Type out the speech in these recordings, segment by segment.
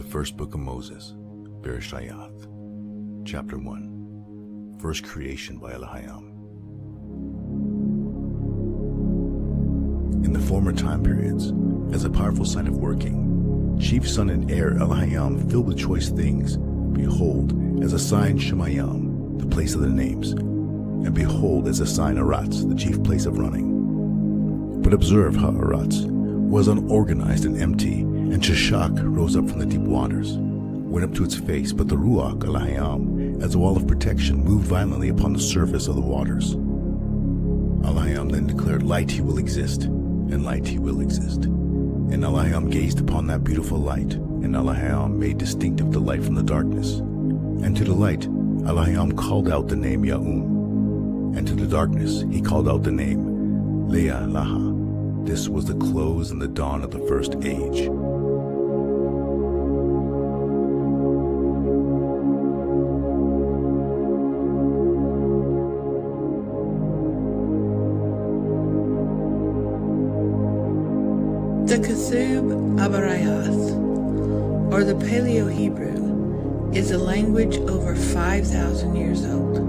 The first book of Moses, Bereshith, chapter 1, first creation by Elohim. In the former time periods, as a powerful sign of working, chief son and heir Elohim filled with choice things, behold, as a sign Shemayim, the place of the names, and behold, as a sign Aratz, the chief place of running. But observe how Aratz was unorganized and empty, and Sheshach rose up from the deep waters, went up to its face, but the Ruach Elohim, as a wall of protection, moved violently upon the surface of the waters. Elohim then declared, light he will exist, and light he will exist. And Elohim gazed upon that beautiful light, and Elohim made distinctive the light from the darkness. And to the light Elohim called out the name Ya'um, and to the darkness he called out the name Leah Laha. This was the close and the dawn of the first age. The Ketub Abarayath, or the Paleo-Hebrew, is a language over 5,000 years old.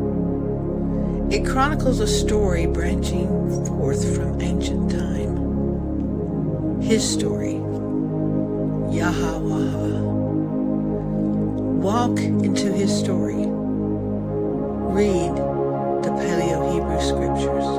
It chronicles a story branching forth from ancient time. His story, Yahweh. Walk into his story. Read the Paleo-Hebrew scriptures.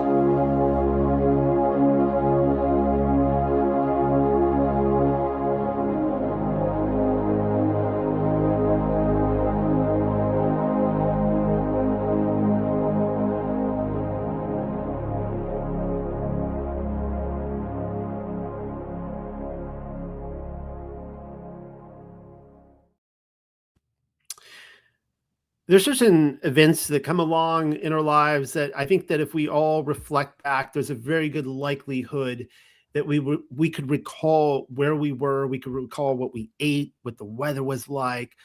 There's certain events that come along in our lives that I think that if we all reflect back, there's a very good likelihood that we could recall where we were. We could recall what we ate, what the weather was like.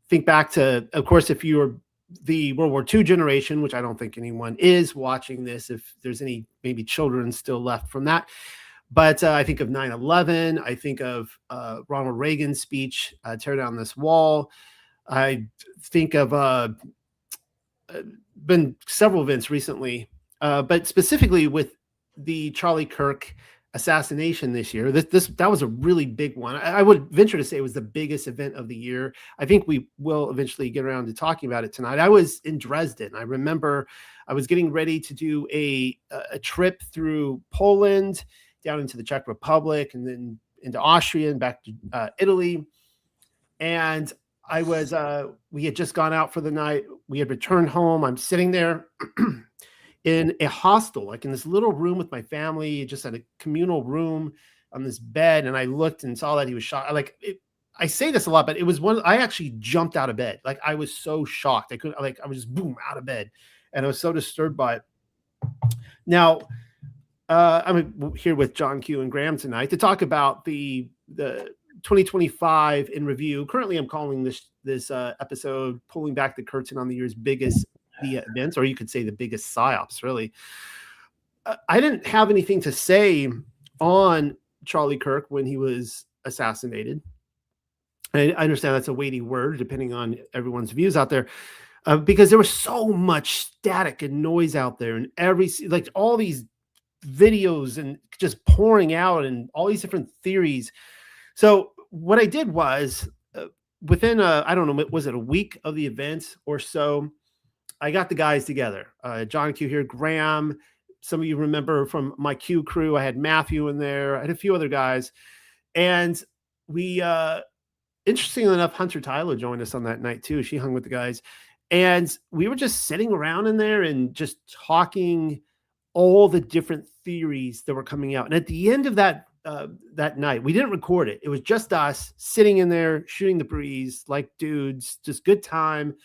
Think back to, of course, if you were the World War II generation, which I don't think anyone is watching this, if there's any maybe children still left from that. But I think of 9/11. I think of Ronald Reagan's speech, tear down this wall. I think of been several events recently, but specifically with the Charlie Kirk assassination this year. That was a really big one. I would venture to say it was the biggest event of the year. I think we will eventually get around to talking about it tonight. I was in Dresden. I remember I was getting ready to do a trip through Poland, down into the Czech Republic, and then into Austria and back to Italy. And we had just gone out for the night. We had returned home. I'm sitting there in a hostel, like in this little room with my family, just in a communal room on this bed. And I looked and saw that he was shot. I say this a lot, but it was I actually jumped out of bed. Like I was so shocked. I was just boom out of bed, and I was so disturbed by it. Now, I'm here with John Q and Graham tonight to talk about the 2025 in review. Currently, I'm calling this episode "Pulling Back the Curtain on the Year's Biggest Media Events," or you could say the biggest psyops. Really, I didn't have anything to say on Charlie Kirk when he was assassinated. I understand that's a weighty word, depending on everyone's views out there, because there was so much static and noise out there, and all these videos and just pouring out, and all these different theories. So what I did was within I don't know, was it a week of the event or so, I got the guys together. John Q here, Graham. Some of you remember from my Q crew, I had Matthew in there. I had a few other guys. And we, interestingly enough, Hunter Tyler joined us on that night too. She hung with the guys. And we were just sitting around in there and just talking all the different theories that were coming out. And at the end of that night, we didn't record it. It was just us sitting in there, shooting the breeze like dudes, just good time.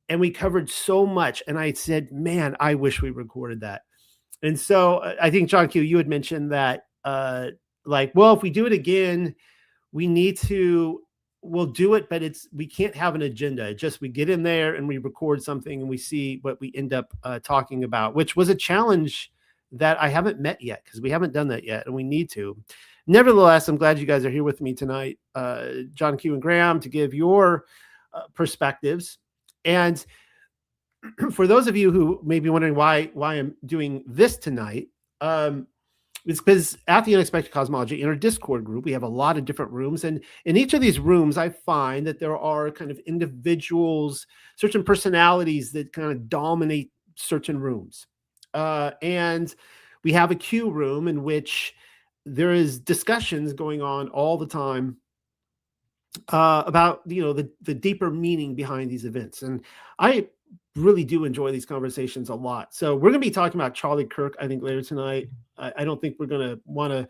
And we covered so much. And I said, man, I wish we recorded that. And so I think, John Q, you had mentioned that, if we do it again, we'll do it, but we can't have an agenda. It's just we get in there and we record something and we see what we end up talking about, which was a challenge that I haven't met yet, because we haven't done that yet, and we need to. Nevertheless, I'm glad you guys are here with me tonight, John Q and Graham, to give your perspectives. And for those of you who may be wondering why I'm doing this tonight, it's because at the Unexpected Cosmology, in our Discord group, we have a lot of different rooms. And in each of these rooms, I find that there are kind of individuals, certain personalities that kind of dominate certain rooms. And we have a Q room in which there is discussions going on all the time about the deeper meaning behind these events. And I really do enjoy these conversations a lot. So we're going to be talking about Charlie Kirk, I think, later tonight. I don't think we're going to want to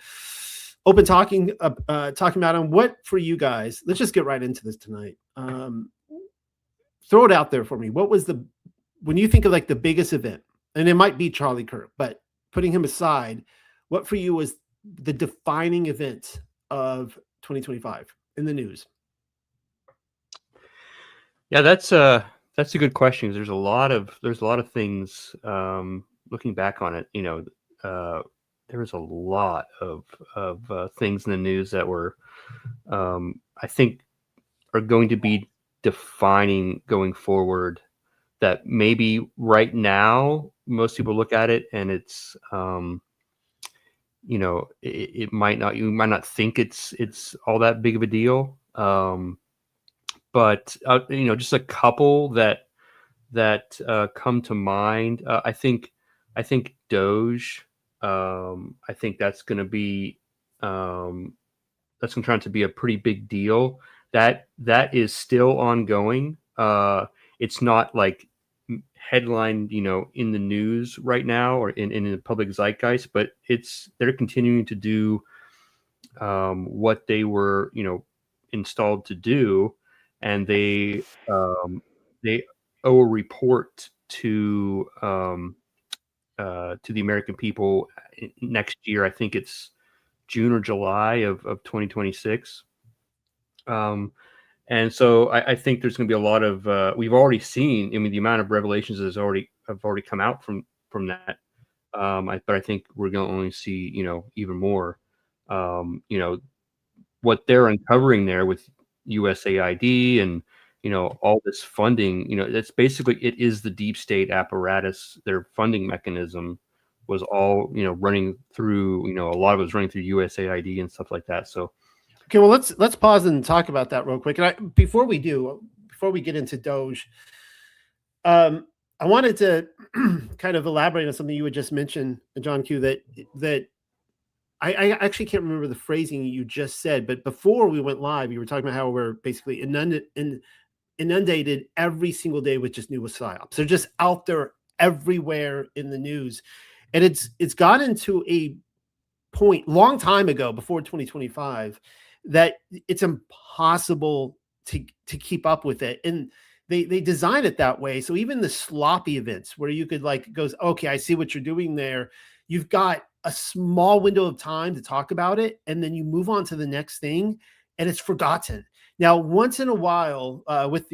open talking about him. What for you guys? Let's just get right into this tonight. Throw it out there for me. What was when you think of like the biggest event, and it might be Charlie Kirk, but putting him aside, what for you was the defining event of 2025 in the news? Yeah, that's a good question. There's a lot of things. Looking back on it, there was a lot of things in the news that were, I think, are going to be defining going forward. That maybe right now most people look at it and it's, it might not. You might not think it's all that big of a deal. But just a couple that come to mind. I think Doge. I think that's going to be that's going to turn out to be a pretty big deal. That is still ongoing. It's not like headlined, in the news right now or in the public zeitgeist, but they're continuing to do what they were, installed to do. And they owe a report to the American people next year. I think it's June or July of 2026. And so I think there's going to be a lot of we've already seen. I mean, the amount of revelations have already come out from that. But I think we're going to only see even more. What they're uncovering there with USAID and all this funding, that's basically, it is the deep state apparatus. Their funding mechanism was all running through, a lot of it was running through USAID and stuff like that. So okay, well, let's pause and talk about that real quick. And before we get into Doge, I wanted to kind of elaborate on something you had just mentioned, John Q, that I actually can't remember the phrasing you just said, but before we went live, you were talking about how we're basically inundated every single day with just new psyops. They're just out there everywhere in the news. And it's gotten to a point long time ago, before 2025, that it's impossible to keep up with it. And they design it that way. So even the sloppy events where you could goes, okay, I see what you're doing there. You've got a small window of time to talk about it, and then you move on to the next thing, and it's forgotten. Now, once in a while, with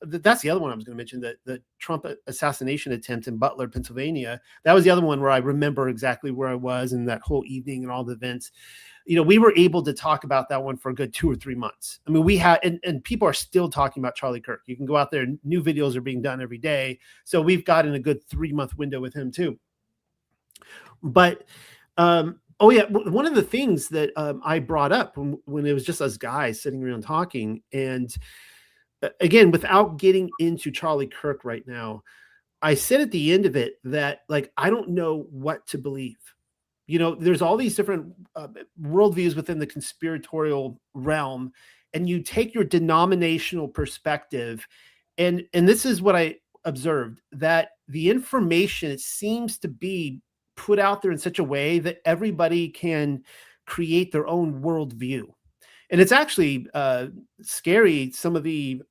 that's the other one I was going to mention, the Trump assassination attempt in Butler, Pennsylvania. That was the other one where I remember exactly where I was and that whole evening and all the events. We were able to talk about that one for a good 2 or 3 months. I mean, we had, and people are still talking about Charlie Kirk. You can go out there, new videos are being done every day. So we've gotten a good 3-month window with him too. But, oh yeah, one of the things that I brought up when it was just us guys sitting around talking, and again, without getting into Charlie Kirk right now, I said at the end of it that I don't know what to believe. There's all these different worldviews within the conspiratorial realm, and you take your denominational perspective, and this is what I observed, that the information, it seems to be put out there in such a way that everybody can create their own worldview. And it's actually scary, some of the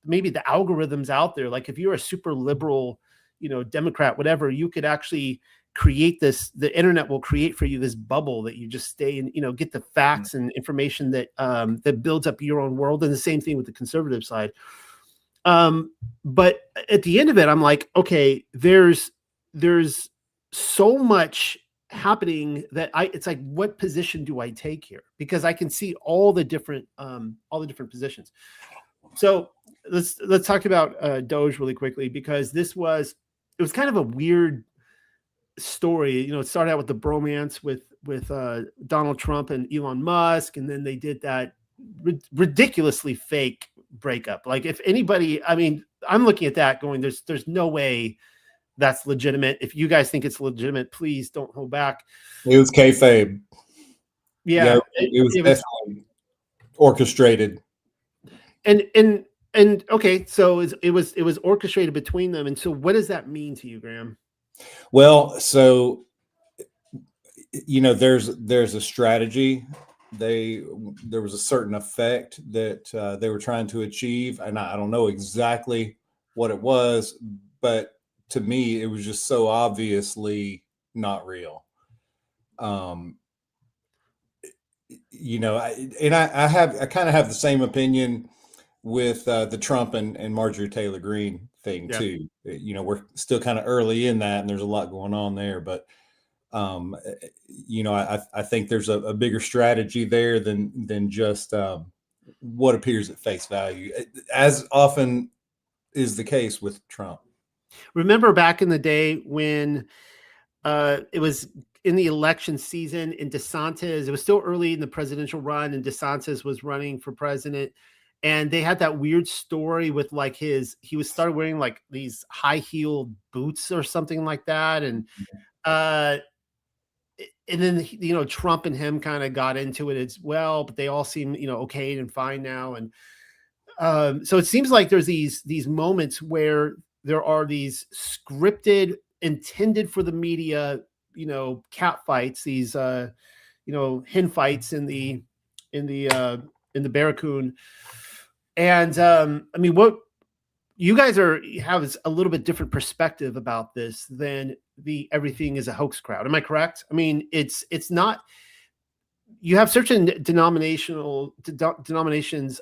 maybe the algorithms out there. Like if you're a super liberal, Democrat, whatever, you could actually create the internet will create for you this bubble that you just stay in, get the facts and information that that builds up your own world. And the same thing with the conservative side. But at the end of it, I'm like, okay, there's so much happening that it's like, what position do I take here? Because I can see all the different positions. So let's talk about Doge really quickly, because it was kind of a weird story. It started out with the bromance with Donald Trump and Elon Musk, and then they did that ridiculously fake breakup. Like, if anybody, I mean, I'm looking at that going, there's no way that's legitimate. If you guys think it's legitimate, please don't hold back. It was kayfabe. Yeah, it was definitely orchestrated. And okay, so it was orchestrated between them. And so, what does that mean to you, Graham? Well, so there's a strategy. There was a certain effect that they were trying to achieve, and I don't know exactly what it was, but to me, it was just so obviously not real. I kind of have the same opinion with the Trump and Marjorie Taylor Greene thing too. We're still kind of early in that, and there's a lot going on there, but I think there's a bigger strategy there than just what appears at face value, as often is the case with Trump. Remember back in the day when it was in the election season in DeSantis, it was still early in the presidential run, and DeSantis was running for president. And they had that weird story with like he started wearing like these high heeled boots or something like that. And then, Trump and him kind of got into it as well, but they all seem, okay and fine now. And so it seems like there's these moments where there are these scripted, intended for the media, cat fights, these, hen fights in the Barracoon. And I mean, what you guys have a little bit different perspective about this than the everything is a hoax crowd. Am I correct? I mean, it's not. You have certain denominations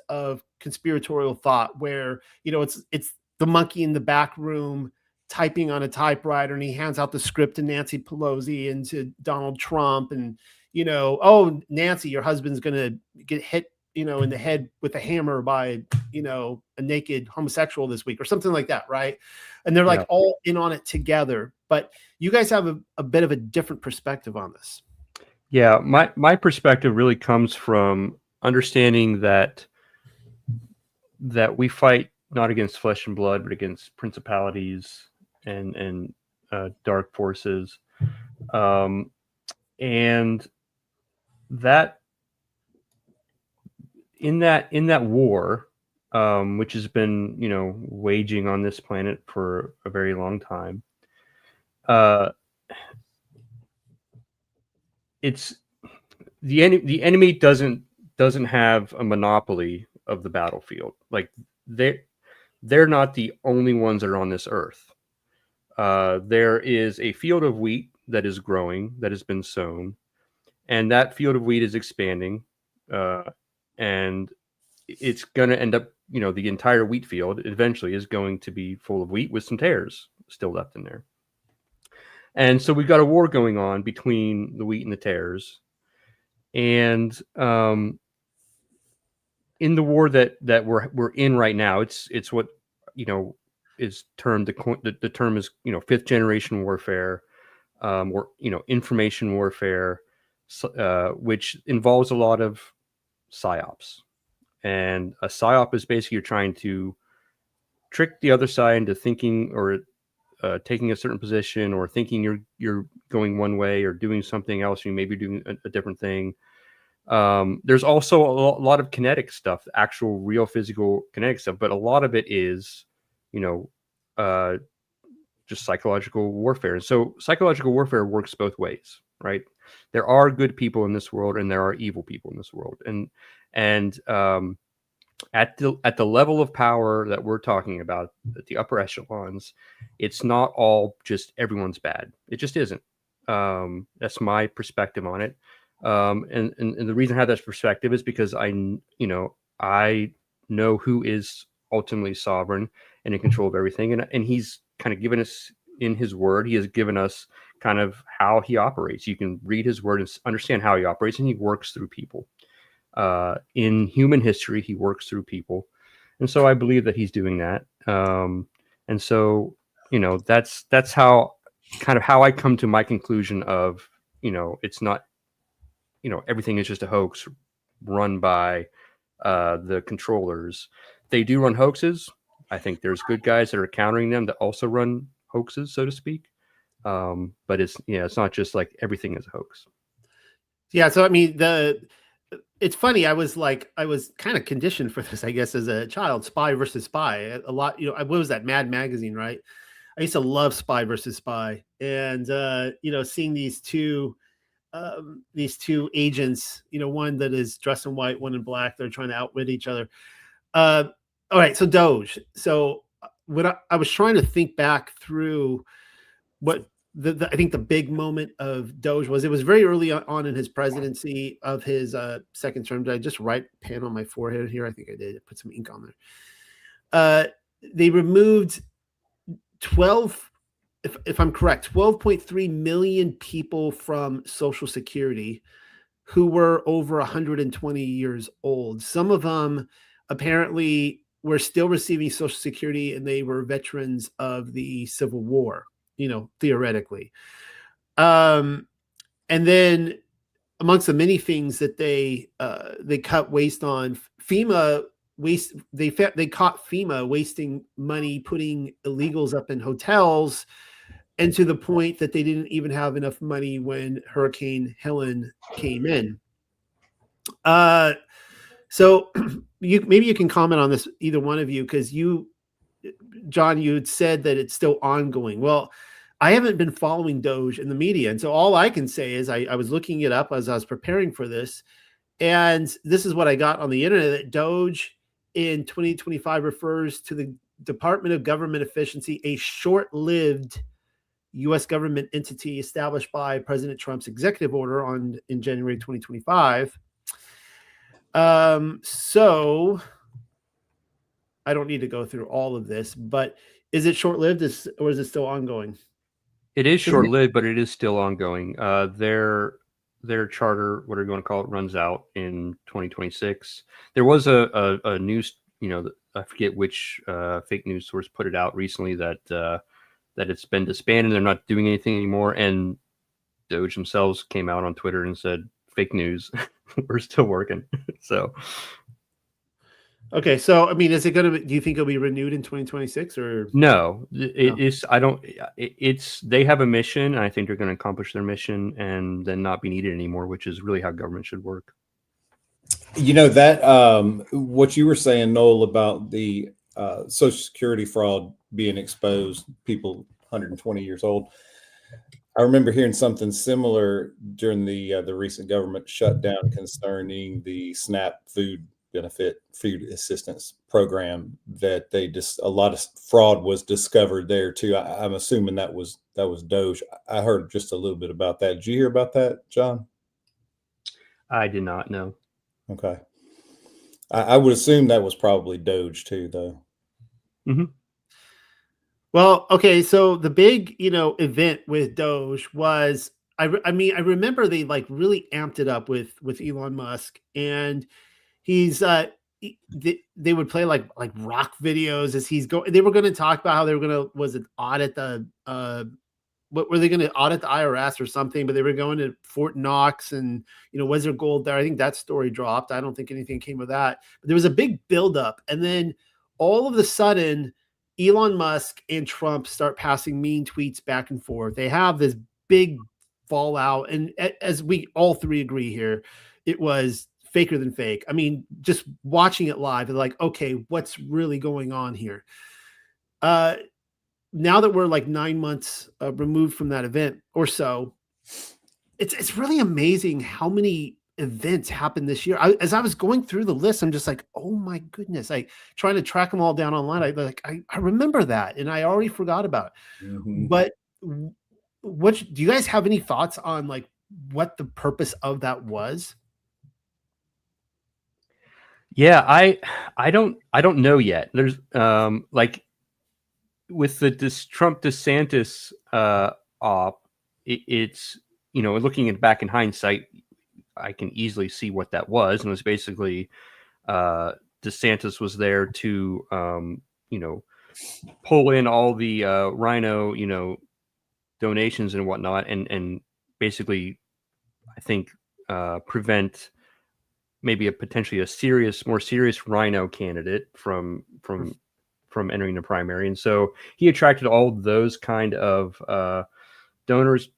of conspiratorial thought where it's the monkey in the back room typing on a typewriter, and he hands out the script to Nancy Pelosi and to Donald Trump, and oh, Nancy, your husband's gonna get hit in the head with a hammer by a naked homosexual this week or something like that, right? And they're like all in on it together. But you guys have a bit of a different perspective on this. Yeah, my perspective really comes from understanding that we fight not against flesh and blood, but against principalities and dark forces, and that in that war, which has been waging on this planet for a very long time, it's the enemy doesn't have a monopoly of the battlefield. Like they're not the only ones that are on this earth. There is a field of wheat that is growing, that has been sown, and that field of wheat is expanding, and it's going to end up, the entire wheat field eventually is going to be full of wheat with some tares still left in there. And so we've got a war going on between the wheat and the tares. And in the war that we're in right now, it's what is termed the term is fifth generation warfare, or information warfare, which involves a lot of psyops. And a psyop is basically you're trying to trick the other side into thinking or taking a certain position, or thinking you're going one way or doing something else. You may be doing a different thing. There's also a lot of kinetic stuff, actual real physical kinetic stuff, but a lot of it is, just psychological warfare. And so psychological warfare works both ways, right? There are good people in this world and there are evil people in this world. And at the level of power that we're talking about, at the upper echelons, it's not all just everyone's bad. It just isn't. That's my perspective on it. And the reason I have that perspective is because I know who is ultimately sovereign and in control of everything. And he's kind of given us in his word, he has given us kind of how he operates. You can read his word and understand how he operates, and he works through people. In human history, he works through people. And so I believe that he's doing that. And so, that's how I come to my conclusion of, it's not, everything is just a hoax run by the controllers. They do run hoaxes. I think there's good guys that are countering them that also run hoaxes, so to speak. But it's not just like everything is a hoax. Yeah. So, I mean, it's funny. I was kind of conditioned for this, I guess, as a child. Spy versus Spy. A lot. What was that? Mad Magazine, right? I used to love Spy versus Spy, and seeing these two agents. One that is dressed in white, one in black. They're trying to outwit each other. All right. So Doge. So what I was trying to think back through what I think the big moment of Doge was. It was very early on in his presidency of his second term. Did I just write pen on my forehead here? I think I did. Put some ink on there. They removed 12, if I'm correct, 12.3 million people from Social Security who were over 120 years old. Some of them apparently were still receiving Social Security, and they were veterans of the Civil War, theoretically. And then amongst the many things that they cut waste on, FEMA waste. They caught FEMA wasting money putting illegals up in hotels, and to the point that they didn't even have enough money when Hurricane Helen came in. So maybe you can comment on this, either one of you, because John, you had said that it's still ongoing. Well, I haven't been following Doge in the media, and so all I can say is I was looking it up as I was preparing for this, and this is what I got on the internet, that Doge in 2025 refers to the Department of Government Efficiency, a short-lived U.S. government entity established by President Trump's executive order in January 2025. So I don't need to go through all of this, but is it short-lived or is it still ongoing? It is short-lived, but it is still ongoing. Their charter, whatever you want to call it, runs out in 2026. There was a news, I forget which fake news source put it out recently that it's been disbanded. They're not doing anything anymore. And Doge themselves came out on Twitter and said, fake news. We're still working. So. Okay. So, I mean, do you think it'll be renewed in 2026 or? No, they have a mission, and I think they're going to accomplish their mission and then not be needed anymore, which is really how government should work. That what you were saying, Noel, about the Social Security fraud being exposed, people 120 years old. I remember hearing something similar during the recent government shutdown concerning the SNAP food assistance program, that a lot of fraud was discovered there too. I'm assuming that was Doge. I heard just a little bit about that. Did you hear about that, John? I did not know. Okay. I would assume that was probably Doge too, though. Mm-hmm. Well, okay. So the big, event with Doge was, I remember they really amped it up with Elon Musk, and he's, they would play like rock videos as he's going. They were going to talk about how they were going to, audit the, what were they going to audit the IRS or something? But they were going to Fort Knox, and was there gold there? I think that story dropped. I don't think anything came of that. But there was a big buildup, and then all of a sudden, Elon Musk and Trump start passing mean tweets back and forth. They have this big fallout, and as we all three agree here, it was faker than fake. I mean, just watching it live, they're like, okay, what's really going on here? Now that we're 9 months removed from that event or so, it's really amazing how many events happened this year. As I was going through the list, I'm just like, oh my goodness, trying to track them all down online. I remember that, and I already forgot about it. Mm-hmm. But what do you guys have any thoughts on what the purpose of that was? Yeah, I don't know yet. There's with the Trump DeSantis op, it's, looking back in hindsight, I can easily see what that was. And it was basically DeSantis was there to, pull in all the rhino, donations and whatnot, and basically, I think, prevent maybe potentially a more serious rhino candidate from entering the primary. And so he attracted all those kind of donors,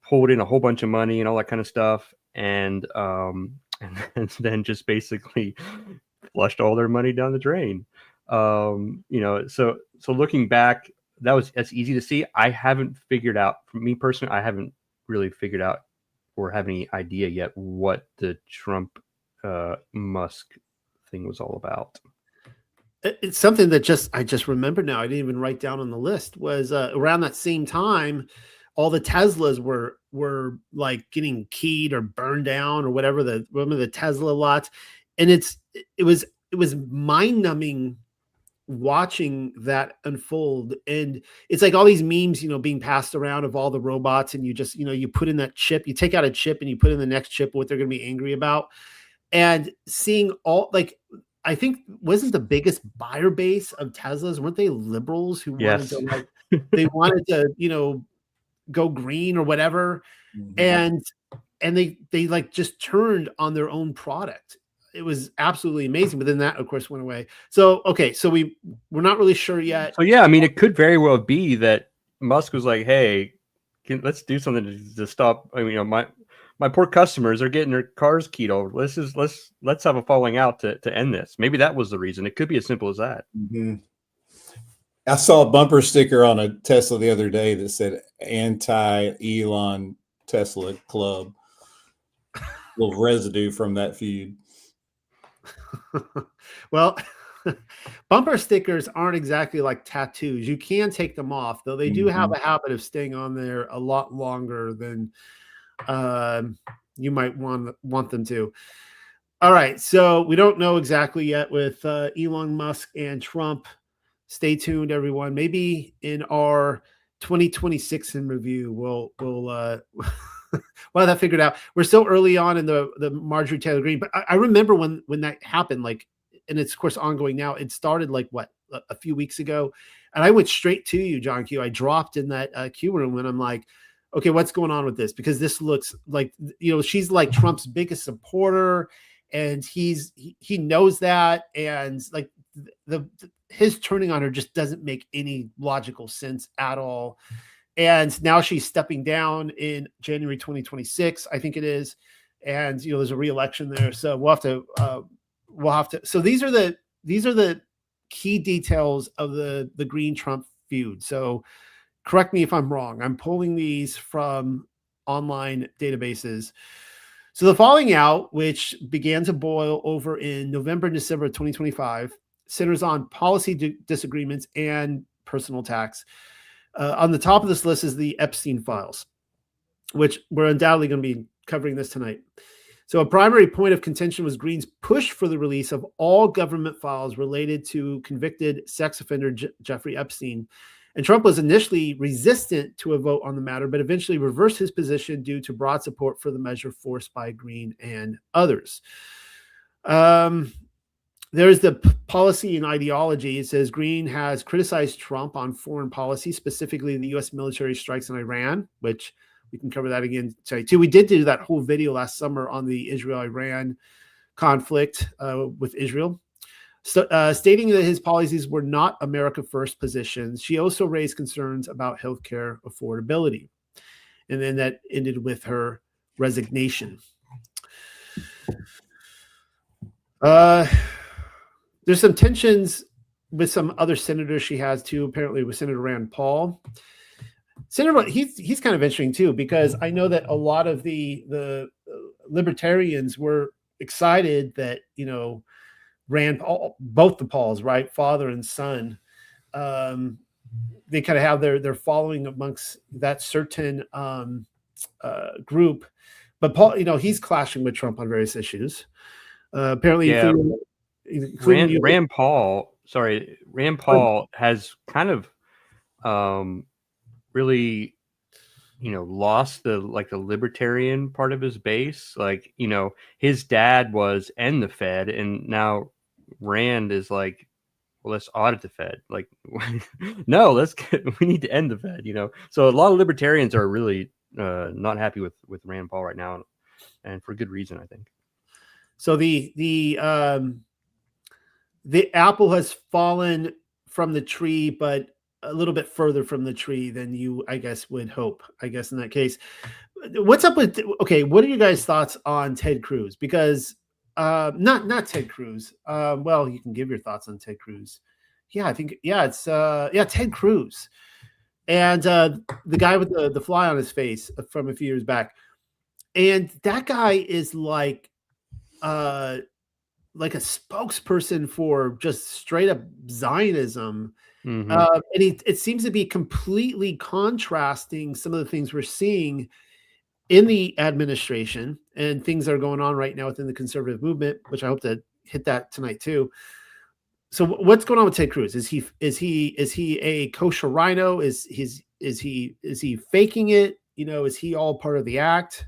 pulled in a whole bunch of money and all that kind of stuff, and then just basically flushed all their money down the drain. So looking back, that's easy to see. I haven't figured out, for me personally, I haven't really figured out or have any idea yet what the Trump Musk thing was all about. It's something that I just remembered now. I didn't even write down on the list. Was around that same time, all the Teslas were like getting keyed or burned down or whatever. Remember the Tesla lots, and it was mind numbing watching that unfold. And it's like all these memes, being passed around of all the robots, and you just you put in that chip, you take out a chip, and you put in the next chip what they're going to be angry about, and seeing all like. I think wasn't the biggest buyer base of Teslas, weren't they liberals who wanted to they wanted to, go green or whatever. Mm-hmm. And they like just turned on their own product. It was absolutely amazing. But then that of course went away. So, okay. So we're not really sure yet. So yeah, I mean, it could very well be that Musk was like, hey, let's do something to stop. I mean, my poor customers are getting their cars keyed over. Let's have a falling out to end this. Maybe that was the reason. It could be as simple as that. Mm-hmm. I saw a bumper sticker on a Tesla the other day that said anti-Elon Tesla Club. A little residue from that feud. Well, bumper stickers aren't exactly like tattoos. You can take them off, though they do have a habit of staying on there a lot longer than you might want them to. All right, so we don't know exactly yet with Elon Musk and Trump. Stay tuned, everyone. Maybe in our 2026 in review, we'll have that figured out. We're still early on in the Marjorie Taylor Greene, but I remember when that happened, and it's of course ongoing now. It started a few weeks ago, and I went straight to you, John Q. I dropped in that Q room, and I'm like, okay, what's going on with this? Because this looks like, she's like Trump's biggest supporter, and he knows that. And like his turning on her just doesn't make any logical sense at all. And now she's stepping down in January 2026, I think it is. And, there's a re-election there. So we'll have to, so these are the key details of the Green Trump feud. So correct me if I'm wrong. I'm pulling these from online databases. So the falling out, which began to boil over in November and December of 2025, centers on policy disagreements and personal attacks. On the top of this list is the Epstein files, which we're undoubtedly going to be covering this tonight. So a primary point of contention was Green's push for the release of all government files related to convicted sex offender Jeffrey Epstein. And Trump was initially resistant to a vote on the matter, but eventually reversed his position due to broad support for the measure forced by Green and others. There's the policy and ideology. It says Green has criticized Trump on foreign policy, specifically the U.S. military strikes in Iran, which we can cover that again today too. We did do that whole video last summer on the Israel-Iran conflict with Israel. So, stating that his policies were not America First positions. She also raised concerns about healthcare affordability. And then that ended with her resignation. There's some tensions with some other senators she has too, apparently with Senator Rand Paul. Senator, he's kind of interesting too, because I know that a lot of the libertarians were excited that, Rand Paul, both the Pauls, right, father and son, they kind of have their following amongst that certain group. But Paul, he's clashing with Trump on various issues. Apparently, yeah. Rand Paul has kind of really lost the libertarian part of his base. Like, his dad was end the Fed, and now Rand is like, well, let's audit the Fed. Like, no, we need to end the Fed. So a lot of libertarians are really not happy with Rand Paul right now, and for good reason, I think. So the apple has fallen from the tree, but a little bit further from the tree than you, I guess, would hope. I guess in that case, what's up with? Okay, what are you guys' thoughts on Ted Cruz? Because not Ted Cruz. Well, you can give your thoughts on Ted Cruz. Yeah, I think it's Ted Cruz, and the guy with the fly on his face from a few years back, and that guy is like a spokesperson for just straight up Zionism. Mm-hmm. And it seems to be completely contrasting some of the things we're seeing in the administration and things that are going on right now within the conservative movement, which I hope to hit that tonight too. So what's going on with Ted Cruz? Is he a kosher rhino? Is he faking it? Is he all part of the act?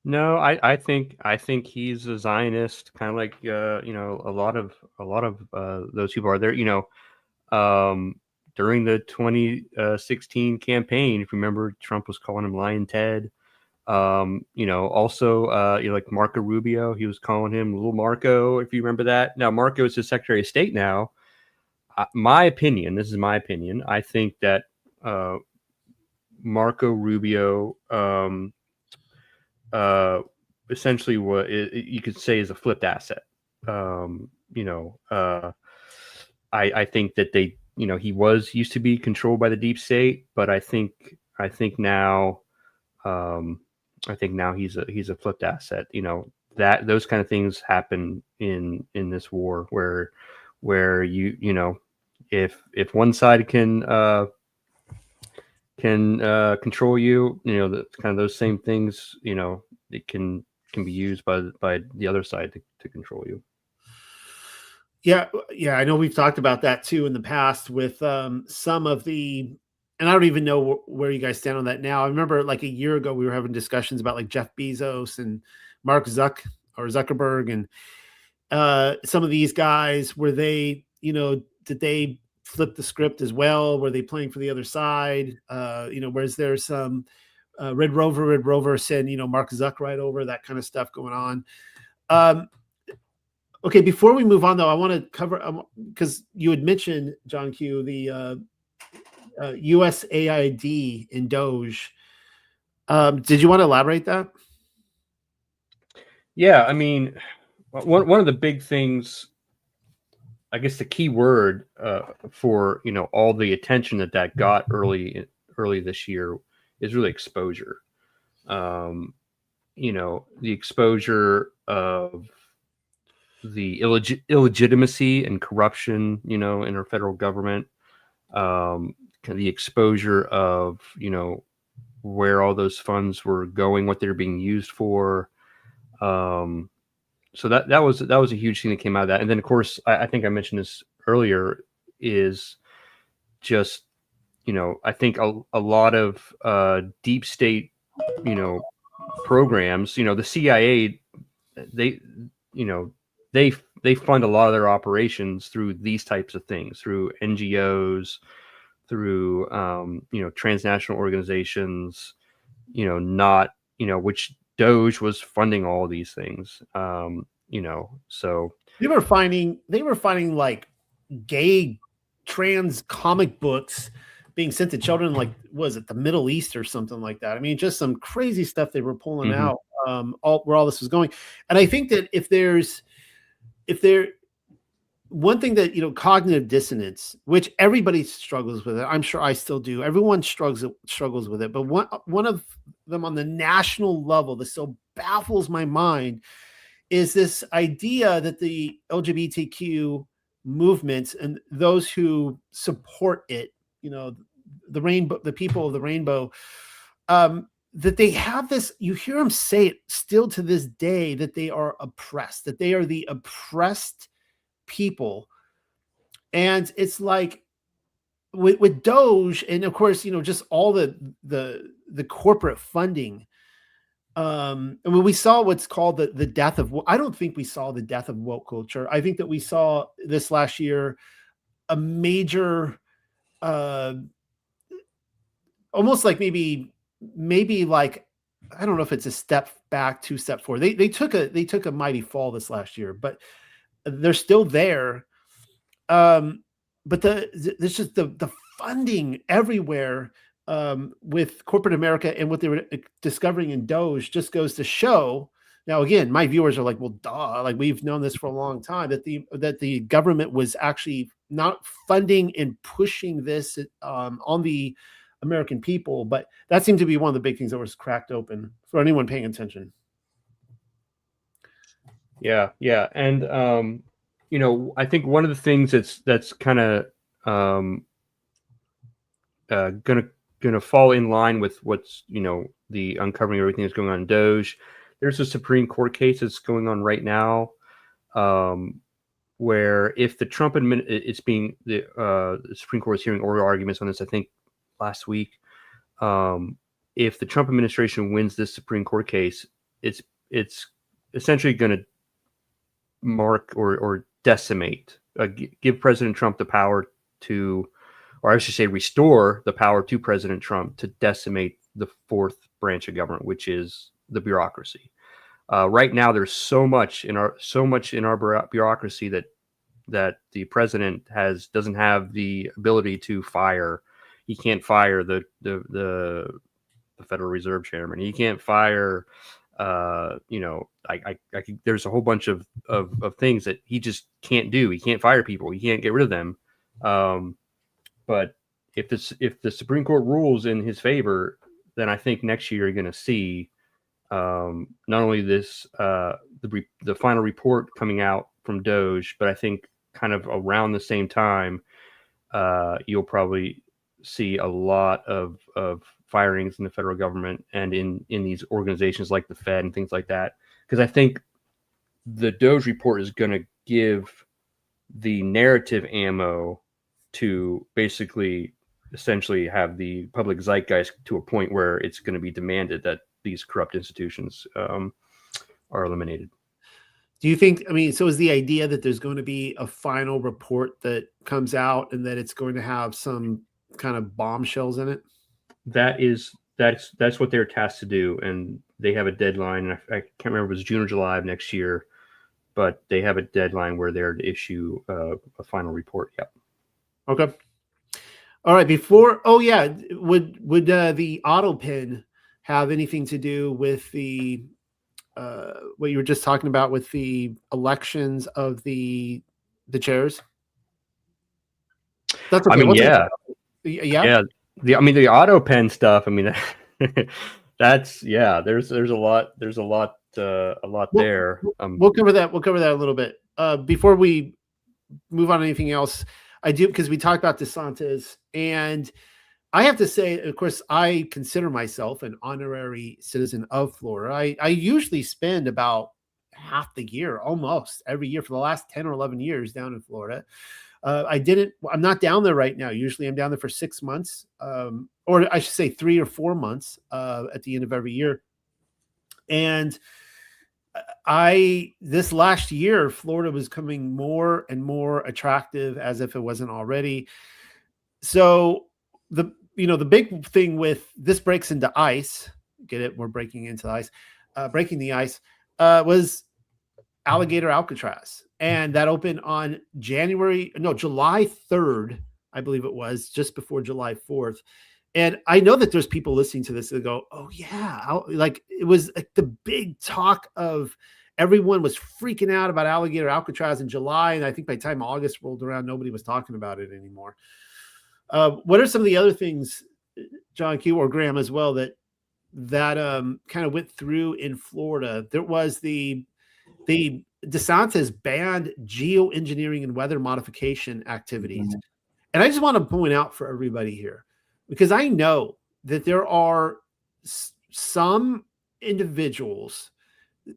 No, I think he's a Zionist, kind of like a lot of those people are there. During the 2016 campaign, if you remember, Trump was calling him Lion Ted. Also, like Marco Rubio, he was calling him Little Marco, if you remember that. Now, Marco is his Secretary of State now. My opinion, this is my opinion, I think that Marco Rubio essentially what you could say is a flipped asset. I think that they, he used to be controlled by the deep state, but I think now, he's a flipped asset. That those kind of things happen in this war where if one side can control you, the kind of those same things, it can be used by the other side to control you. Yeah, I know we've talked about that too in the past with some of the, and I don't even know where you guys stand on that now. I remember like a year ago we were having discussions about like Jeff Bezos and Mark Zuckerberg and some of these guys. Were they, did they flip the script as well? Were they playing for the other side? Whereas there's some Red Rover send, Mark Zuck right over, that kind of stuff going on. Okay, before we move on, though, I want to cover, because you had mentioned, John Q, the USAID in Doge. Did you want to elaborate that? Yeah, I mean, one of the big things, I guess the key word for, all the attention that got early this year is really exposure. The exposure of the illegitimacy and corruption, in our federal government, the exposure of, where all those funds were going, what they're being used for. So that was a huge thing that came out of that. And then, of course, I think I mentioned this earlier, is just, I think a lot of deep state, programs, the CIA, they fund a lot of their operations through these types of things, through NGOs, through transnational organizations, which Doge was funding all these things. So they were finding like gay trans comic books being sent to children, like, was it the Middle East or something like that? I mean, just some crazy stuff they were pulling out, where all this was going. And I think that if one thing that, cognitive dissonance, which everybody struggles with it, I'm sure I still do. Everyone struggles with it. But one of them on the national level that still baffles my mind is this idea that the LGBTQ movement and those who support it, the rainbow, the people of the rainbow, that they have this, you hear them say it still to this day, that they are oppressed, that they are the oppressed people. And it's like with Doge, and of course, just all the the corporate funding. I mean, we saw what's called the death of. I don't think we saw the death of woke culture. I think that we saw this last year a major, almost like maybe like, I don't know if it's a step back, two step forward. They took a mighty fall this last year, but they're still there. But there's just the funding everywhere with corporate America, and what they were discovering in Doge just goes to show. Now, again, my viewers are like, well, duh, like we've known this for a long time, that the government was actually not funding and pushing this on the American people. But that seemed to be one of the big things that was cracked open for anyone paying attention. Yeah. And you know, I think one of the things that's kind of gonna fall in line with what's, you know, the uncovering everything that's going on in Doge. There's a Supreme Court case that's going on right now, where if the Trump it's being the Supreme Court is hearing oral arguments on this, I think last week. If the Trump administration wins this Supreme Court case, it's essentially going to mark or decimate, give President Trump the power to, or I should say, restore the power to President Trump to decimate the fourth branch of government, which is the bureaucracy. Right now, there's so much in our bureaucracy that the president doesn't have the ability to fire. He can't fire the Federal Reserve Chairman. He can't fire. You know, there's a whole bunch of things that he just can't do. He can't fire people. He can't get rid of them. But if the Supreme Court rules in his favor, then I think next year you're going to see not only this the final report coming out from Doge, but I think kind of around the same time you'll probably see a lot of firings in the federal government and in these organizations like the Fed and things like that. Because I think the Doge report is going to give the narrative ammo to basically essentially have the public zeitgeist to a point where it's going to be demanded that these corrupt institutions are eliminated. Do you think, I mean, so is the idea that there's going to be a final report that comes out and that it's going to have some kind of bombshells in it? That's what they're tasked to do, and they have a deadline. I can't remember if it was June or July of next year, but they have a deadline where they're to issue a final report. Yep. Okay. All right. Would the auto pin have anything to do with the what you were just talking about with the elections of the chairs? That's okay. I mean, yeah. The auto pen stuff. I mean, that's there's a lot there. We'll cover that. We'll cover that a little bit before we move on to anything else. I do, because we talked about DeSantis, and I have to say, of course, I consider myself an honorary citizen of Florida. I usually spend about half the year, almost every year for the last 10 or 11 years down in Florida. I'm not down there right now. Usually I'm down there for 6 months, or I should say 3 or 4 months at the end of every year. And this last year, Florida was becoming more and more attractive, as if it wasn't already. So the big thing with this breaks into ice, get it? We're breaking into ice, breaking the ice, was Alligator Alcatraz. And that opened on July 3rd, I believe it was, just before July 4th. And I know that there's people listening to this that go, oh yeah. Like, it was like the big talk of everyone was freaking out about Alligator Alcatraz in July. And I think by the time August rolled around, nobody was talking about it anymore. What are some of the other things, John Q, or Graham as well, that kind of went through in Florida? There was the DeSantis banned geoengineering and weather modification activities. Mm-hmm. And I just want to point out for everybody here, because I know that there are some individuals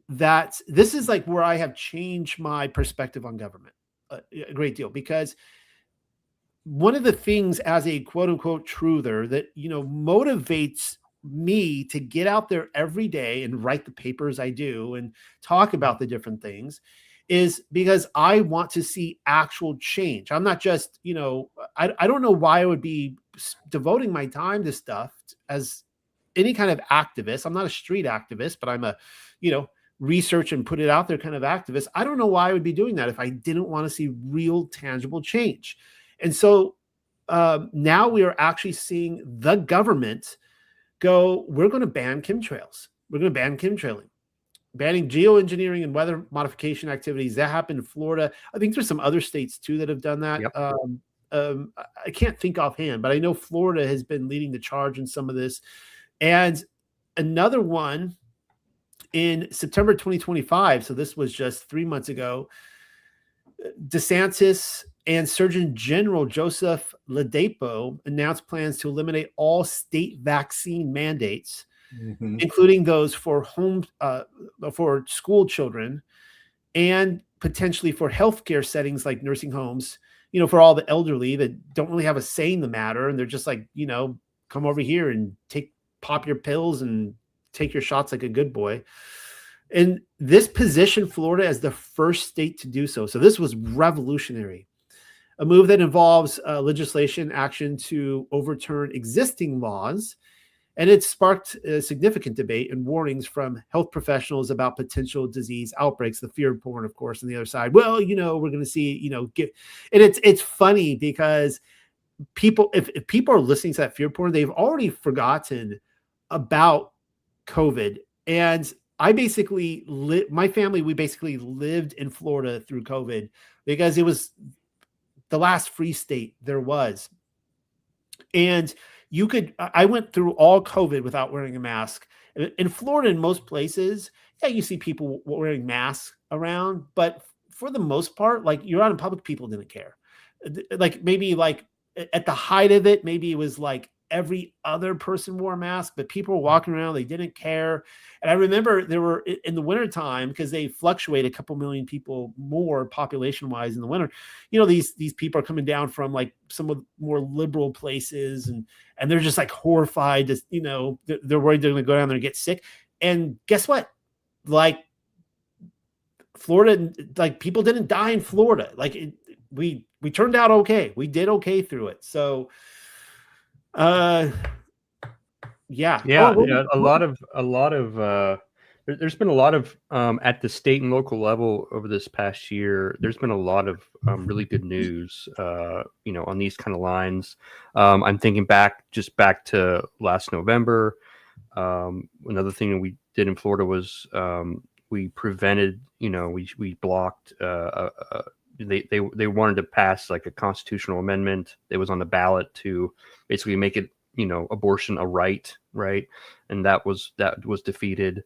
that this is like where I have changed my perspective on government a great deal, because one of the things as a quote unquote truther that, motivates me to get out there every day and write the papers I do and talk about the different things is because I want to see actual change. I'm not just, I don't know why I would be devoting my time to stuff as any kind of activist. I'm not a street activist, but I'm a, research and put it out there kind of activist. I don't know why I would be doing that if I didn't want to see real tangible change. And so now we are actually seeing the government go, we're going to ban chemtrails. We're going to ban chemtrailing, banning geoengineering and weather modification activities. That happened in Florida. I think there's some other states too that have done that. Yep. I can't think offhand, but I know Florida has been leading the charge in some of this. And another one in September 2025, so this was just 3 months ago, DeSantis and Surgeon General Joseph Ladapo announced plans to eliminate all state vaccine mandates, including those for for school children and potentially for healthcare settings like nursing homes, for all the elderly that don't really have a say in the matter. And they're just like, come over here and pop your pills and take your shots like a good boy. And this positioned Florida as the first state to do so. So this was revolutionary. A move that involves legislation action to overturn existing laws. And it sparked a significant debate and warnings from health professionals about potential disease outbreaks, the fear porn, of course, on the other side. Well, we're going to see, and it's funny because people, if people are listening to that fear porn, they've already forgotten about COVID. And I basically my family, we basically lived in Florida through COVID because it was the last free state there was. And I went through all COVID without wearing a mask. In Florida, in most places, yeah, you see people wearing masks around, but for the most part, like you're out in public, people didn't care. Like maybe like at the height of it, maybe it was like every other person wore a mask, but people were walking around, they didn't care. And I remember there were in the wintertime, because they fluctuate a couple million people more population wise in the winter, these people are coming down from like some of the more liberal places and they're just like horrified to, they're worried they're going to go down there and get sick. And guess what? Like Florida, like people didn't die in Florida. Like we turned out okay. We did okay through it. So yeah. There's been a lot of at the state and local level over this past year. There's been a lot of really good news, on these kind of lines. I'm thinking back to last November. Another thing that we did in Florida was we prevented, we blocked. They wanted to pass like a constitutional amendment that was on the ballot to basically make it, abortion a right, and that was defeated.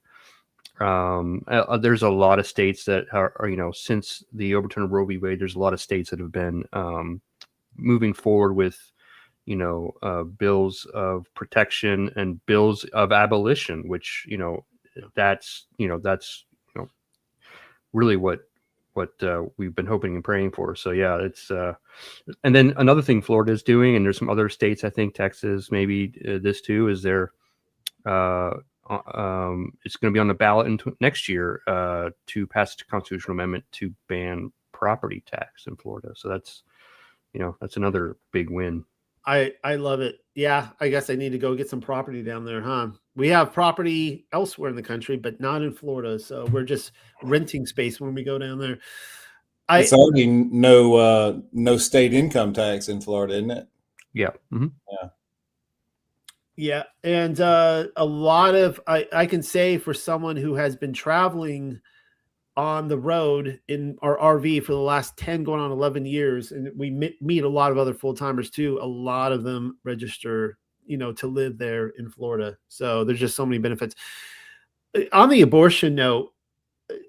There's a lot of states that are since the overturn of Roe v. Wade, there's a lot of states that have been moving forward with bills of protection and bills of abolition, which that's really what we've been hoping and praying for. So yeah, it's and then another thing Florida is doing, and there's some other states, I think Texas, maybe this too, is there it's going to be on the ballot next year to pass a constitutional amendment to ban property tax in Florida. So that's that's another big win. I love it. Yeah, I guess I need to go get some property down there, huh? We have property elsewhere in the country, but not in Florida. So we're just renting space when we go down there. It's already no state income tax in Florida, isn't it? Yeah. Mm-hmm. Yeah. Yeah. And a lot of, I can say for someone who has been traveling on the road in our RV for the last 10 going on 11 years, and we meet a lot of other full-timers too. A lot of them register, to live there in Florida. So there's just so many benefits. On the abortion note,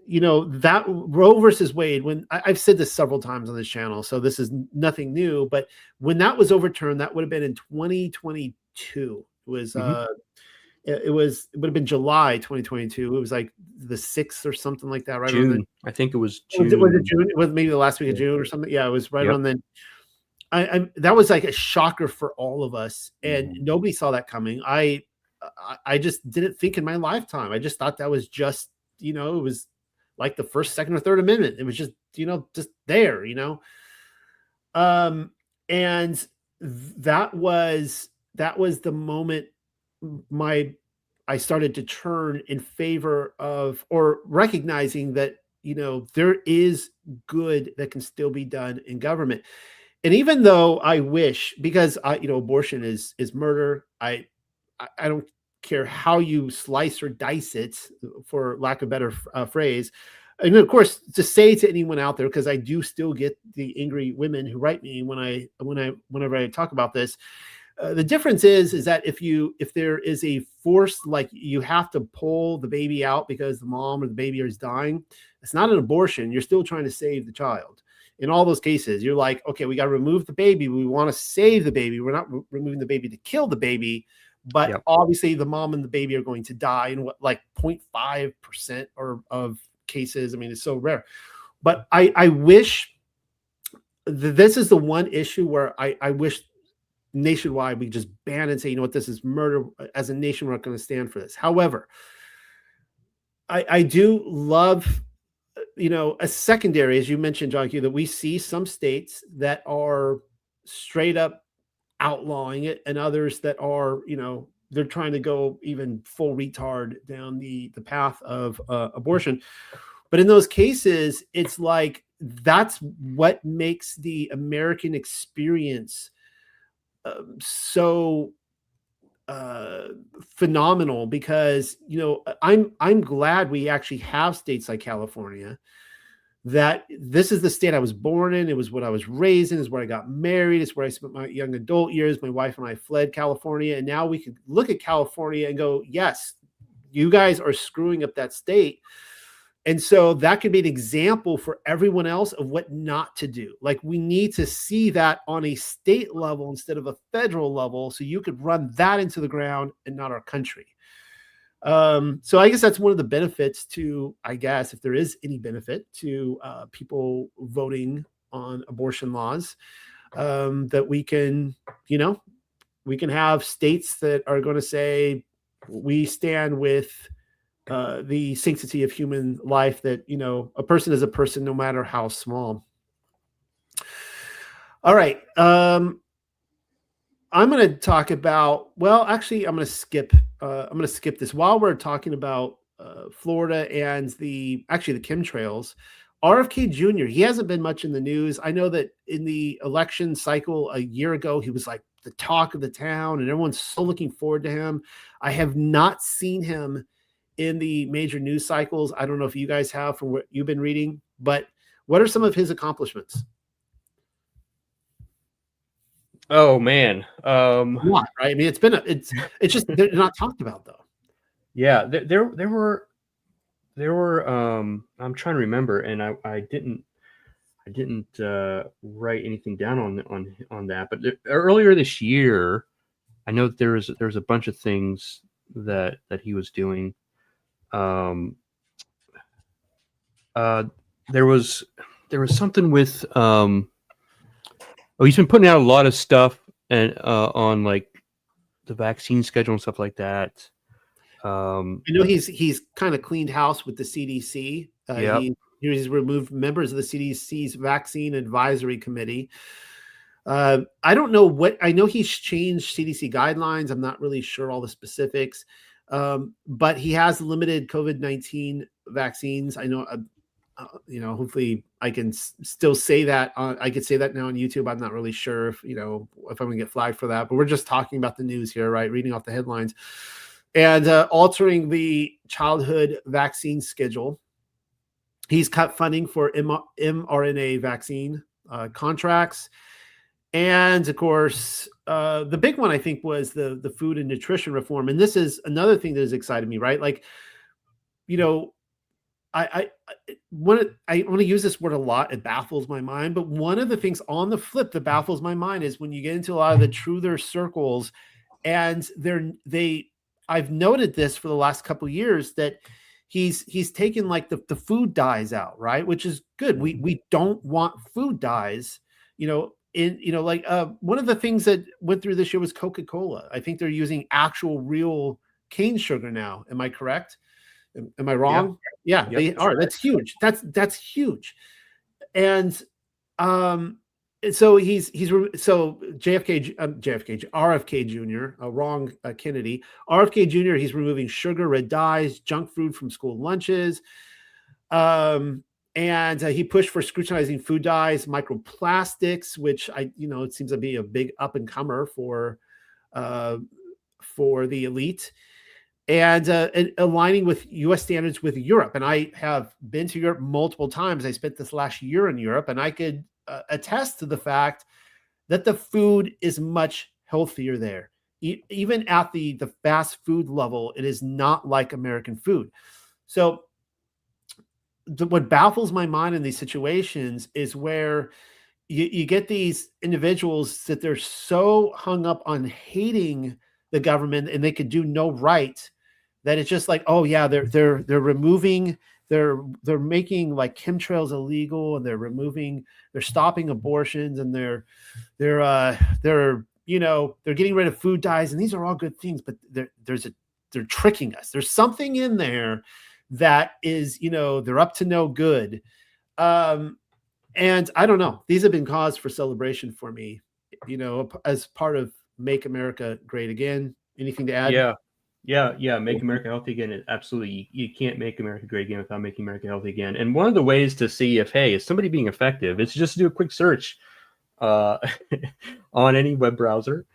that Roe versus Wade, when I've said this several times on this channel, so this is nothing new, but when that was overturned, that would have been in 2022. It was, it would have been July 2022. It was like the 6th or something like that, right? June. I think it was June. Was it June? It was maybe the last week of June or something. Yeah, it was right around then. That was like a shocker for all of us, and nobody saw that coming. I I just didn't think in my lifetime. I just thought that was just, it was like the First, Second, or Third Amendment. It was just, just there, and that was the moment I started to turn in favor of, or recognizing that, there is good that can still be done in government. And even though I wish, because abortion is murder, I don't care how you slice or dice it, for lack of a better phrase. And of course, to say to anyone out there, because I do still get the angry women who write me whenever I talk about this. The difference is that if there is a force, like you have to pull the baby out because the mom or the baby is dying, it's not an abortion. You're still trying to save the child. In all those cases, you're like, okay, we got to remove the baby. We want to save the baby. We're not removing the baby to kill the baby, but Yep. obviously the mom and the baby are going to die in like 0.5% of cases. I mean, it's so rare. But I wish this is the one issue where I wish nationwide we just ban and say, you know what, this is murder. As a nation, we're not going to stand for this. However, I do love, a secondary, as you mentioned, John Q, that we see some states that are straight up outlawing it, and others that are, they're trying to go even full retard down the path of abortion. But in those cases, it's like that's what makes the American experience so phenomenal, because I'm glad we actually have states like California, that this is the state I was born in. It was what I was raised in. It's where I got married. It's where I spent my young adult years. My wife and I fled California, and now we can look at California and go, yes, you guys are screwing up that state. And so that could be an example for everyone else of what not to do. Like, we need to see that on a state level instead of a federal level, so you could run that into the ground and not our country. So I guess that's one of the benefits to, I guess, if there is any benefit to people voting on abortion laws, that we can have states that are going to say, we stand with the sanctity of human life, that, a person is a person, no matter how small. All right. I'm going to talk about, well, actually, I'm going to skip this. While we're talking about Florida and the chemtrails, RFK Jr., he hasn't been much in the news. I know that in the election cycle a year ago, he was like the talk of the town, and everyone's so looking forward to him. I have not seen him in the major news cycles. I don't know if you guys have, from what you've been reading, but what are some of his accomplishments? Oh man. What, right? I mean, it's just, they're not talked about though. Yeah, there were I'm trying to remember, and I didn't write anything down on that, but earlier this year, I know that there was a bunch of things that he was doing. There was something with he's been putting out a lot of stuff and on like the vaccine schedule and stuff like that. I know he's kind of cleaned house with the CDC. Yep. He's removed members of the CDC's vaccine advisory committee. I don't know what, I know he's changed CDC guidelines. I'm not really sure all the specifics, but he has limited COVID-19 vaccines. I know, hopefully I can still say that. I could say that now on YouTube. I'm not really sure if I'm going to get flagged for that, but we're just talking about the news here, right? Reading off the headlines. And altering the childhood vaccine schedule. He's cut funding for mRNA vaccine contracts. And of course, the big one, I think, was the food and nutrition reform. And this is another thing that has excited me, right? Like, I want to use this word a lot. It baffles my mind. But one of the things on the flip that baffles my mind is when you get into a lot of the truther circles, and I've noted this for the last couple of years, that he's taken like the food dyes out, right? Which is good. We don't want food dyes, like one of the things that went through this year was Coca-Cola. I think they're using actual real cane sugar now. Am I correct? Am I wrong? Yeah, Yep. they are. That's huge. That's huge. And so so RFK Jr. Wrong, Kennedy. RFK Jr. He's removing sugar, red dyes, junk food from school lunches. And he pushed for scrutinizing food dyes, microplastics, which it seems to be a big up and comer for the elite, and aligning with U.S. standards with Europe. And I have been to Europe multiple times. I spent this last year in Europe, and I could attest to the fact that the food is much healthier there. Even at the fast food level, it is not like American food. So what baffles my mind in these situations is where you get these individuals that they're so hung up on hating the government and they could do no right, that it's just like, oh yeah, they're removing, they're making like chemtrails illegal, and they're stopping abortions, and they're getting rid of food dyes, and these are all good things, but they're tricking us. There's something in there that is, they're up to no good. And I don't know, these have been cause for celebration for me, as part of Make America Great Again. Anything to add? Yeah. Make America healthy again. Absolutely. You can't make America great again without making America healthy again. And one of the ways to see if, hey, is somebody being effective, is just to do a quick search on any web browser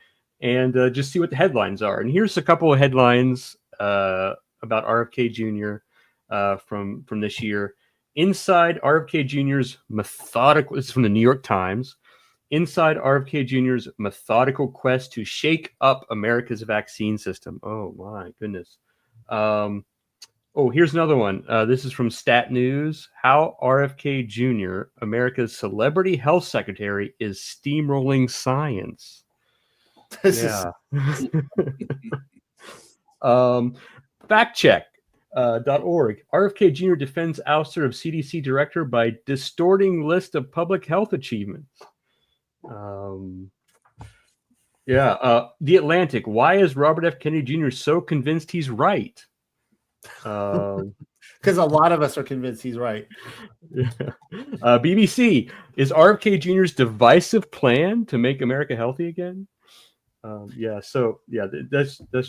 and just see what the headlines are. And here's a couple of headlines about RFK Jr. From this year. Inside RFK Jr.'s methodical, this is from the New York Times, inside RFK Jr.'s methodical quest to shake up America's vaccine system. Oh my goodness. Here's another one. This is from Stat News. How RFK Jr., America's celebrity health secretary, is steamrolling science. Fact check. .org. RFK Jr. defends ouster of CDC director by distorting list of public health achievements. The Atlantic. Why is Robert F. Kennedy Jr. so convinced he's right? Because a lot of us are convinced he's right. BBC. Is RFK Jr.'s divisive plan to make America healthy again? That's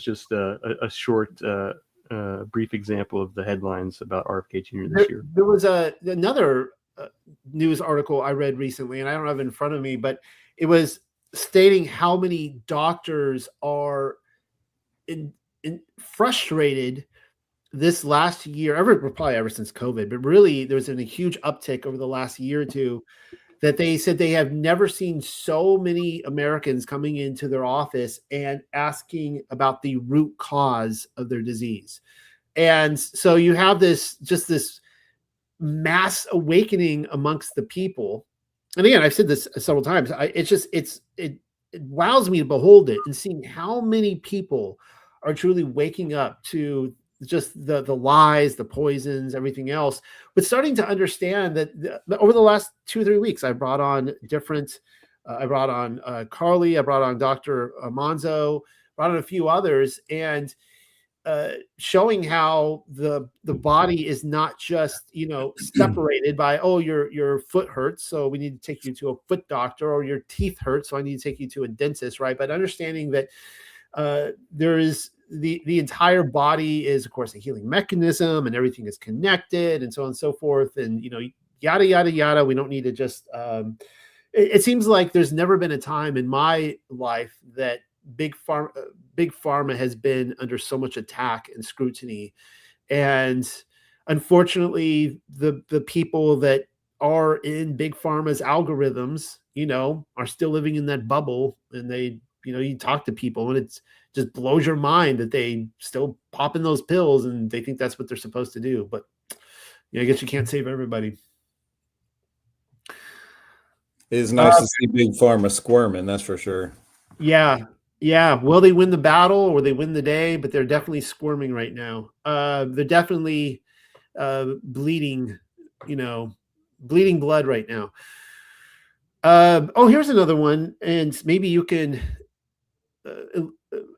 just a short brief example of the headlines about RFK Jr. this year. There was another news article I read recently, and I don't have it in front of me, but it was stating how many doctors are frustrated this last year, probably ever since COVID, but really there's been a huge uptick over the last year or two, that they said they have never seen so many Americans coming into their office and asking about the root cause of their disease. And so you have this mass awakening amongst the people. And again, I've said this several times. It wows me to behold it and seeing how many people are truly waking up to just the lies, the poisons, everything else, but starting to understand that over the last 2 or 3 weeks, I brought on Carly, I brought on Dr. Monzo, brought on a few others, and showing how the body is not just, separated by, your foot hurts, so we need to take you to a foot doctor, or your teeth hurt, so I need to take you to a dentist, right? But understanding that there is the entire body is, of course, a healing mechanism, and everything is connected, and so on and so forth, and yada yada yada. We don't need to just. It seems like there's never been a time in my life that big pharma has been under so much attack and scrutiny, and unfortunately, the people that are in big pharma's algorithms, are still living in that bubble, and they. You talk to people and it just blows your mind that they still pop in those pills and they think that's what they're supposed to do. But I guess you can't save everybody. It is nice to see Big Pharma squirming, that's for sure. Yeah. Will they win the battle or they win the day? But they're definitely squirming right now. They're definitely bleeding blood right now. Here's another one, and maybe you can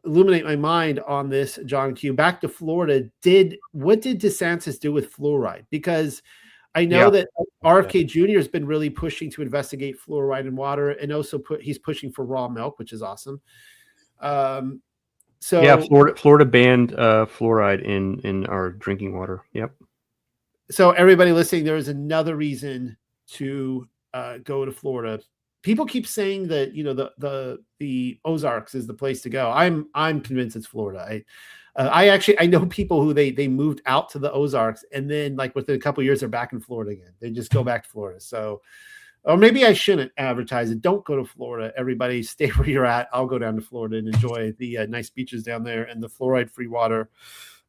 illuminate my mind on this, John Q. Back to Florida. What did DeSantis do with fluoride? Because I know that RFK Jr. has been really pushing to investigate fluoride in water, and also he's pushing for raw milk, which is awesome. Florida banned fluoride in our drinking water. Yep. So everybody listening, there is another reason to go to Florida. People keep saying that, you know, the Ozarks is the place to go. I'm convinced it's Florida. I know people who they moved out to the Ozarks, and then like within a couple of years they're back in Florida again. They just go back to Florida. So, or maybe I shouldn't advertise it. Don't go to Florida. Everybody stay where you're at. I'll go down to Florida and enjoy the nice beaches down there and the fluoride-free water.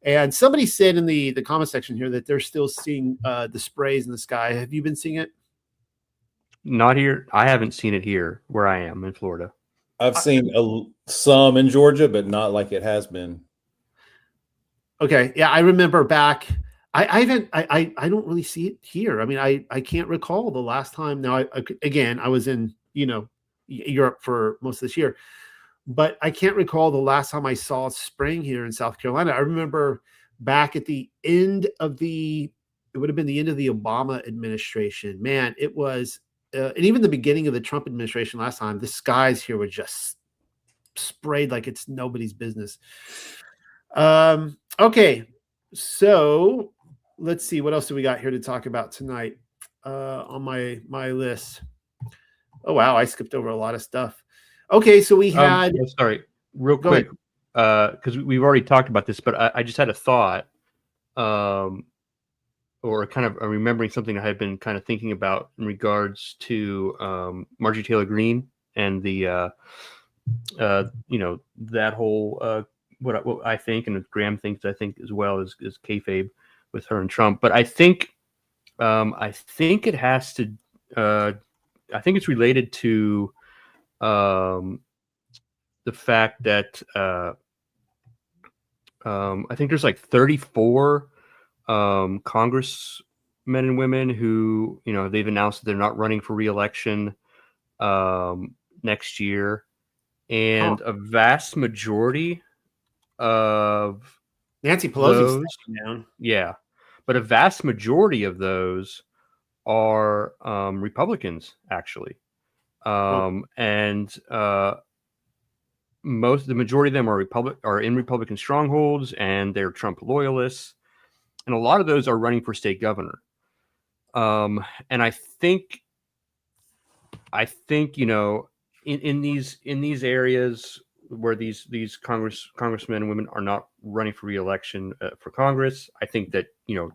And somebody said in the comment section here that they're still seeing the sprays in the sky. Have you been seeing it? Not here. I haven't seen it here where I am in Florida. I've seen some in Georgia, but not like it has been. Okay. Yeah, I remember back. I don't really see it here. I mean, I can't recall the last time. Now, I was in, you know, Europe for most of this year, but I can't recall the last time I saw spring here in South Carolina. I remember back at the end of it would have been the end of the Obama administration. Man, it was, and even the beginning of the Trump administration last time, the skies here were just sprayed like it's nobody's business. Okay, so let's see, what else do we got here to talk about tonight on my list? Oh, wow, I skipped over a lot of stuff. Okay, so we had... sorry, real quick, because we've already talked about this, but I just had a thought, or kind of remembering something I had been kind of thinking about in regards to Marjorie Taylor Greene and the, you know, that whole, what I think, and Graham thinks, I think as well, is kayfabe with her and Trump. But I think it has to, I think it's related to the fact that I think there's like 34 congressmen and women who, you know, they've announced that they're not running for re-election next year, and a vast majority of Nancy Pelosi down. Yeah, but a vast majority of those are Republicans, actually. And the majority of them are in Republican strongholds, and they're Trump loyalists, and a lot of those are running for state governor. And I think you know, in these areas where these congressmen and women are not running for re-election for Congress, I think that, you know,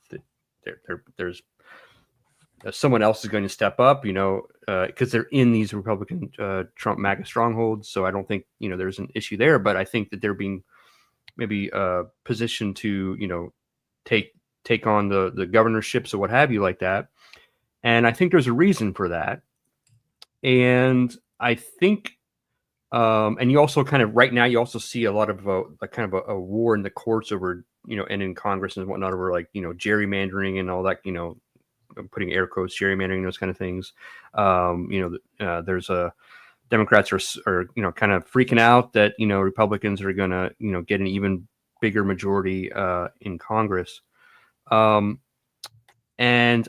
that there's someone else is going to step up, you know, because they're in these Republican Trump MAGA strongholds. So I don't think, you know, there's an issue there, but I think that they're being maybe positioned to, you know, take on the governorships or what have you like that. And I think there's a reason for that. And I think, and you also kind of right now, you also see a lot of like kind of a war in the courts over, you know, and in Congress and whatnot over, like, you know, gerrymandering and all that, you know, putting air quotes, gerrymandering, those kind of things. You know, there's Democrats are, you know, kind of freaking out that, you know, Republicans are going to, you know, get an even bigger majority in Congress. And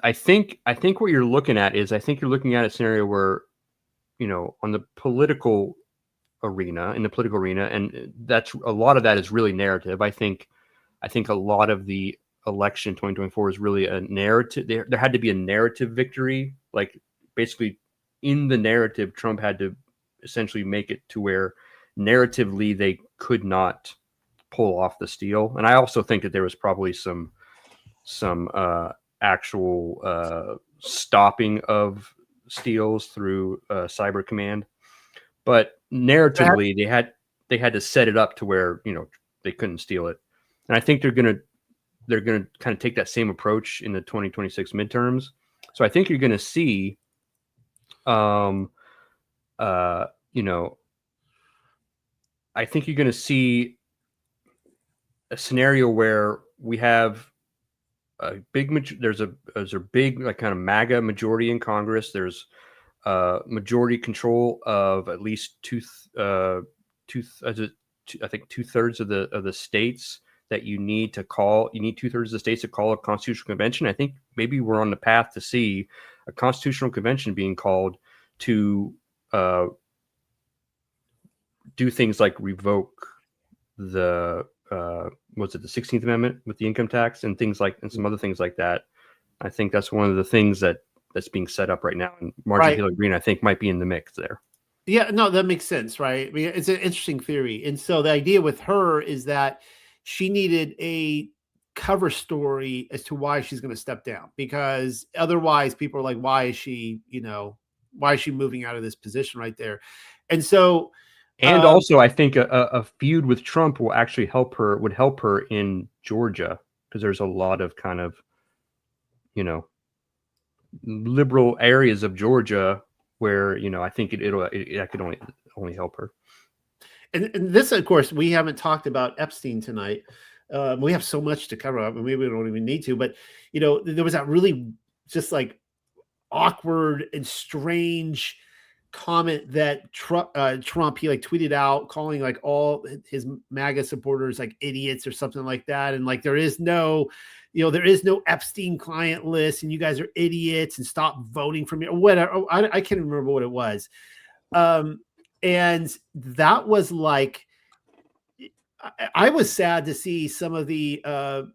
I think what you're looking at is, I think you're looking at a scenario where, you know, in the political arena, and that's a lot of that is really narrative. I think a lot of the election 2024 is really a narrative. There had to be a narrative victory. Like, basically in the narrative, Trump had to essentially make it to where narratively they could not pull off the steal. And I also think that there was probably some actual stopping of steals through Cyber Command, but narratively they had to set it up to where, you know, they couldn't steal it. And I think they're gonna kind of take that same approach in the 2026 midterms. So I think you're gonna see, you know, I think you're gonna see a scenario where we have a big there's a big, like, kind of MAGA majority in Congress. There's majority control of at least I think 2/3 of the states that you need 2/3 of the states to call a constitutional convention. I think maybe we're on the path to see a constitutional convention being called to do things like revoke the was it the 16th Amendment with the income tax and some other things like that. I think that's one of the things that's being set up right now. And Marjorie Taylor Greene, I think, might be in the mix there. Yeah, no, that makes sense, right? I mean, it's an interesting theory. And so the idea with her is that she needed a cover story as to why she's going to step down, because otherwise people are like, why is she moving out of this position right there? And so, and also I think a feud with Trump would help her in Georgia, because there's a lot of kind of, liberal areas of Georgia where, I think it could only help her. And this, of course, we haven't talked about Epstein tonight. We have so much to cover up, and maybe we don't even need to. But there was that really just like awkward and strange comment that Trump he like tweeted out, calling like all his MAGA supporters like idiots or something like that, and like there is no Epstein client list, and you guys are idiots, and stop voting for me or whatever. I can't remember what it was. And that was like, I was sad to see some of the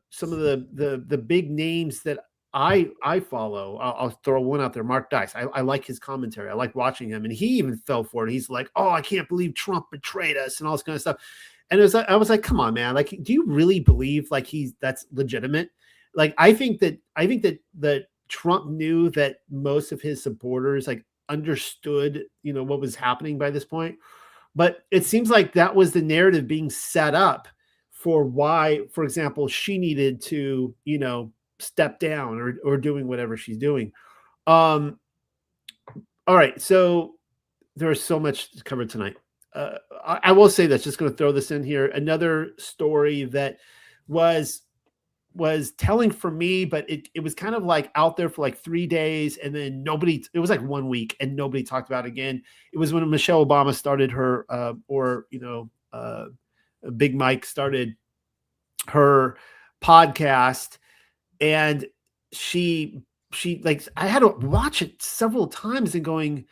big names that I follow. I'll throw one out there, Mark Dice. I like his commentary. I like watching him, and he even fell for it. He's like, "Oh, I can't believe Trump betrayed us," and all this kind of stuff. And I was like, "Come on, man! Like, do you really believe like that's legitimate?" Like, I think that Trump knew that most of his supporters like understood, what was happening by this point. But it seems like that was the narrative being set up for why, for example, she needed to, step down or doing whatever she's doing. All right. So there's so much to cover tonight. I will say this, just going to throw this in here. Another story that was telling for me, but it was kind of like out there for like 3 days, and then it was like 1 week and nobody talked about it again. It was when Michelle Obama started her Big Mike started her podcast, and she like, I had to watch it several times and going,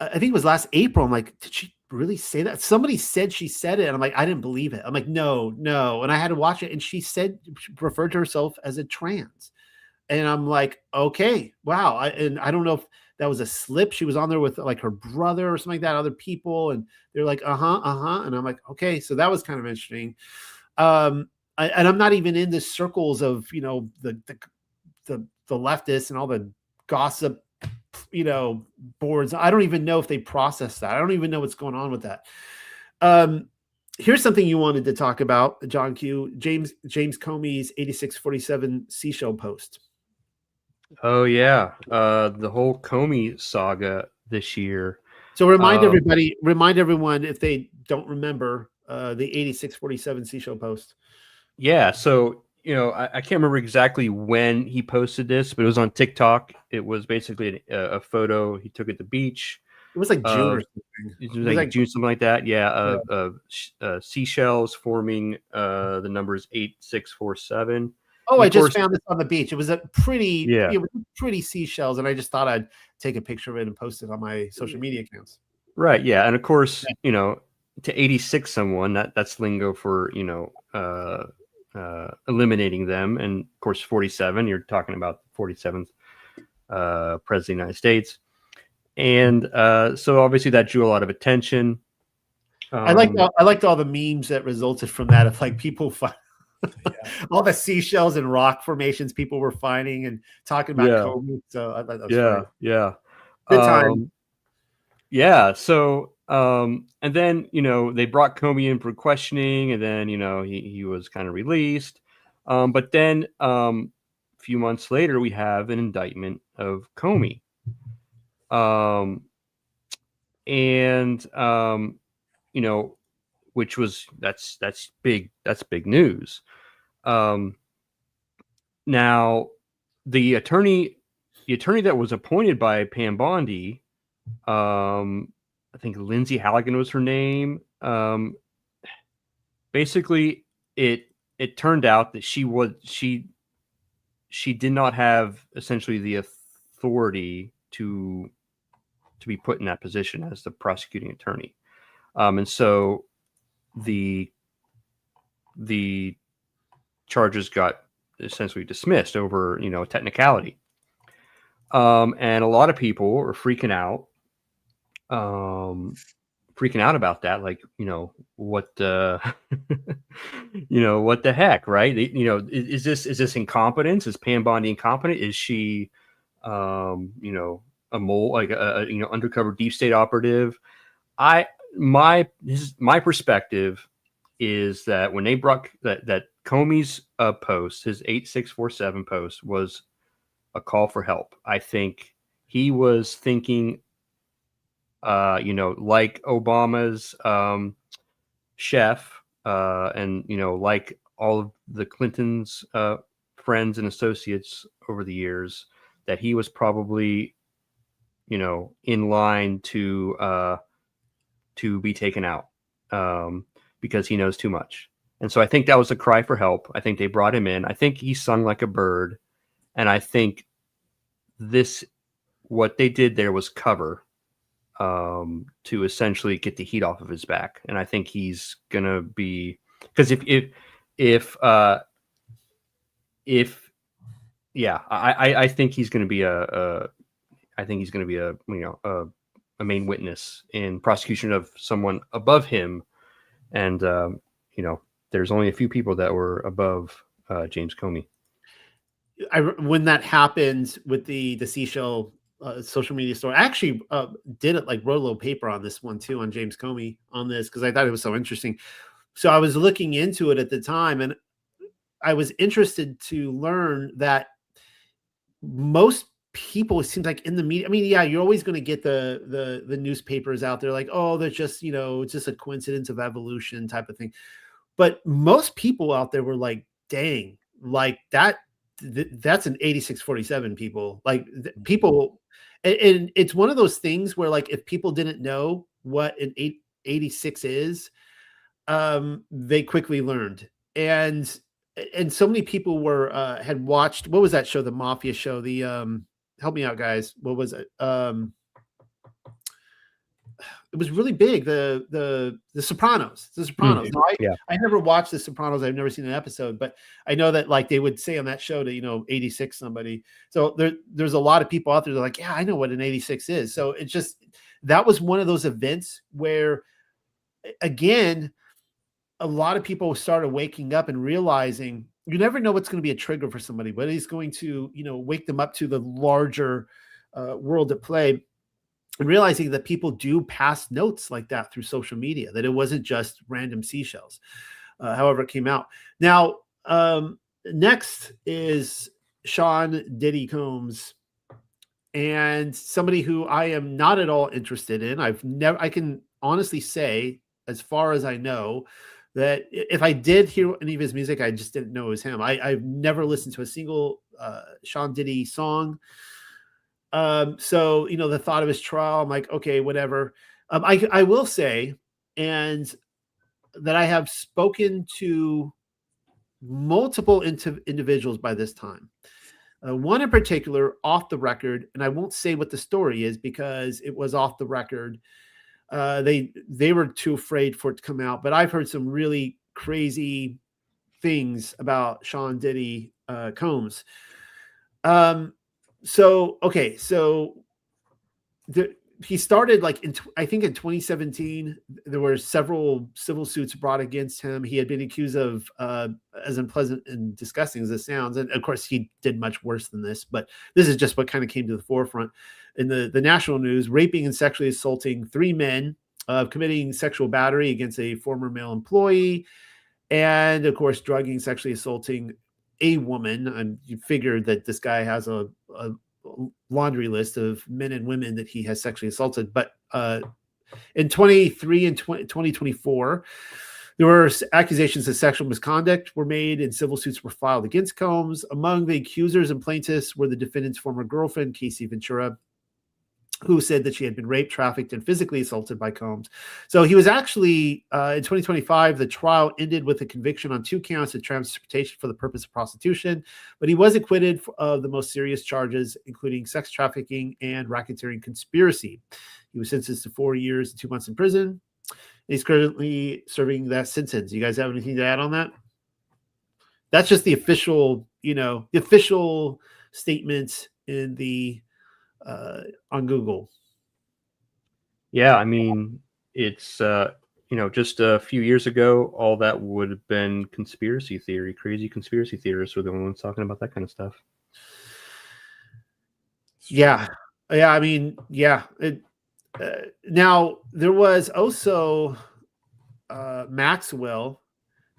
I think it was last April. I'm like, did she really say that? Somebody said she said it. And I'm like, I didn't believe it. I'm like, no. And I had to watch it. And she referred to herself as a trans. And I'm like, okay, wow. And I don't know if that was a slip. She was on there with like her brother or something like that, other people. And they're like, And I'm like, okay. So that was kind of interesting. And I'm not even in the circles of, the leftists and all the gossip, boards. I don't even know if they process that. I don't even know what's going on with that. Here's something you wanted to talk about, John Q. James Comey's 8647 seashell post. Oh yeah. The whole Comey saga this year. So remind everyone, if they don't remember, the 8647 seashell post. Yeah. So, I can't remember exactly when he posted this, but it was on TikTok. It was basically a photo he took at the beach. It was like June or something. It was like June, something like that. Yeah. Seashells forming the numbers 8647. Oh, I just found this on the beach. It was a pretty, pretty seashells, and I just thought I'd take a picture of it and post it on my social media accounts. Right. Yeah. And of course, to 86 someone, that's lingo for, eliminating them. And of course, 47, you're talking about the 47th president of the United States. And so obviously that drew a lot of attention. I liked all the memes that resulted from that, of like people all the seashells and rock formations people were finding and talking about Kobe. So I thought that was funny. Yeah. Good time. Yeah. So and then, they brought Comey in for questioning, and then, he was kind of released. But then a few months later, we have an indictment of Comey. Which was, that's big news. Now the attorney that was appointed by Pam Bondi, I think Lindsay Halligan was her name. basically it turned out that she did not have essentially the authority to be put in that position as the prosecuting attorney, and so the charges got essentially dismissed over a technicality, and a lot of people were freaking out about that, like, what what the heck, right? Is this incompetence? Is Pam Bondi incompetent? Is she a mole, like a undercover deep state operative? My perspective is that when they brought that Comey's post, his 8647 post, was a call for help. I think he was thinking like Obama's chef, and like all of the Clintons' friends and associates over the years, that he was probably in line to be taken out, because he knows too much. And so I think that was a cry for help. I think they brought him in. I think he sung like a bird, and I think what they did there was cover, to essentially get the heat off of his back. And I think he's gonna be, because I think he's gonna be a main witness in prosecution of someone above him. And there's only a few people that were above James Comey. When that happened with the Seashell social media story, I actually wrote a little paper on this one too, on James Comey, on this, because I thought it was so interesting. So I was looking into it at the time, and I was interested to learn that most people, it seems like, in the media, I mean, yeah, you're always going to get the newspapers out there like, oh, there's just it's just a coincidence of evolution type of thing. But most people out there were like, dang, like that's an 8647, people. Like people, and it's one of those things where, like, if people didn't know what an 86 is, they quickly learned. And so many people had watched, what was that show, the Mafia show, the help me out, guys, what was it? It was really big. The Sopranos. The Sopranos. Yeah. I never watched The Sopranos. I've never seen an episode, but I know that, like, they would say on that show to 86 somebody. So there's a lot of people out there that are like, yeah, I know what an 86 is. So it's just, that was one of those events where, again, a lot of people started waking up and realizing you never know what's going to be a trigger for somebody, but he's going to wake them up to the larger world at play. And realizing that people do pass notes like that through social media, that it wasn't just random seashells, however it came out. Now, next is Sean Diddy Combs, and somebody who I am not at all interested in. I can honestly say, as far as I know, that if I did hear any of his music, I just didn't know it was him. I've never listened to a single Sean Diddy song. So, the thought of his trial, I'm like, okay, whatever. I will say, and that I have spoken to multiple individuals by this time. One in particular, off the record, and I won't say what the story is because it was off the record. They were too afraid for it to come out, but I've heard some really crazy things about Sean Diddy Combs. So he started, like, I think in 2017, there were several civil suits brought against him. He had been accused of, as unpleasant and disgusting as it sounds, and of course he did much worse than this, but this is just what kind of came to the forefront in the national news: raping and sexually assaulting 3 men, committing sexual battery against a former male employee, and of course drugging, sexually assaulting a woman. And you figure that this guy has a laundry list of men and women that he has sexually assaulted. But in 23 and 2024, there were accusations of sexual misconduct were made, and civil suits were filed against Combs. Among the accusers and plaintiffs were the defendant's former girlfriend, Casey Ventura, who said that she had been raped, trafficked, and physically assaulted by Combs. So he was actually, in 2025, the trial ended with a conviction on 2 counts of transportation for the purpose of prostitution, but he was acquitted of the most serious charges, including sex trafficking and racketeering conspiracy. He was sentenced to 4 years and 2 months in prison. He's currently serving that sentence. You guys have anything to add on that? That's just the official, the official statement in the on Google. Yeah, I mean, it's just a few years ago, all that would have been conspiracy theory. Crazy conspiracy theorists were the ones talking about that kind of stuff. Yeah. I mean, yeah. Now there was also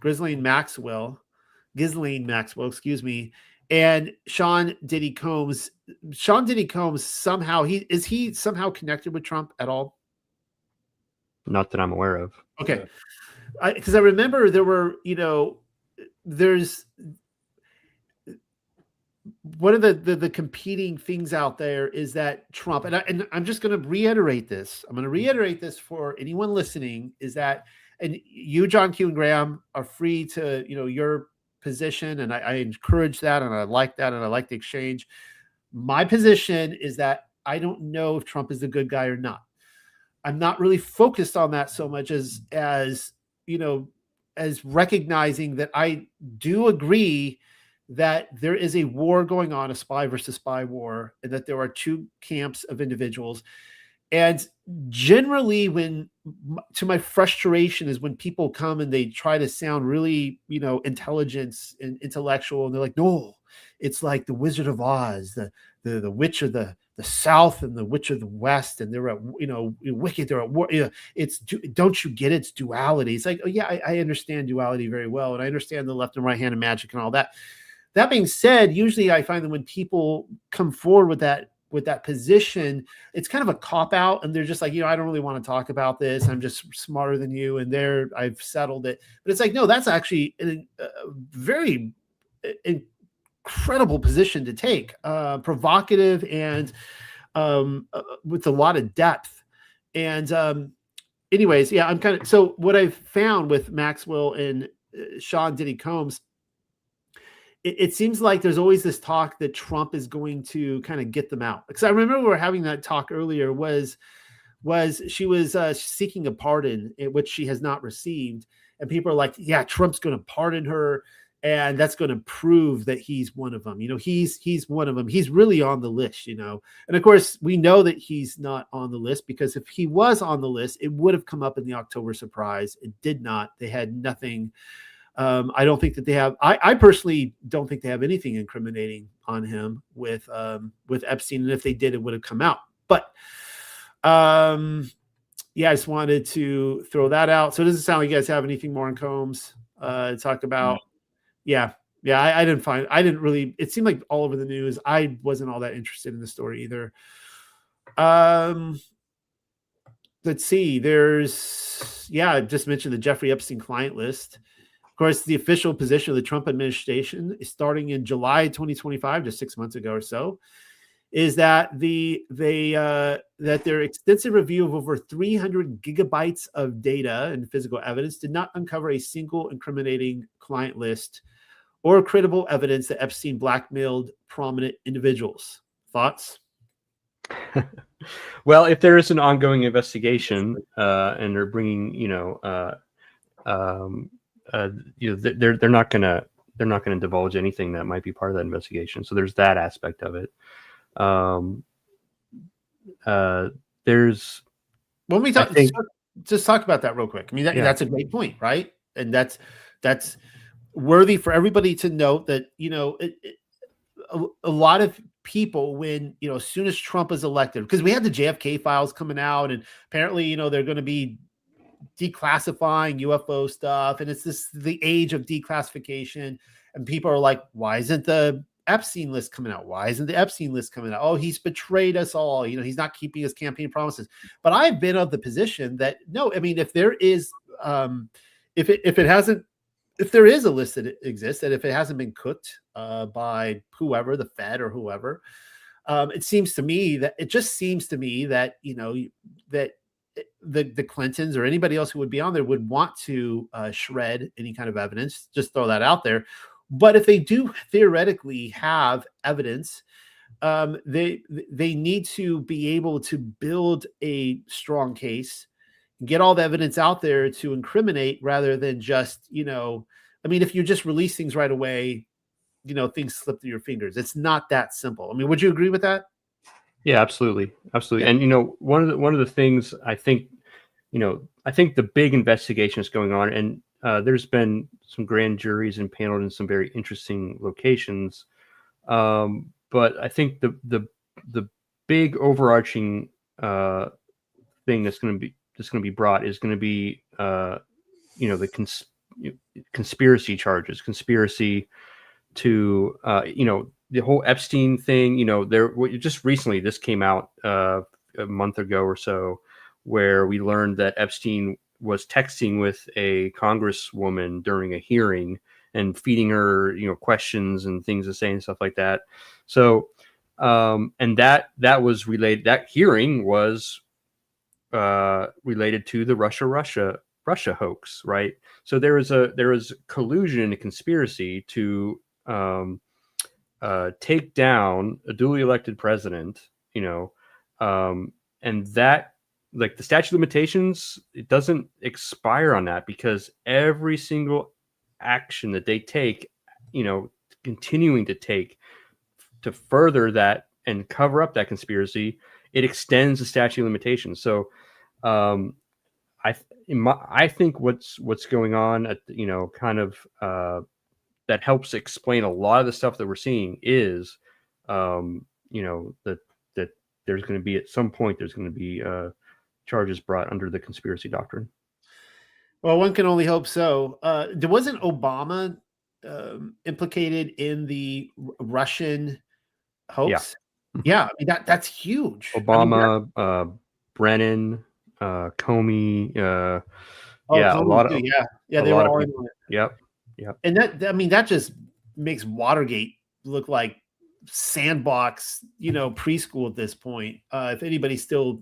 Ghislaine Maxwell, excuse me, and Sean Diddy Combs. Sean Diddy Combs somehow is he somehow connected with Trump at all? Not that I'm aware of. Okay, because I remember there were, there's one of the competing things out there is that Trump, and I'm just going to reiterate this. I'm going to reiterate this for anyone listening, is that, and you, John Q and Graham, are free to, your position, and I encourage that, and I like that, and I like the exchange. My position is that I don't know if Trump is a good guy or not. I'm not really focused on that so much as recognizing that I do agree that there is a war going on, a spy versus spy war, and that there are 2 camps of individuals. And generally, to my frustration is when people come and they try to sound really, intelligent and intellectual, and they're like, no, it's like the Wizard of Oz, the witch of the South and the witch of the West, and they're at, wicked, they're at war. It's, don't you get it? It's duality. It's like, oh yeah, I understand duality very well, and I understand the left and right hand of magic and all that. That being said, usually I find that when people come forward with that position, it's kind of a cop out, and they're just like, I don't really want to talk about this. I'm just smarter than you, and I've settled it. But it's like, no, that's actually a very incredible position to take, provocative and with a lot of depth. And anyways, yeah, I'm kind of, so what I've found with Maxwell and Sean Diddy Combs, it seems like there's always this talk that Trump is going to kind of get them out. Because I remember we were having that talk earlier, was she was seeking a pardon, which she has not received. And people are like, yeah, Trump's going to pardon her, and that's going to prove that he's one of them. He's one of them. He's really on the list, And of course, we know that he's not on the list, because if he was on the list, it would have come up in the October surprise. It did not. They had nothing. I don't think that they have. I personally don't think they have anything incriminating on him with Epstein, and if they did, it would have come out. But yeah, I just wanted to throw that out. So it doesn't sound like you guys have anything more on Combs to talk about. Yeah. I didn't really. It seemed like all over the news. I wasn't all that interested in the story either. Let's see. I just mentioned the Jeffrey Epstein client list. Of course, the official position of the Trump administration, starting in July 2025, just 6 months ago or so, is that that their extensive review of over 300 gigabytes of data and physical evidence did not uncover a single incriminating client list or credible evidence that Epstein blackmailed prominent individuals. Thoughts? Well, if there is an ongoing investigation and they're bringing, they're not gonna divulge anything that might be part of that investigation. So there's that aspect of it. There's when we talk, just talk about that real quick. I mean, that's a great point, right? And that's worthy for everybody to note that a lot of people, when as soon as Trump is elected, because we had the JFK files coming out, and apparently they're going to be declassifying UFO stuff, and it's the age of declassification, and people are like, why isn't the Epstein list coming out? Why isn't the Epstein list coming out? Oh, he's betrayed us all. He's not keeping his campaign promises. But I've been of the position that no, I mean, if there is if there is a list that exists, that if it hasn't been cooked by whoever, the Fed or whoever, It seems to me that that the Clintons or anybody else who would be on there would want to shred any kind of evidence. Just throw that out there. But if they do theoretically have evidence, they need to be able to build a strong case, get all the evidence out there to incriminate, rather than just, I mean, if you just release things right away, things slip through your fingers. It's not that simple. I mean, would you agree with that? Yeah, absolutely. Absolutely. Yeah. And, one of the things I think, I think the big investigation is going on, and there's been some grand juries impaneled in some very interesting locations. But I think the big overarching thing that's going to be brought is going to be the conspiracy charges, conspiracy to the whole Epstein thing. Just recently this came out a month ago or so, where we learned that Epstein was texting with a congresswoman during a hearing and feeding her, questions and things to say and stuff like that. So, and that was related. That hearing was related to the Russia hoax, right? So there was collusion and a conspiracy to take down a duly elected president, and that, like, the statute of limitations, it doesn't expire on that, because every single action that they take, continuing to take to further that and cover up that conspiracy, it extends the statute of limitations. So I think what's going on at kind of that helps explain a lot of the stuff that we're seeing is that there's going to be, at some point, there's going to be charges brought under the conspiracy doctrine. Well, one can only hope so. Wasn't Obama implicated in the Russian hoax? Yeah, I mean, that's huge. Obama, Brennan, Comey, a lot of they were all in on it. Yep. And that just makes Watergate look like sandbox, preschool at this point. If anybody still,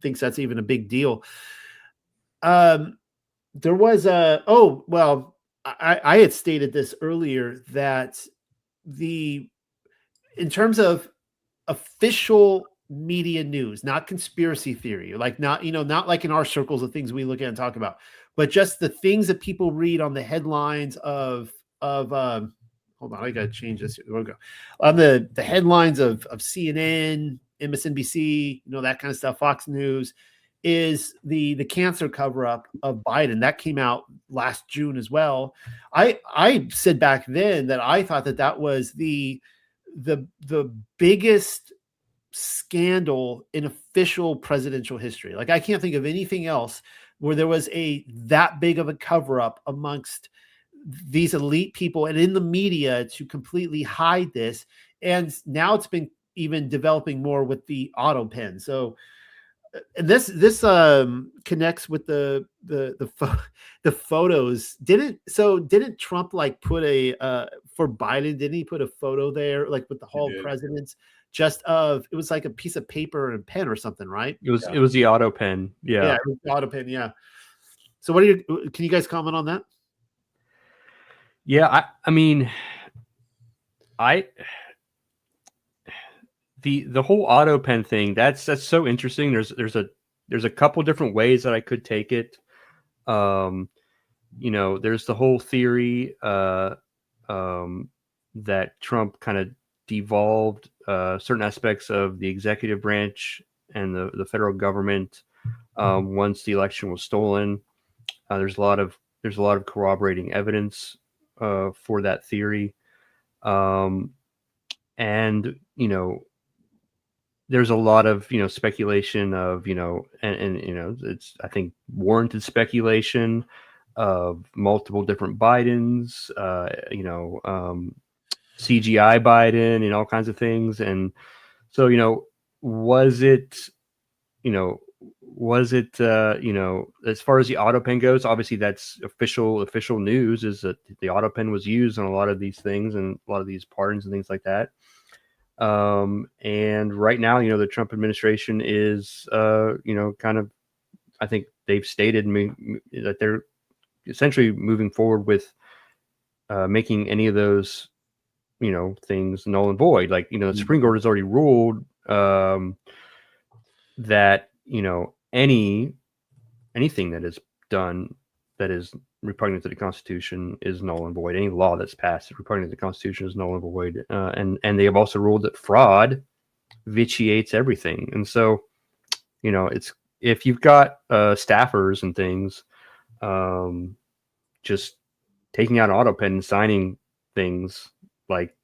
thinks that's even a big deal. There was I had stated this earlier, that in terms of official media news, not conspiracy theory, like not like in our circles of things we look at and talk about, but just the things that people read on the headlines of hold on, I gotta change this. We'll go on the headlines of CNN, MSNBC, that kind of stuff, Fox News, is the cancer cover-up of Biden. That came out last June as well. I said back then that I thought that was the biggest scandal in official presidential history. Like, I can't think of anything else where there was that big of a cover-up amongst these elite people and in the media to completely hide this. And now it's been even developing more with the auto pen. So, and this connects with the photos. Didn't Trump put for Biden? Didn't he put a photo there, like with the whole presidents? Just it was like a piece of paper and pen or something, right? It was the auto pen. Yeah, it was the auto pen. Yeah. So, can you guys comment on that? Yeah, I mean, the whole auto pen thing, that's so interesting. There's a couple different ways that I could take it. There's the whole theory that Trump kind of devolved certain aspects of the executive branch and the federal government once the election was stolen. There's a lot of corroborating evidence for that theory, and there's a lot of speculation of and it's, I think, warranted speculation of multiple different Bidens, CGI Biden and all kinds of things. And so was it as far as the auto pen goes, obviously that's official news, is that the auto pen was used on a lot of these things and a lot of these pardons and things like that. And right now, the Trump administration is, kind of, I think they've stated that they're essentially moving forward with making any of those, things null and void. Like, the Supreme Court has already ruled that, anything that is done that is repugnant to the Constitution is null and void. Any law that's passed repugnant to the Constitution is null and void. And they have also ruled that fraud vitiates everything. And so, it's, if you've got staffers and things, just taking out an auto pen and signing things like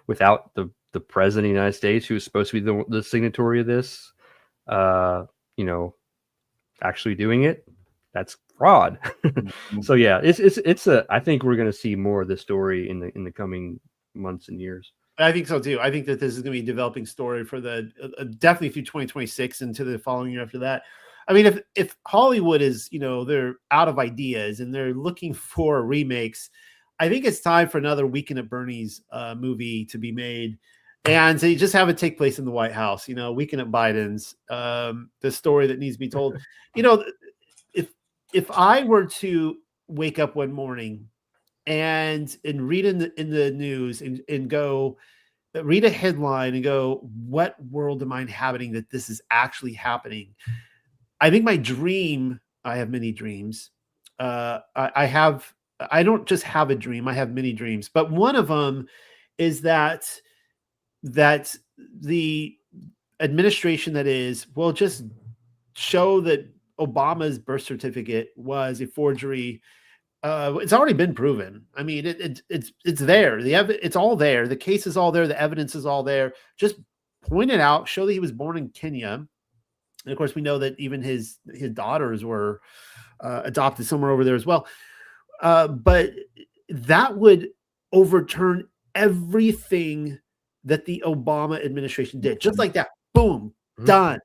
without the president of the United States, who is supposed to be the signatory of this, actually doing it, that's fraud. So yeah, it's I think we're going to see more of this story in the coming months and years. I think so too. I think that this is going to be a developing story for the definitely through 2026 into the following year after that. I mean, if Hollywood is, they're out of ideas and they're looking for remakes, I think it's time for another Weekend at Bernie's movie to be made, and to just have it take place in the White House. Weekend at Biden's, the story that needs to be told. If I were to wake up one morning and read in the news and go read a headline and go, what world am I inhabiting that this is actually happening? I think my dream, I have many dreams. I don't just have a dream, I have many dreams, but one of them is that the administration will just show that Obama's birth certificate was a forgery. It's already been proven. I mean, it's there. It's all there. The case is all there. The evidence is all there. Just point it out. Show that he was born in Kenya. And of course, we know that even his daughters were adopted somewhere over there as well. But that would overturn everything that the Obama administration did. Just like that. Boom. Done.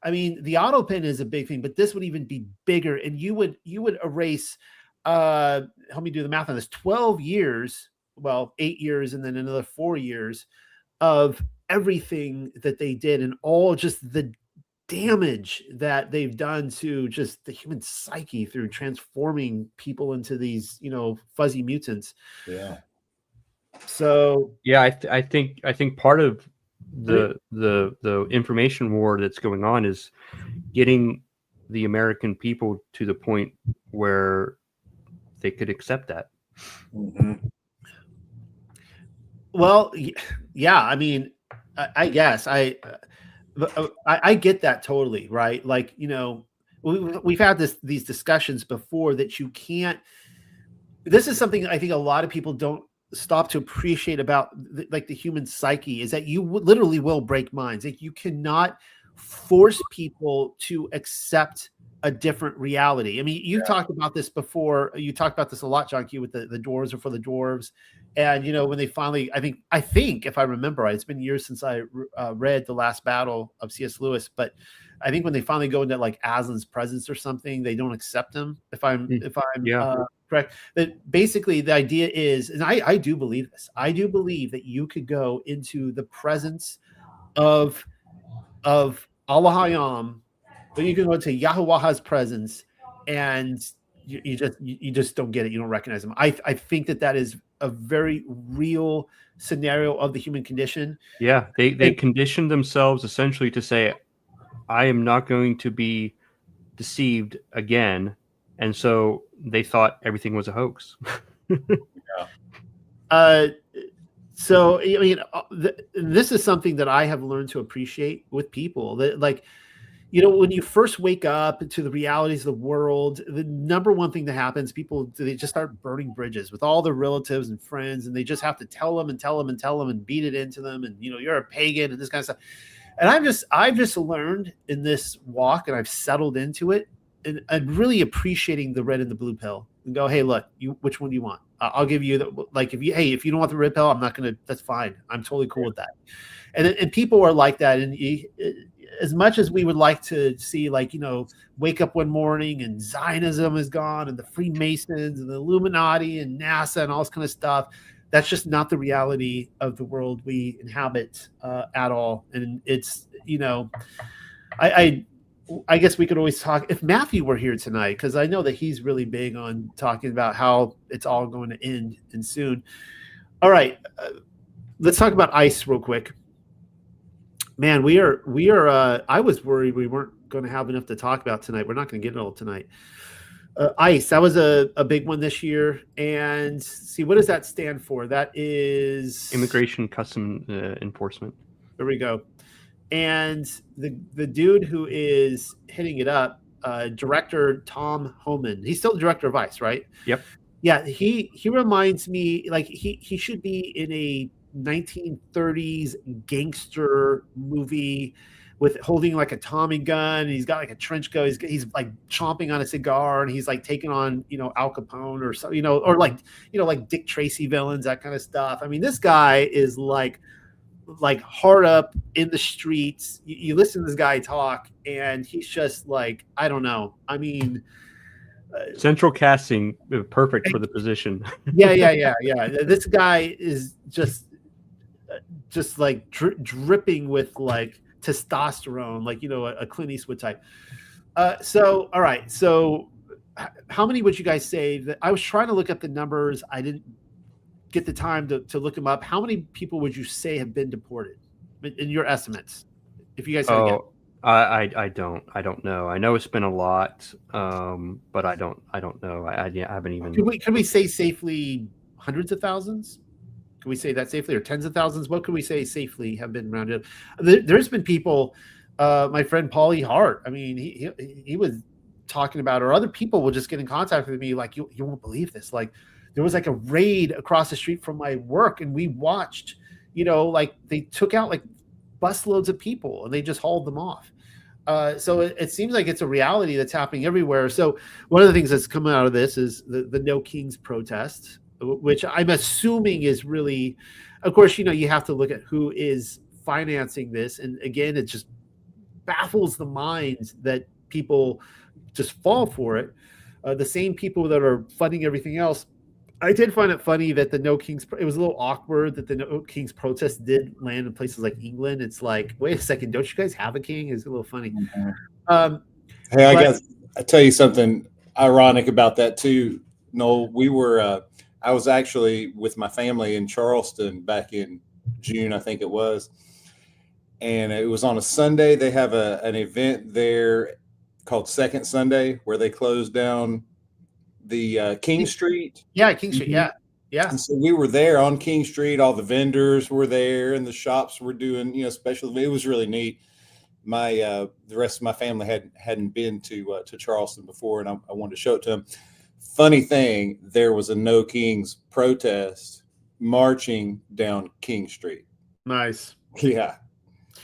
I mean, the auto pen is a big thing, but this would even be bigger. And you would erase, help me do the math on this, 12 years, 8 years, and then another 4 years of everything that they did, and all just the damage that they've done to just the human psyche through transforming people into these, fuzzy mutants. Yeah. So yeah, I think part of the information war that's going on is getting the American people to the point where they could accept that. Mm-hmm. Well, yeah, I mean, I guess I get that totally, right? Like, we've had these discussions before that you can't. This is something I think a lot of people don't stop to appreciate about the human psyche, is that you literally will break minds. Like, you cannot force people to accept a different reality. I mean, you've talked about this before. You talked about this a lot, John Q, with the dwarves are for the dwarves. And, when they finally, I think if I remember right, it's been years since I read The Last Battle of C.S. Lewis, but I think when they finally go into like Aslan's presence or something, they don't accept him. If I'm correct, that basically the idea is, and I do believe this, I do believe that you could go into the presence of Allah Hayam, but you can go into Yahuwah's presence, and you just don't get it. You don't recognize him. I think that is a very real scenario of the human condition. Yeah, they conditioned themselves essentially to say, I am not going to be deceived again. And so they thought everything was a hoax. So, I mean, this is something that I have learned to appreciate with people, that, like, when you first wake up to the realities of the world, the number one thing that happens, they just start burning bridges with all their relatives and friends, and they just have to tell them and beat it into them. And, you're a pagan and this kind of stuff. And I've just learned in this walk, and I've settled into it, and I'm really appreciating the red and the blue pill, and go, hey, look, which one do you want? I'll give you if you don't want the red pill, I'm not going to, that's fine. I'm totally cool with that. And people are like that. And as much as we would like to see, wake up one morning and Zionism is gone, and the Freemasons and the Illuminati and NASA and all this kind of stuff, that's just not the reality of the world we inhabit at all. And it's, I guess we could always talk if Matthew were here tonight, because I know that he's really big on talking about how it's all going to end and soon. All right, let's talk about ICE real quick. Man, we are. I was worried we weren't going to have enough to talk about tonight. We're not going to get it all tonight. ICE, that was a big one this year. And see, what does that stand for? That is Immigration Custom Enforcement. There we go. And the dude who is hitting it up, director Tom Homan, he's still the director of ICE, right? Yep. Yeah, he reminds me like he should be in a 1930s gangster movie with holding like a Tommy gun. And he's got like a trench coat. He's like chomping on a cigar, and he's like taking on Al Capone or so, or like like Dick Tracy villains, that kind of stuff. I mean, this guy is like hard up in the streets. You listen to this guy talk, and he's just like, I don't know. I mean, central casting, perfect for the position. Yeah. This guy is just like dripping with like testosterone, like a Clint Eastwood type. So all right, so how many would you guys say that? I was trying to look up the numbers. I didn't get the time to look them up. How many people would you say have been deported in your estimates? If you guys had to guess. I don't know. I know it's been a lot, but I don't know. I haven't even. Could we say safely hundreds of thousands? Can we say that safely, or tens of thousands? What can we say safely have been rounded up? There's been people. My friend Paulie Hart. I mean, he was talking about, or other people will just get in contact with me like, you won't believe this. Like, there was like a raid across the street from my work, and we watched. Like they took out like busloads of people and they just hauled them off. So it seems like it's a reality that's happening everywhere. So one of the things that's coming out of this is the No Kings protest, which I'm assuming is really, of course, you have to look at who is financing this. And again, it just baffles the minds that people just fall for it. The same people that are funding everything else. I did find it funny that the No Kings, it was a little awkward that the No Kings protest did land in places like England. It's like, wait a second, don't you guys have a king? It's a little funny. Mm-hmm. Hey, I tell you something ironic about that too, Noel. I was actually with my family in Charleston back in June, I think it was. And it was on a Sunday. They have an event there called Second Sunday where they close down the King Street. Yeah, King Street. Mm-hmm. Yeah. And so we were there on King Street. All the vendors were there, and the shops were doing special. It was really neat. The rest of my family hadn't been to Charleston before, and I wanted to show it to them. Funny thing, there was a No Kings protest marching down King Street. Nice. Yeah,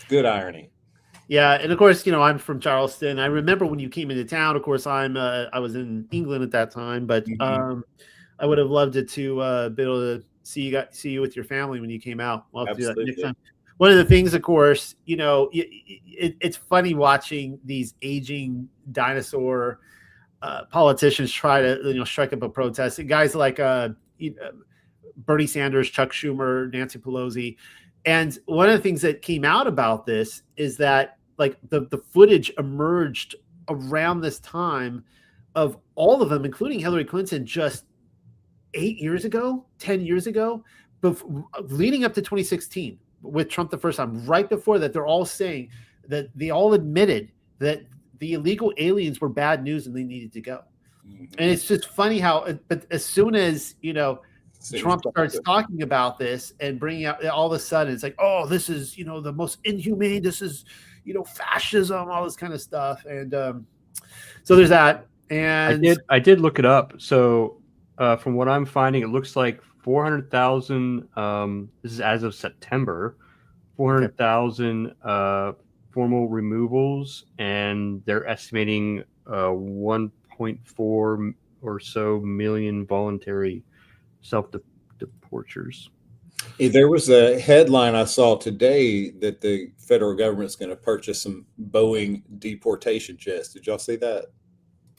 good irony. Yeah, and of course, you know, I'm from Charleston. I remember when you came into town. Of course, I was in England at that time, but I would have loved it to be able to see you with your family when you came out. We'll have to do that next time. One of the things, of course, you know, it's funny watching these aging dinosaur politicians try to strike up a protest. And guys like Bernie Sanders, Chuck Schumer, Nancy Pelosi. And one of the things that came out about this is that like the footage emerged around this time of all of them, including Hillary Clinton, just 8 years ago, 10 years ago, leading up to 2016 with Trump the first time, right before that, they're all saying that they all admitted that the illegal aliens were bad news and they needed to go. And it's just funny how, but as soon as, Trump starts talking about this and bringing out, all of a sudden it's like, oh, this is, the most inhumane, this is, fascism, all this kind of stuff. And so there's that. And I did look it up. So from what I'm finding, it looks like 400,000, this is as of September, 400,000 formal removals, and they're estimating 1.4 or so million voluntary self-deportures. Hey, there was a headline I saw today that the federal government's going to purchase some Boeing deportation jets. Did y'all see that?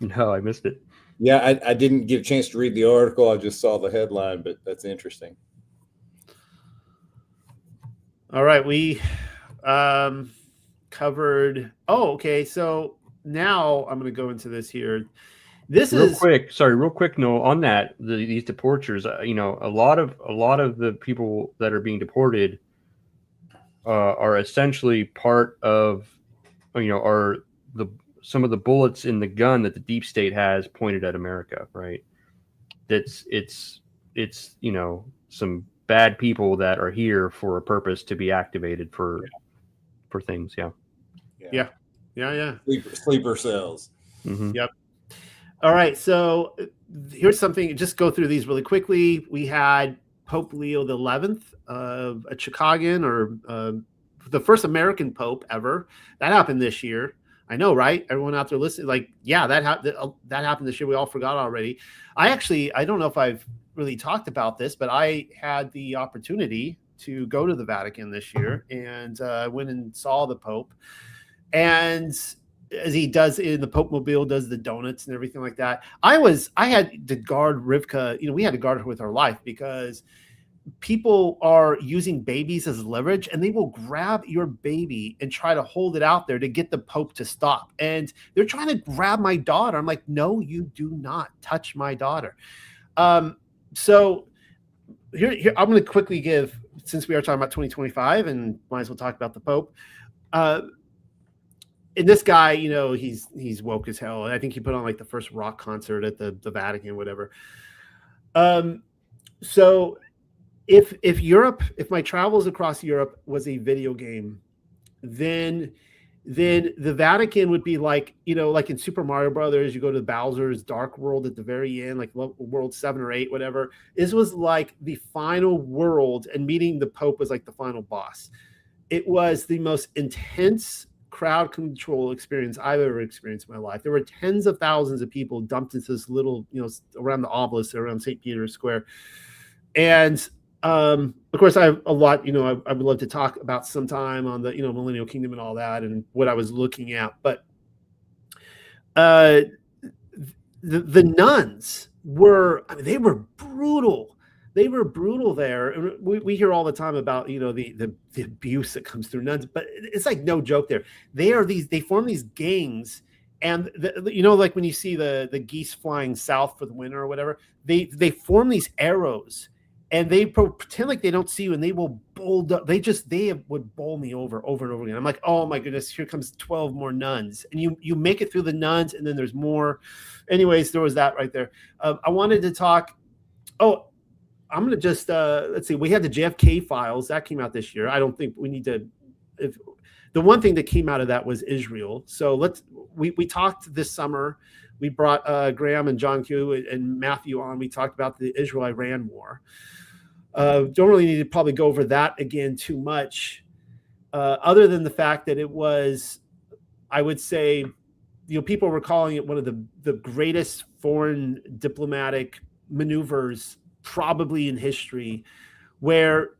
No, I missed it. Yeah, I didn't get a chance to read the article. I just saw the headline, but that's interesting. All right, we covered. Oh, okay. So now I'm going to go into this here. This Real is quick, Noel, on that, these deportures, a lot of the people that are being deported are essentially part of, are the some of the bullets in the gun that the deep state has pointed at America, right? It's some bad people that are here for a purpose to be activated for things. Yeah. yeah. Sleeper cells. Mm-hmm. Yep. All right. So here's something. Just go through these really quickly. We had Pope Leo XI, a Chicagoan, or the first American Pope ever. That happened this year. I know, right? Everyone out there listening, like, yeah, that happened this year. We all forgot already. I don't know if I've really talked about this, but I had the opportunity to go to the Vatican this year and went and saw the Pope. And as he does in the Pope Mobile, does the donuts and everything like that. I had to guard Rivka. We had to guard her with our life because people are using babies as leverage, and they will grab your baby and try to hold it out there to get the Pope to stop. And they're trying to grab my daughter. I'm like, no, you do not touch my daughter. So here I'm going to quickly give, since we are talking about 2025 and might as well talk about the Pope. And this guy, he's woke as hell. I think he put on like the first rock concert at the Vatican, whatever. So if my travels across Europe was a video game, then the Vatican would be like, like in Super Mario Brothers, you go to Bowser's Dark World at the very end, like World 7 or 8, whatever. This was like the final world, and meeting the Pope was like the final boss. It was the most intense crowd control experience I've ever experienced in my life. There were tens of thousands of people dumped into this little, around the obelisk, around St. Peter's Square. And of course, I have a lot, I would love to talk about sometime on the, Millennial Kingdom and all that and what I was looking at. But the nuns were, they were brutal. They were brutal there. And we hear all the time about, the abuse that comes through nuns, but it's like no joke there. They form these gangs, and like when you see the geese flying south for the winter or whatever, they form these arrows, and they pretend like they don't see you, and they will they would bowl me over and over again. I'm like, oh my goodness, here comes 12 more nuns, and you make it through the nuns, and then there's more. Anyways, there was that right there. I wanted to talk. I'm going to just, let's see, we had the JFK files that came out this year. I don't think we need to, the one thing that came out of that was Israel. So we talked this summer, we brought Graham and John Q and Matthew on. We talked about the Israel-Iran war. Don't really need to probably go over that again too much, other than the fact that it was, I would say, people were calling it one of the greatest foreign diplomatic maneuvers probably in history, where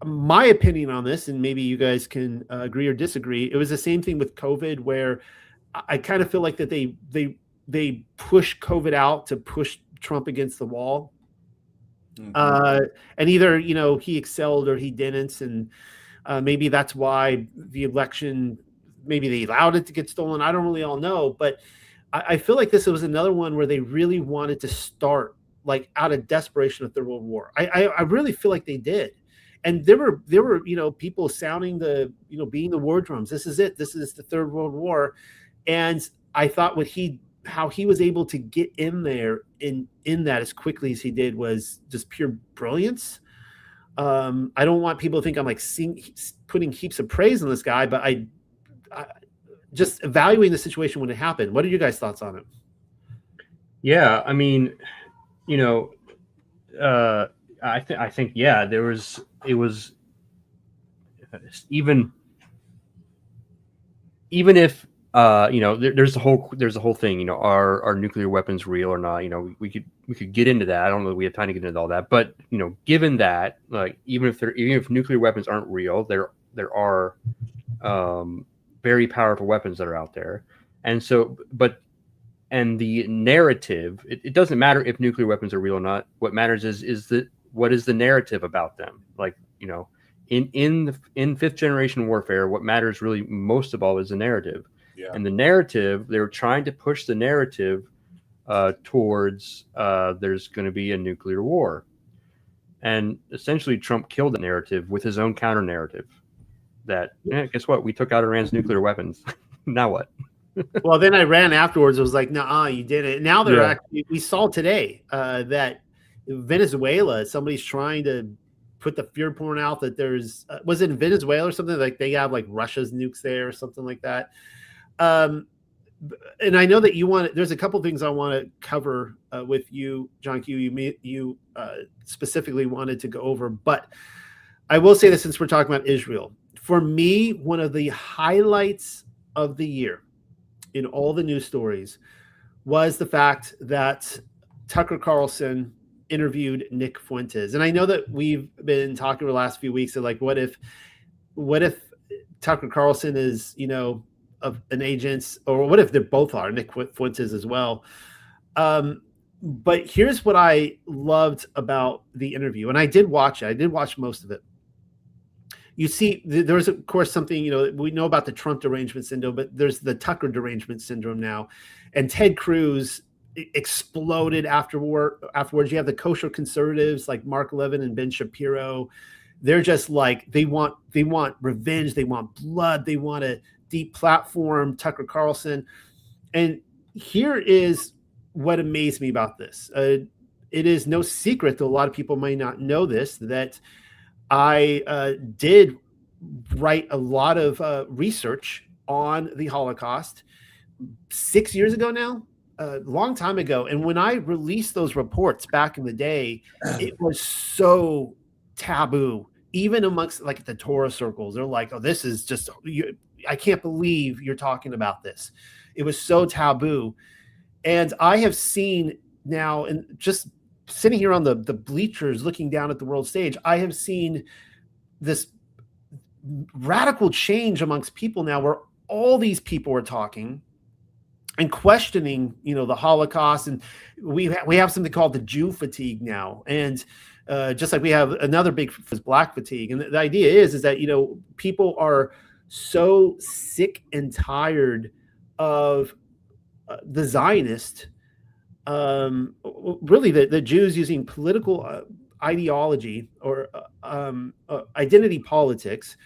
my opinion on this, and maybe you guys can agree or disagree, it was the same thing with COVID, where I kind of feel like that they push COVID out to push Trump against the wall. Mm-hmm. And either, he excelled or he didn't. And maybe that's why the election, maybe they allowed it to get stolen. I don't really all know, but I feel like this was another one where they really wanted to start like out of desperation a third world war. I really feel like they did. And there were, people sounding being the war drums. This is it. This is the third world war. And I thought how he was able to get in there in that as quickly as he did was just pure brilliance. I don't want people to think I'm like putting heaps of praise on this guy, but I just evaluating the situation when it happened. What are you guys' thoughts on it? Yeah, I mean, I think, yeah, it was even if, there's the whole thing, are nuclear weapons real or not? We could get into that. I don't know if we have time to get into all that, but, given that, like, even if nuclear weapons aren't real, there are, very powerful weapons that are out there. And so, and the narrative, it doesn't matter if nuclear weapons are real or not. What matters is what is the narrative about them? Like, in fifth generation warfare, what matters really most of all is the narrative. Yeah. And the narrative, they were trying to push the narrative towards there's going to be a nuclear war. And essentially, Trump killed the narrative with his own counter narrative that, guess what? We took out Iran's nuclear weapons. Now what? Well, then Iran afterwards was like, "Nah, you didn't." Now they're Yeah. actually. We saw today that Venezuela, somebody's trying to put the fear porn out that there's was it in Venezuela or something, like they have like Russia's nukes there or something like that. And I know that you want. There's a couple things I want to cover with you, John Q. You specifically wanted to go over, but I will say this since we're talking about Israel. For me, one of the highlights of the year in all the news stories was the fact that Tucker Carlson interviewed Nick Fuentes. And I know that we've been talking over the last few weeks of like, what if Tucker Carlson is, of an agent, or what if they both are, Nick Fuentes as well. But here's what I loved about the interview. And I did watch it. I did watch most of it. You see, there's of course something, we know about the Trump derangement syndrome, but there's the Tucker derangement syndrome now. And Ted Cruz exploded afterwards. You have the kosher conservatives like Mark Levin and Ben Shapiro. They're just like, they want revenge. They want blood. They want to deplatform Tucker Carlson. And here is what amazed me about this. It is no secret, though a lot of people may not know this, that I did write a lot of research on the Holocaust 6 years ago now, a long time ago. And when I released those reports back in the day, it was so taboo, even amongst like the Torah circles. They're like, oh, this is just, I can't believe you're talking about this. It was so taboo. And I have seen now, and just sitting here on the bleachers looking down at the world stage, I have seen this radical change amongst people now where all these people are talking and questioning, the Holocaust. And we have something called the Jew fatigue now. And just like we have another big black fatigue. And the idea is that, people are so sick and tired of the Zionist, really the Jews using political ideology or identity politics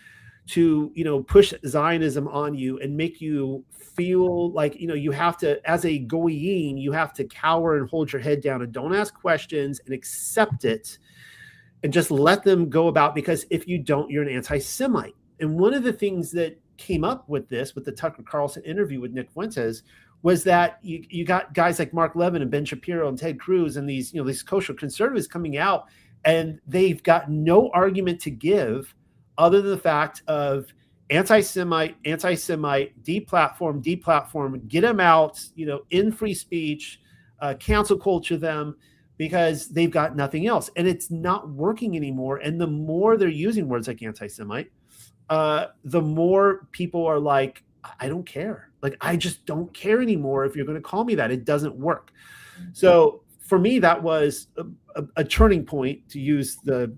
to, push Zionism on you and make you feel like, you have to, as a goyim, you have to cower and hold your head down and don't ask questions and accept it and just let them go about, because if you don't, you're an anti-Semite. And one of the things that came up with this, with the Tucker Carlson interview with Nick Fuentes, was that you got guys like Mark Levin and Ben Shapiro and Ted Cruz and these kosher conservatives coming out, and they've got no argument to give other than the fact of anti-Semite, deplatform, get them out, in free speech, cancel culture them, because they've got nothing else. And it's not working anymore. And the more they're using words like anti-Semite, the more people are like, I don't care. Like, I just don't care anymore if you're going to call me that. It doesn't work. So for me, that was a turning point, to use the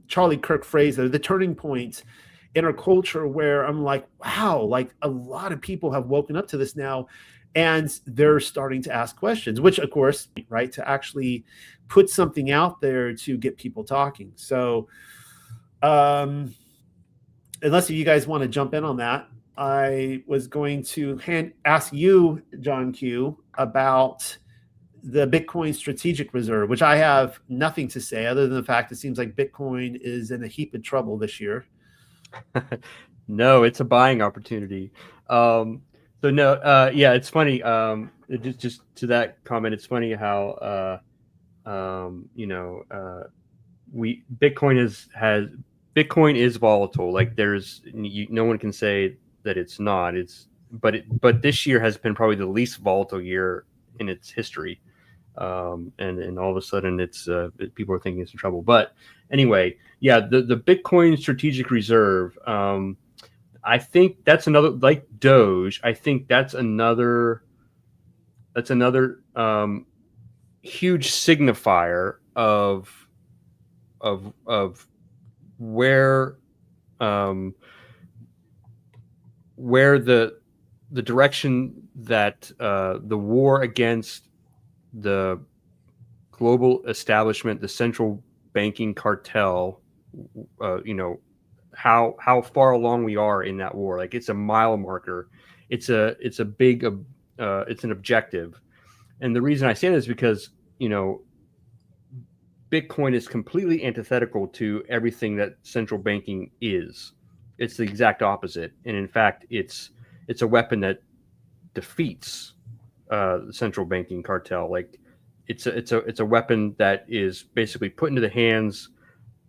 Charlie Kirk phrase, the turning point in our culture, where I'm like, wow, like a lot of people have woken up to this now, and they're starting to ask questions, which of course, right, to actually put something out there to get people talking. So, unless you guys want to jump in on that, I was going to ask you, John Q, about the Bitcoin strategic reserve, which I have nothing to say other than the fact it seems like Bitcoin is in a heap of trouble this year. No, it's a buying opportunity. It's funny. Just to that comment, it's funny how Bitcoin is volatile. Like no one can say that it's not. But this year has been probably the least volatile year in its history. And all of a sudden people are thinking it's in trouble. But anyway, yeah, the Bitcoin strategic reserve, I think that's another, like Doge, I think that's another huge signifier of of where the direction that the war against the global establishment, the central banking cartel, how far along we are in that war. Like, it's a mile marker. It's a big it's an objective. And the reason I say this is because, Bitcoin is completely antithetical to everything that central banking is. It's the exact opposite. And in fact, it's a weapon that defeats the central banking cartel. Like, it's a weapon that is basically put into the hands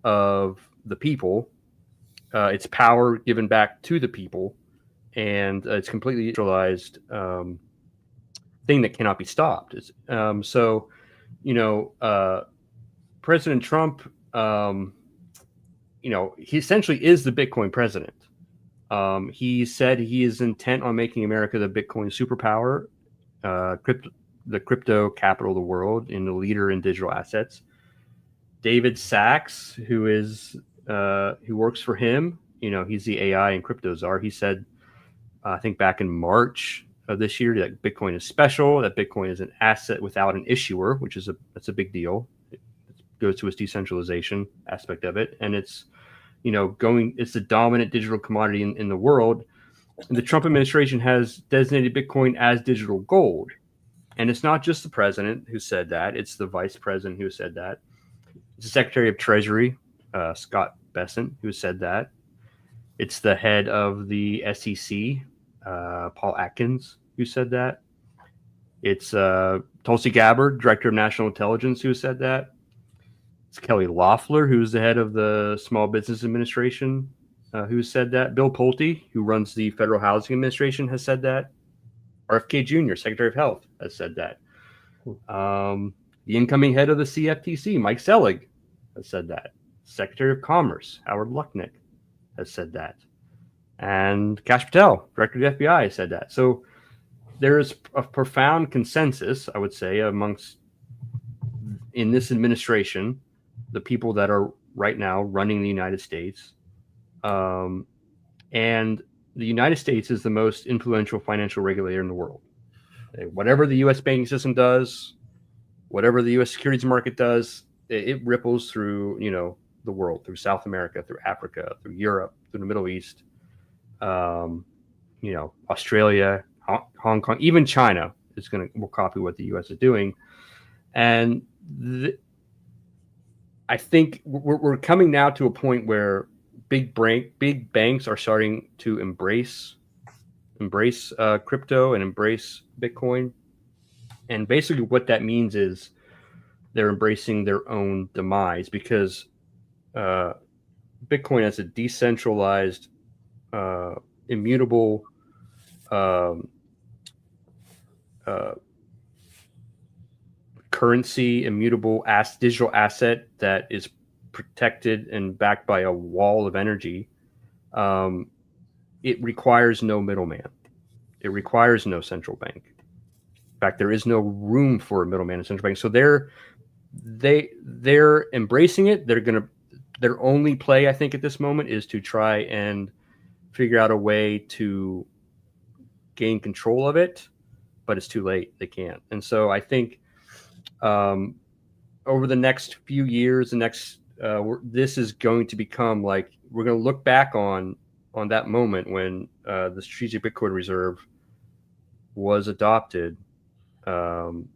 of the people. It's power given back to the people, and it's completely neutralized thing that cannot be stopped. President Trump, he essentially is the Bitcoin president. He said he is intent on making America the Bitcoin superpower, the crypto capital of the world, and the leader in digital assets. David Sachs, who works for him, he's the AI and crypto czar. He said, I think back in March of this year, that Bitcoin is special, that Bitcoin is an asset without an issuer, that's a big deal. It goes to its decentralization aspect of it, and it's it's the dominant digital commodity in the world. And the Trump administration has designated Bitcoin as digital gold. And it's not just the president who said that, it's the vice president who said that. It's the Secretary of Treasury, Scott Bessent, who said that. It's the head of the SEC, Paul Atkins, who said that. It's Tulsi Gabbard, Director of National Intelligence, who said that. It's Kelly Loeffler, who's the head of the Small Business Administration, who said that. Bill Pulte, who runs the Federal Housing Administration, has said that. RFK Jr., Secretary of Health, has said that. The incoming head of the CFTC, Mike Selig, has said that. Secretary of Commerce, Howard Lutnick, has said that. And Kash Patel, Director of the FBI, has said that. So there is a profound consensus, I would say, in this administration, the people that are right now running the United States. And the United States is the most influential financial regulator in the world. Whatever the U.S. banking system does, whatever the U.S. securities market does, it ripples through, the world, through South America, through Africa, through Europe, through the Middle East, Australia, Hong Kong, even China will copy what the U.S. is doing. And I think we're coming now to a point where big banks are starting to embrace crypto and embrace Bitcoin. And basically what that means is they're embracing their own demise, because Bitcoin as a decentralized, immutable currency, immutable digital asset that is protected and backed by a wall of energy, it requires no middleman. It requires no central bank. In fact, there is no room for a middleman in central bank. So they're embracing it. Their only play, I think, at this moment is to try and figure out a way to gain control of it, but it's too late. They can't. And so I think over the next few years, this is going to become like, we're going to look back on that moment when the Strategic Bitcoin Reserve was adopted, and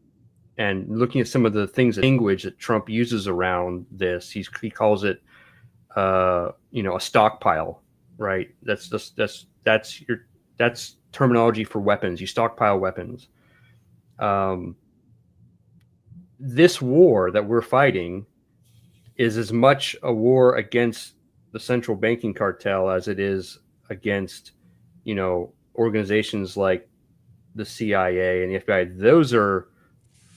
looking at some of the things, language that Trump uses around this. He calls it, a stockpile, right? That's terminology for weapons. You stockpile weapons. This war that we're fighting is as much a war against the central banking cartel as it is against, organizations like the CIA and the FBI.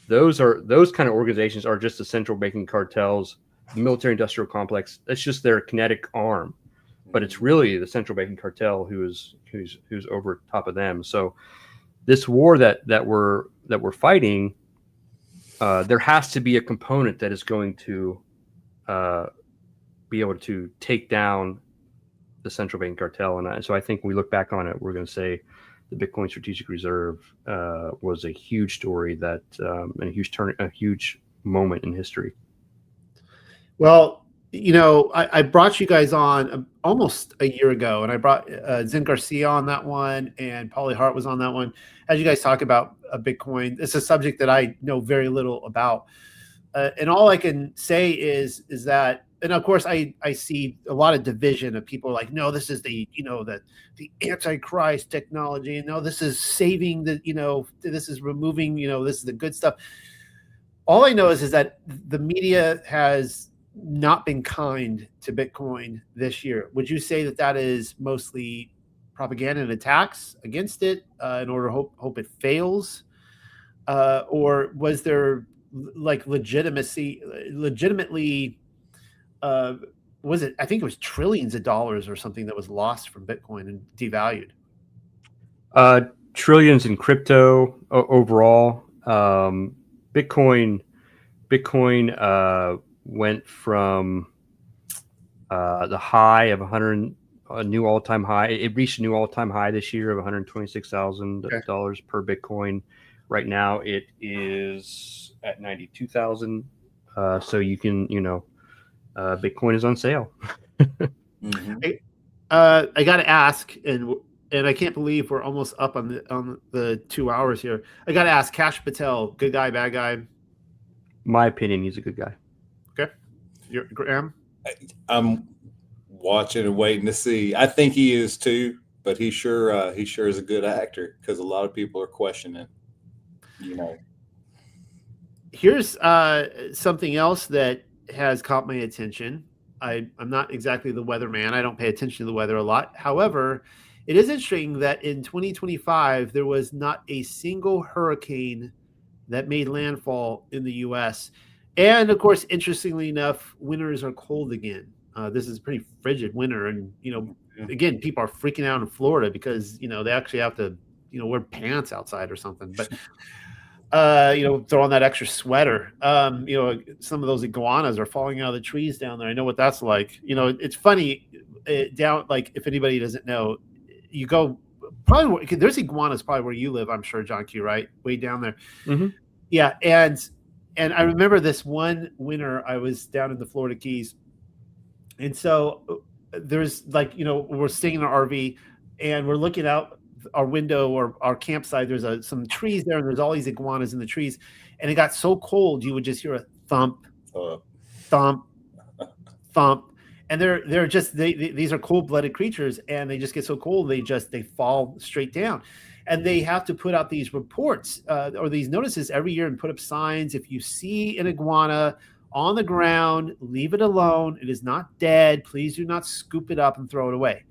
Those kind of organizations are just the central banking cartels, the military industrial complex. That's just their kinetic arm, but it's really the central banking cartel who's over top of them. So this war that we're fighting, there has to be a component that is going to be able to take down the central bank cartel. And so I think when we look back on it, we're going to say the Bitcoin Strategic Reserve was a huge story that and a huge moment in history. Well, I brought you guys on almost a year ago, and I brought Zen Garcia on that one, and Polly Hart was on that one. As you guys talk about Bitcoin, it's a subject that I know very little about, and all I can say is that, and of course, I see a lot of division of people like, no, this is the Antichrist technology, and no, this is saving this is removing, this is the good stuff. All I know is that the media has not been kind to Bitcoin this year. Would you say that is mostly propaganda and attacks against it in order to hope it fails? Or was there like legitimately, was it, I think it was trillions of dollars or something that was lost from Bitcoin and devalued? Trillions in crypto overall. Bitcoin went from the high of a new all-time high. It reached a new all-time high this year of $126,000 per Bitcoin. Right now it is at 92,000. So you can, Bitcoin is on sale. Mm-hmm. I got to ask, and I can't believe we're almost up on the 2 hours here. I got to ask, Kash Patel, good guy, bad guy? My opinion, he's a good guy. Okay. Graham? I'm watching and waiting to see. I think he is too, but he sure is a good actor, because a lot of people are questioning. Here's something else that has caught my attention. I'm not exactly the weatherman. I don't pay attention to the weather a lot. However, it is interesting that in 2025 there was not a single hurricane that made landfall in the U.S. And of course, interestingly enough, winters are cold again. This is a pretty frigid winter, and again, people are freaking out in Florida because they actually have to wear pants outside or something. But throw on that extra sweater. Some of those iguanas are falling out of the trees down there. I know what that's like. It's funny down, like, if anybody doesn't know, you go probably there's iguanas probably where you live, I'm sure, John Q, right? Way down there. Mm-hmm. Yeah. And I remember this one winter I was down in the Florida Keys. And so there's we're staying in an RV and we're looking out our window or our campsite. There's some trees there, and there's all these iguanas in the trees. And it got so cold, you would just hear a thump, thump, thump. And they're just these are cold-blooded creatures, and they just get so cold they fall straight down. And they have to put out these reports or these notices every year and put up signs. If you see an iguana on the ground, leave it alone. It is not dead. Please do not scoop it up and throw it away.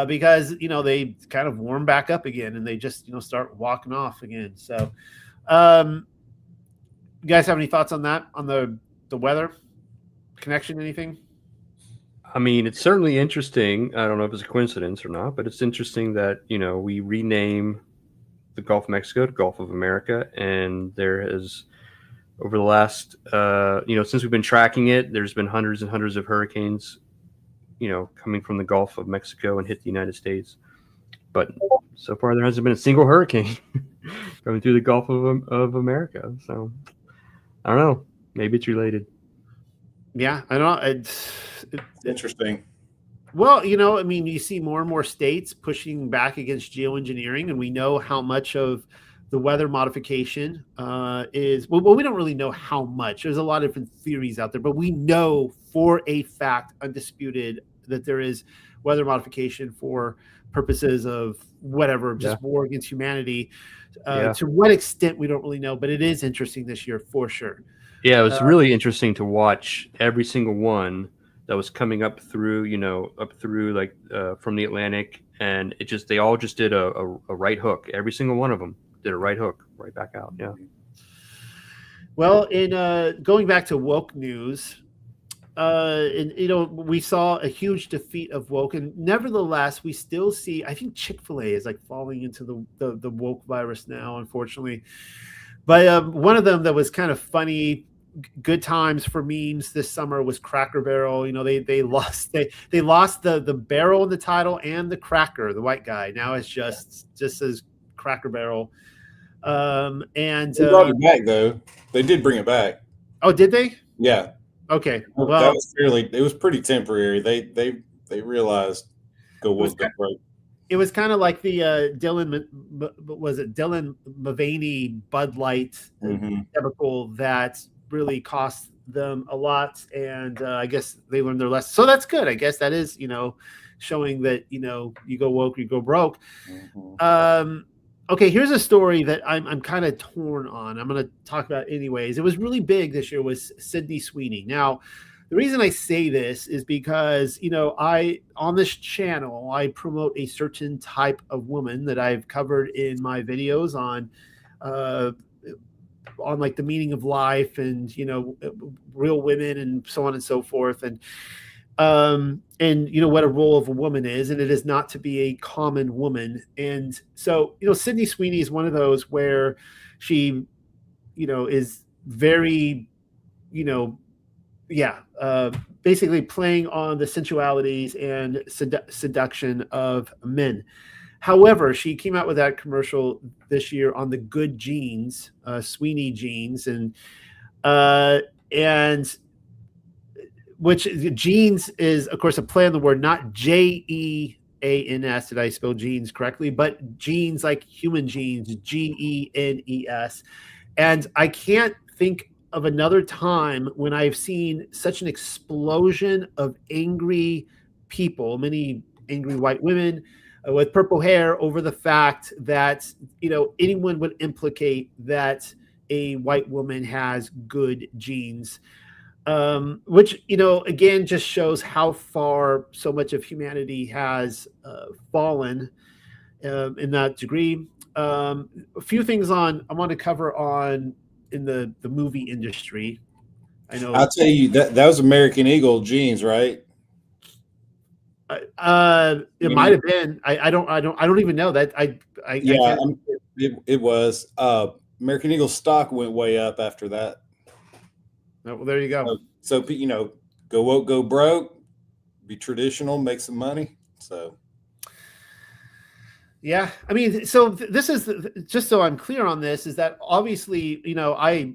Because they kind of warm back up again, and they just start walking off again. So, you guys have any thoughts on that, on the weather connection? Anything? I mean, it's certainly interesting. I don't know if it's a coincidence or not, but it's interesting that we rename the Gulf of Mexico to Gulf of America, and there has, over the last since we've been tracking it, there's been hundreds and hundreds of hurricanes coming from the Gulf of Mexico and hit the United States. But so far, there hasn't been a single hurricane coming through the Gulf of America. So I don't know. Maybe it's related. Yeah, I don't know. It's interesting. Well, I mean, you see more and more states pushing back against geoengineering, and we know how much of the weather modification is. Well, we don't really know how much. There's a lot of different theories out there, but we know for a fact, undisputed, that there is weather modification for purposes of whatever, just war against humanity. To what extent, we don't really know, but it is interesting this year for sure. Yeah, it was really interesting to watch every single one that was coming up through, from the Atlantic, and they all just did a right hook. Every single one of them did a right hook right back out. Yeah. Well, in going back to woke news, we saw a huge defeat of woke, and nevertheless, we still see. I think Chick-fil-A is falling into the woke virus now, unfortunately. But one of them that was kind of funny good times for memes this summer was Cracker Barrel. You know, they lost the barrel in the title and the cracker, the white guy. Now it's just says Cracker Barrel. And They brought it back though. They did bring it back. oh, did they? Yeah. Okay. That Well, was it was pretty temporary. They realized go woke, go broke. it was kind of like the Dylan Mulvaney Bud Light chemical that really cost them a lot, and I guess they learned their lesson. So that's good. I guess that is, you know, showing that, you know, you go woke, you go broke. Okay, here's a story that I'm kind of torn on. I'm going to talk about anyways. It was really big this year, was Sydney Sweeney. Now, the reason I say this is because, you know, on this channel, I promote a certain type of woman that I've covered in my videos on like the meaning of life and, you know, real women and so on and so forth. And you know what a role of a woman is, and it is not to be a common woman. And so, you know, Sydney Sweeney is one of those where she, you know, is very, you know, basically playing on the sensualities and seduction of men. However, she came out with that commercial this year on the good jeans, Sweeney jeans, and which jeans is, of course, a play on the word, not Jeans. Did I spell jeans correctly? But jeans, like human genes, Genes. And I can't think of another time when I've seen such an explosion of angry people, many angry white women with purple hair, over the fact that, you know, anyone would implicate that a white woman has good genes. Which, you know, again, just shows how far so much of humanity has fallen in that degree. A few things I want to cover in the movie industry. I know. I'll tell you that was American Eagle jeans, right? It might have been. I don't even know that. It was. American Eagle stock went way up after that. Oh, well, there you go. So, you know, go woke, go broke, be traditional, make some money. So, yeah, I mean, so this is just so I'm clear on this, is that obviously, you know, I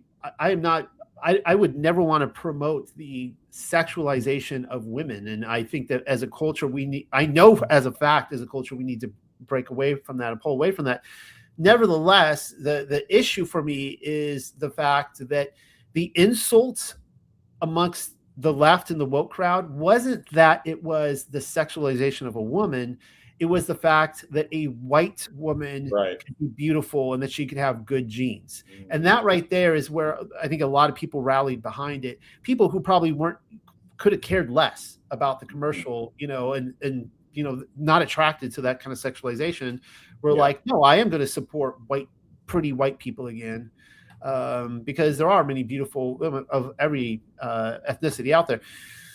would never want to promote the sexualization of women, and I think that as a culture I know as a fact, as a culture, we need to break away from that and pull away from that. Nevertheless, the issue for me is the fact that the insult amongst the left and the woke crowd wasn't that it was the sexualization of a woman. It was the fact that a white woman could be beautiful and that she could have good genes. And that right there is where I think a lot of people rallied behind it. People who probably could have cared less about the commercial, you know, and you know, not attracted to that kind of sexualization, were like, no, I am going to support pretty white people again. Because there are many beautiful women of every ethnicity out there.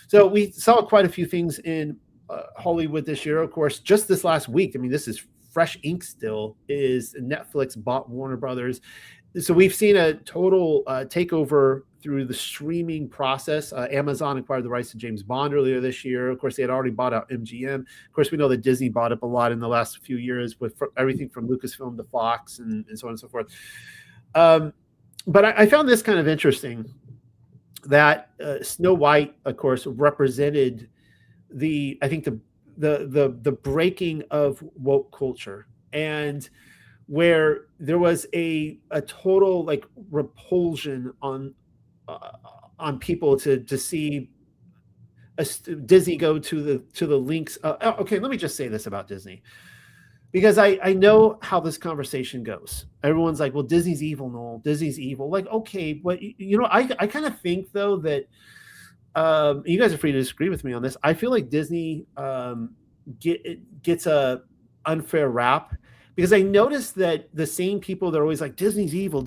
So we saw quite a few things in Hollywood this year. Of course, just this last week, I mean, this is fresh ink still, is Netflix bought Warner Brothers. So we've seen a total takeover through the streaming process. Amazon acquired the rights to James Bond earlier this year. Of course, they had already bought out MGM. Of course, we know that Disney bought up a lot in the last few years with everything from Lucasfilm to Fox and so on and so forth. But I found this kind of interesting, that Snow White, of course, represented the breaking of woke culture, and where there was a total like repulsion on people to see Disney go to the links. Okay, let me just say this about Disney, because I know how this conversation goes. Everyone's like, well, Disney's evil, Noel. Disney's evil. Like, okay, but you know, I kind of think though that you guys are free to disagree with me on this. I feel like Disney gets a unfair rap, because I noticed that the same people that are always like, Disney's evil,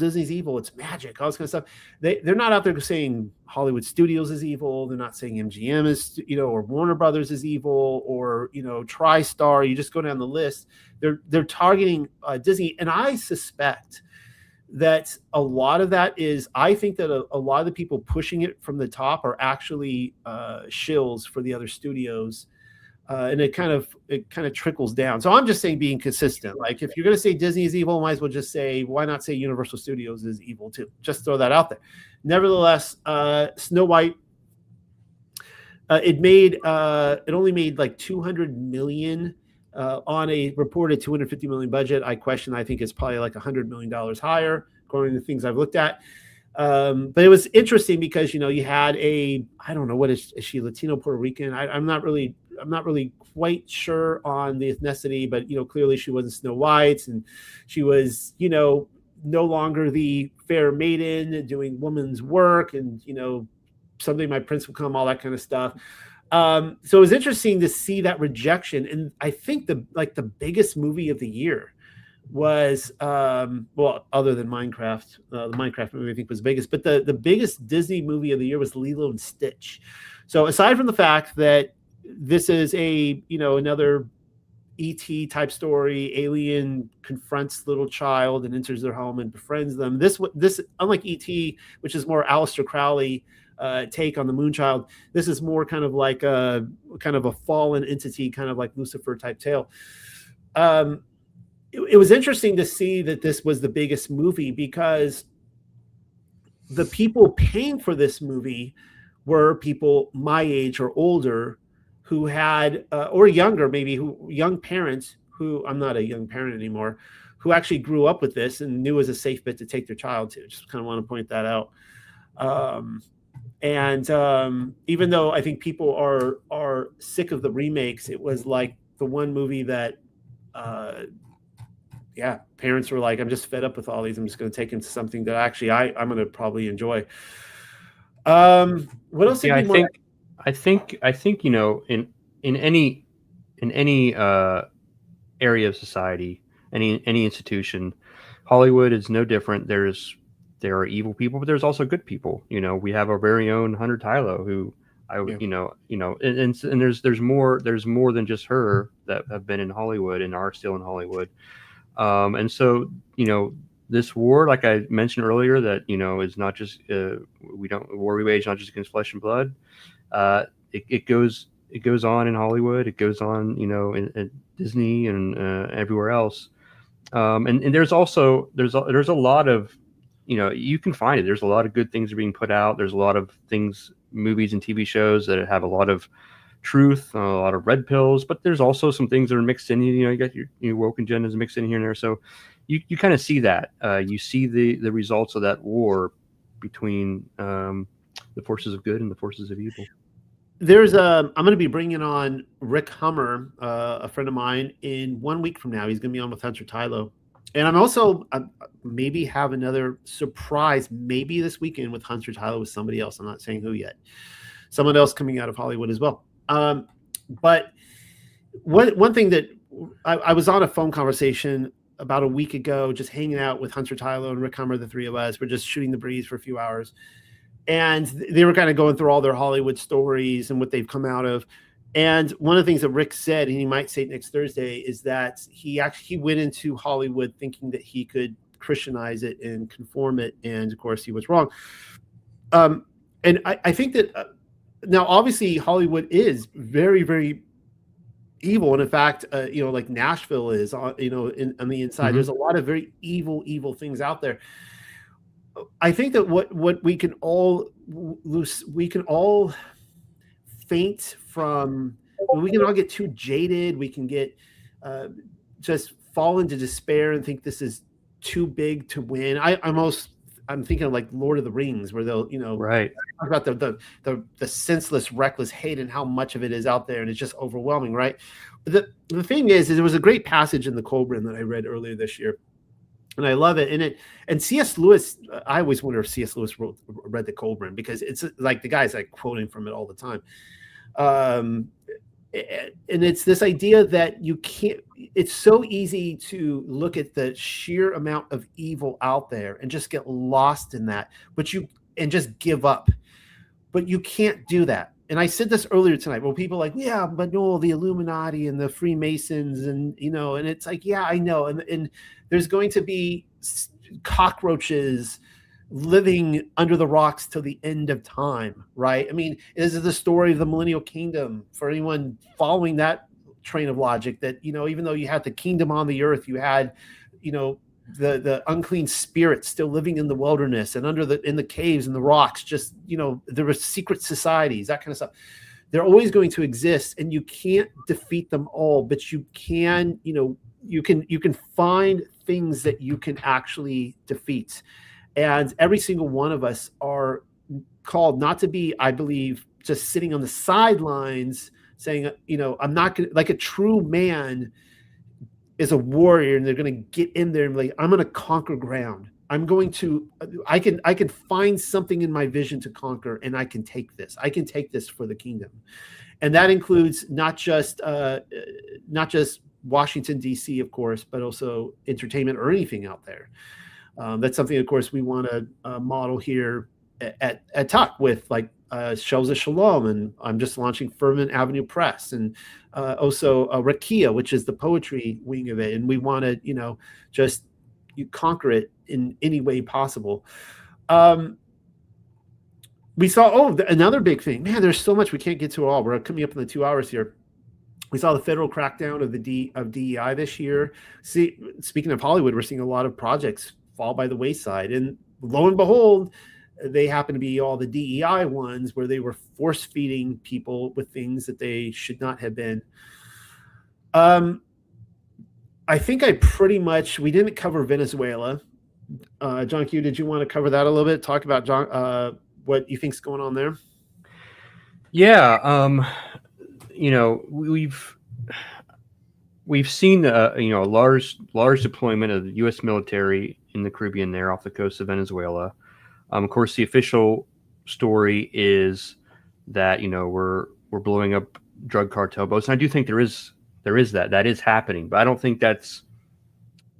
it's magic, all this kind of stuff. They're not out there saying Hollywood Studios is evil. They're not saying MGM is, you know, or Warner Brothers is evil, or, you know, TriStar. You just go down the list. They're targeting Disney. And I suspect that a lot of that is, I think that a lot of the people pushing it from the top are actually shills for the other studios. And it kind of trickles down. So I'm just saying, being consistent. Like, if you're going to say Disney is evil, might as well just say, why not say Universal Studios is evil too? Just throw that out there. Nevertheless, Snow White, it only made like 200 million on a reported 250 million budget. I think it's probably like $100 million higher, according to the things I've looked at. But it was interesting because, you had I don't know, what is she, Latino, Puerto Rican? I'm not really quite sure on the ethnicity, but clearly she wasn't Snow White, and she was no longer the fair maiden doing woman's work, and someday my prince will come, all that kind of stuff. So it was interesting to see that rejection. And I think the biggest movie of the year was other than Minecraft, the Minecraft movie I think was biggest, but the biggest Disney movie of the year was Lilo and Stitch. So aside from the fact that this is another ET type story, alien confronts little child and enters their home and befriends them, this unlike ET, which is more Aleister Crowley take on the Moonchild, this is more kind of like a fallen entity, kind of like Lucifer type tale. It was interesting to see that this was the biggest movie, because the people paying for this movie were people my age or older, who had or younger, maybe, young parents who, I'm not a young parent anymore, who actually grew up with this and knew it was a safe bet to take their child to. Just kind of want to point that out. And even though I think people are sick of the remakes, it was like the one movie that parents were like, I'm just fed up with all these. I'm just going to take into something that actually I'm going to probably enjoy. What else? Yeah, I think in any area of society, any institution, Hollywood is no different. There are evil people, but there's also good people. We have our very own Hunter Tylo, who and there's more than just her that have been in Hollywood and are still in Hollywood. And so, this war, like I mentioned earlier, that, is not just, war we wage not just against flesh and blood. It goes on in Hollywood. It goes on, in Disney and everywhere else. And there's a lot of, you can find it. There's a lot of good things are being put out. There's a lot of things, movies and TV shows that have a lot of truth, a lot of red pills, but there's also some things that are mixed in. You got your woke agendas mixed in here and there. So you kind of see that. You see the results of that war between the forces of good and the forces of evil. I'm going to be bringing on Rick Hummer, a friend of mine, in 1 week from now. He's going to be on with Hunter Tylo. And I'm also maybe have another surprise, maybe this weekend, with Hunter Tylo with somebody else. I'm not saying who yet. Someone else coming out of Hollywood as well. But one thing that I was on a phone conversation about a week ago, just hanging out with Hunter Tylo and Rick Hummer, the three of us. We're just shooting the breeze for a few hours. And they were kind of going through all their Hollywood stories and what they've come out of. And one of the things that Rick said, and he might say it next Thursday, is that he went into Hollywood thinking that he could Christianize it and conform it. And of course he was wrong. And I think that now, obviously, Hollywood is very, very evil. And in fact, like Nashville is, on the inside, mm-hmm. There's a lot of very evil things out there. I think that what we can all faint from, we can all get too jaded. We can get just fall into despair and think this is too big to win. I'm thinking of like Lord of the Rings, where they'll, right, talk about the senseless, reckless hate and how much of it is out there, and it's just overwhelming, right? But the thing is there was a great passage in the Colburn that I read earlier this year, and I love it. And C.S. Lewis, I always wonder if C.S. Lewis read the Colburn, because it's like the guy's like quoting from it all the time. And it's this idea that you can't, it's so easy to look at the sheer amount of evil out there and just get lost in that, and just give up. But you can't do that. and I said this earlier tonight, well, people are like, yeah, but no, the Illuminati and the Freemasons, and and it's like, yeah, I know, and there's going to be cockroaches living under the rocks till the end of time, right? I mean, this is the story of the millennial kingdom for anyone following that train of logic, that even though you had the kingdom on the earth, you had the unclean spirits still living in the wilderness and in the caves and the rocks. Just there were secret societies, that kind of stuff. They're always going to exist, and you can't defeat them all, but you can you can find things that you can actually defeat. And every single one of us are called not to be, I believe, just sitting on the sidelines saying, I'm not going to, like, a true man is a warrior, and they're going to get in there and be like, I'm going to conquer ground. I can find something in my vision to conquer, and I can take this for the kingdom. And that includes not just Washington, D.C., of course, but also entertainment or anything out there. That's something, of course, we want to model here at Tuck with, like, Shelves of Shalom, and I'm just launching Fervent Avenue Press, and also Rakia, which is the poetry wing of it. And we want to, just conquer it in any way possible. We saw, another big thing, man, there's so much we can't get to it all. We're coming up in the 2 hours here. We saw the federal crackdown of DEI this year. Speaking of Hollywood, we're seeing a lot of projects fall by the wayside, and lo and behold, they happen to be all the DEI ones where they were force feeding people with things that they should not have been. I think we didn't cover Venezuela. John Q, did you want to cover that a little bit? Talk about what you think's going on there? Yeah. We've seen a large deployment of the U.S. military in the Caribbean there off the coast of Venezuela. Of course, the official story is that we're blowing up drug cartel boats, and I do think there is that is happening, but I don't think that's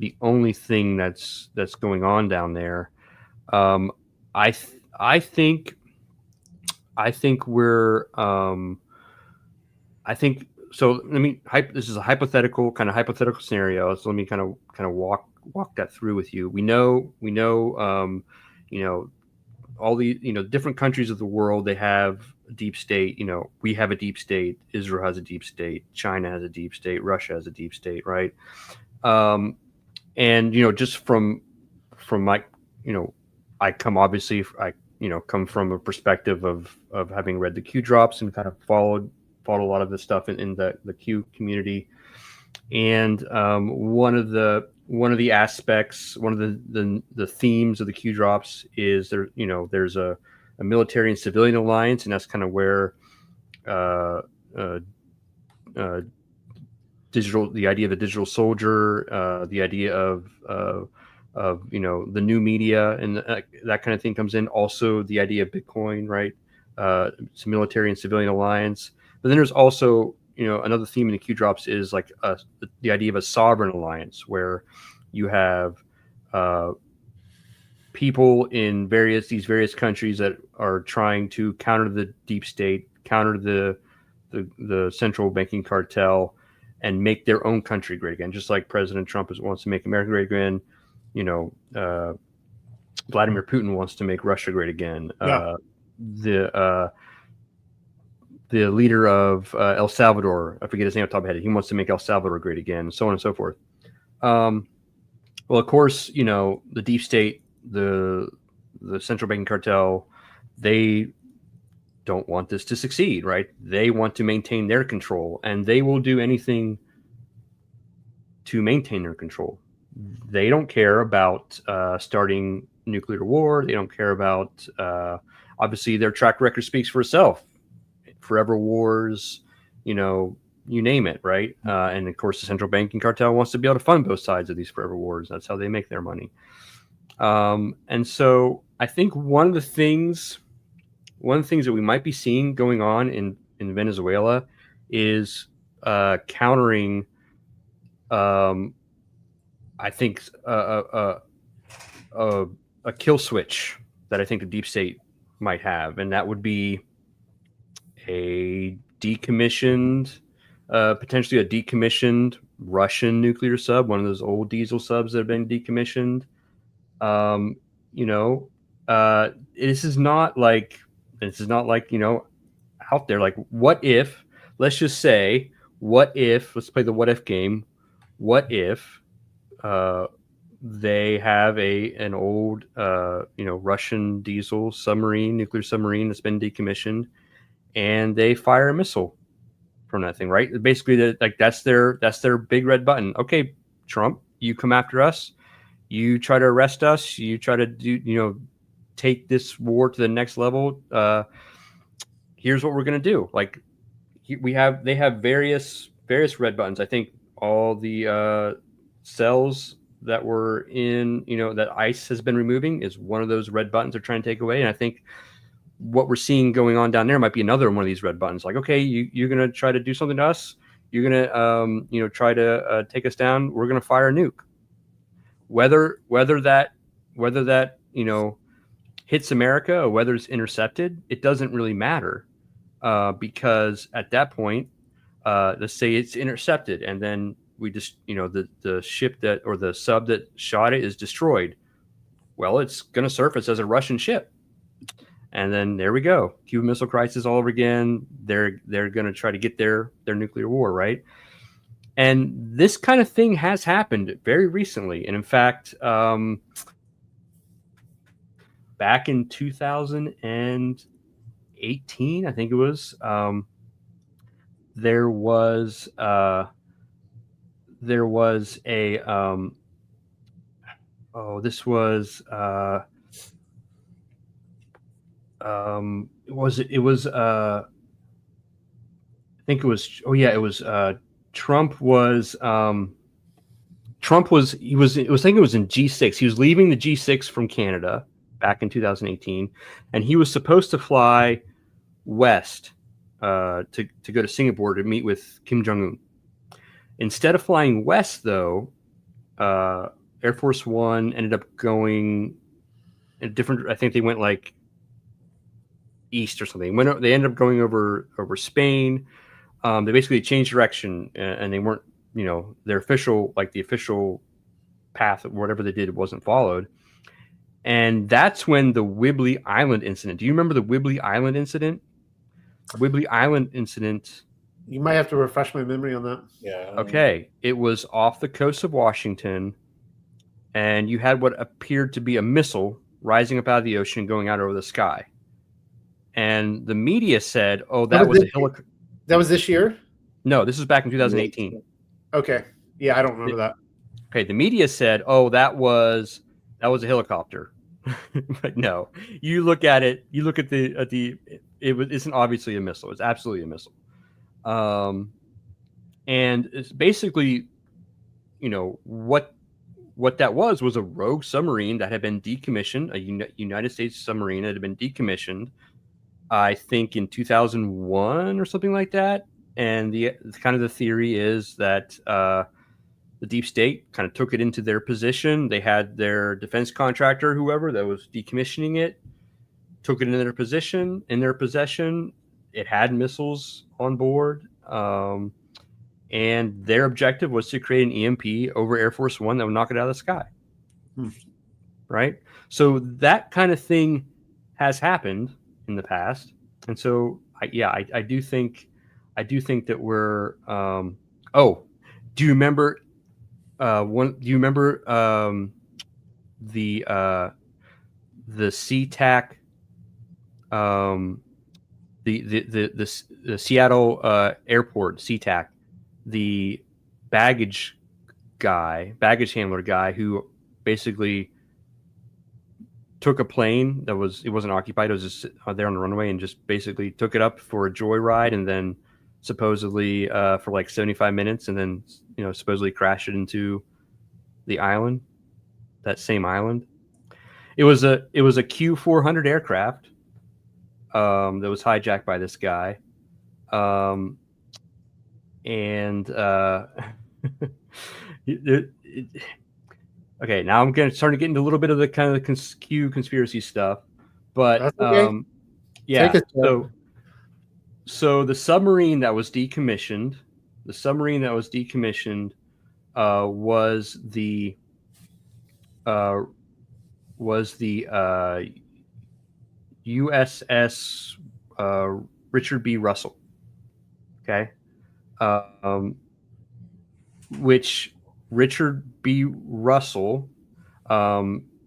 the only thing that's going on down there. I think we're so. This is a hypothetical scenario. So let me kind of walk that through with you. We know. All the different countries of the world, they have a deep state. We have a deep state. Israel has a deep state. China has a deep state. Russia has a deep state, right? And just from my I come from a perspective of having read the Q drops and kind of followed a lot of this stuff in the Q community. And one of the aspects, one of the themes of the Q drops is there's a military and civilian alliance, and that's kind of where the idea of a digital soldier, the idea of the new media and that kind of thing comes in. Also, the idea of Bitcoin, right? It's a military and civilian alliance. But then there's also another theme in the Q drops is like the idea of a sovereign alliance, where you have people in these various countries that are trying to counter the deep state, counter the central banking cartel, and make their own country great again. Just like President Trump wants to make America great again, Vladimir Putin wants to make Russia great again. Yeah. The leader of El Salvador, I forget his name off the top of my head, he wants to make El Salvador great again, so on and so forth. Well, of course, the deep state, the central banking cartel, they don't want this to succeed, right? They want to maintain their control, and they will do anything to maintain their control. They don't care about starting nuclear war. They don't care about, obviously, their track record speaks for itself. Forever wars, you name it, right? And of course, the central banking cartel wants to be able to fund both sides of these forever wars. That's how they make their money. And so I think one of the things that we might be seeing going on in Venezuela is countering, I think, a kill switch that I think the deep state might have, and that would be a decommissioned, potentially a decommissioned Russian nuclear sub, one of those old diesel subs that have been decommissioned. You know, this is not like out there. Like, what if? Let's just say, what if? Let's play the what if game. What if they have an old Russian diesel submarine, nuclear submarine that's been decommissioned, and they fire a missile from that thing, right? Basically, that's their big red button. Okay, Trump, you come after us, you try to arrest us, you try to take this war to the next level. Here's what we're gonna do. Like, they have various red buttons. I think all the cells that were in that ICE has been removing is one of those red buttons they're trying to take away. And I think what we're seeing going on down there might be another one of these red buttons. Like, okay, you're gonna try to do something to us. You're gonna try to take us down. We're gonna fire a nuke. Whether that hits America or whether it's intercepted, it doesn't really matter, because at that point, let's say it's intercepted, and then we just the ship that, or the sub that shot it, is destroyed. Well, it's going to surface as a Russian ship, and then there we go. Cuban Missile Crisis all over again. They're going to try to get their nuclear war, right? And this kind of thing has happened very recently, and in fact, back in 2018, I think it was, there was a this was it was I think it was Trump was it was in G6. He was leaving the G6 from Canada back in 2018, and he was supposed to fly west to go to Singapore to meet with Kim Jong-un. Instead of flying west, though, Air Force One ended up going in a different. I think they went like east or something. They ended up going over Spain. They basically changed direction, and they weren't, their official path, whatever they did, it wasn't followed. And that's when the Whibley Island incident. Do you remember the Whibley Island incident? Whibley Island incident. You might have to refresh my memory on that. Yeah. Okay. It was off the coast of Washington, and you had what appeared to be a missile rising up out of the ocean, going out over the sky. And the media said, "Oh, that was a helicopter." That was this year? No, this was back in 2018. Okay. Yeah, I don't remember that. Okay, the media said, "Oh, that was a helicopter," but no. You look at it. You look at the. It isn't obviously a missile. It's absolutely a missile, and it's basically, what that was a rogue submarine that had been decommissioned, a United States submarine that had been decommissioned, I think in 2001 or something like that. And the theory is that the deep state kind of took it into their position. They had their defense contractor, whoever that was decommissioning it, took it into their possession. It had missiles on board, and their objective was to create an EMP over Air Force One that would knock it out of the sky. Right? So that kind of thing has happened in the past, and so I do think that we're. Do you remember? Do you remember the SeaTac? The Seattle airport SeaTac, the baggage handler guy who basically took a plane it wasn't occupied, it was just there on the runway, and just basically took it up for a joyride, and then supposedly for like 75 minutes, and then supposedly crashed it into the island, that same island. It was a Q400 aircraft that was hijacked by this guy, and okay, now I'm going to start to get into a little bit of the kind of the Q conspiracy stuff, but That's okay. yeah. So So the submarine that was decommissioned, was the uh, USS Richard B. Russell. Okay, um, which Richard B. Russell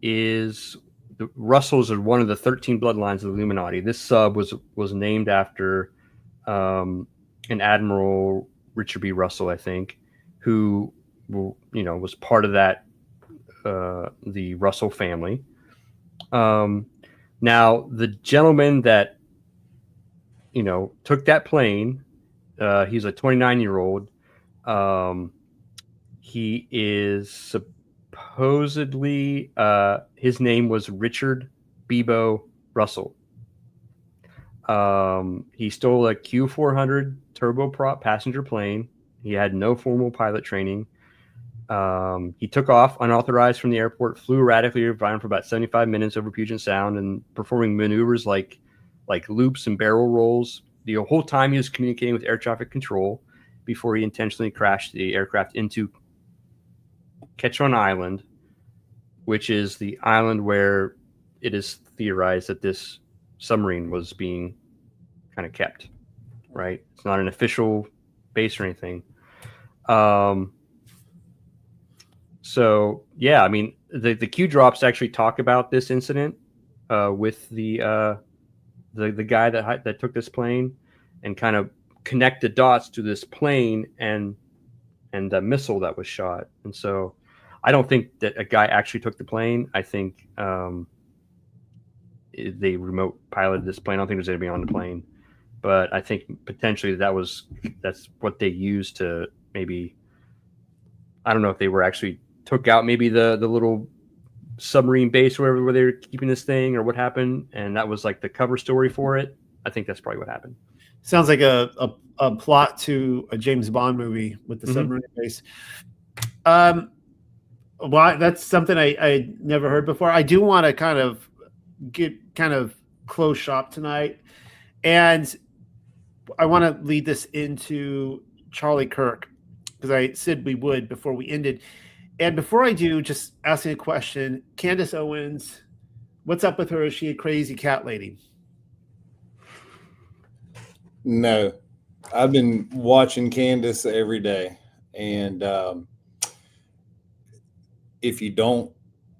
is the Russells are one of the 13 bloodlines of the Illuminati. This sub was named after an Admiral Richard B. Russell, I think, who was part of that the Russell family. Now the gentleman that took that plane, he's a 29-year-old. He is supposedly his name was Richard Bebo Russell. He stole a Q400 turboprop passenger plane. He had no formal pilot training. He took off unauthorized from the airport, flew erratically around for about 75 minutes over Puget Sound and performing maneuvers like loops and barrel rolls. The whole time he was communicating with air traffic control before he intentionally crashed the aircraft into Ketron Island, which is the island where it is theorized that this submarine was being kind of kept, right? It's not an official base or anything. So yeah, I mean, the Q drops actually talk about this incident with the guy that took this plane and kind of connect the dots to this plane and the missile that was shot. And so I don't think that a guy actually took the plane. I think they remote piloted this plane. I don't think there's anybody on the plane, but I think potentially that's what they used to maybe, I don't know if they were actually took out maybe the little submarine base or where they were keeping this thing or what happened. And that was like the cover story for it. I think that's probably what happened. Sounds like a plot to a James Bond movie with the submarine base. Well, that's something I never heard before. I do want to kind of close shop tonight, and I want to lead this into Charlie Kirk because I said we would before we ended. And before I do, just asking a question, Candace Owens, what's up with her? Is she a crazy cat lady? No, I've been watching Candace every day, and if you don't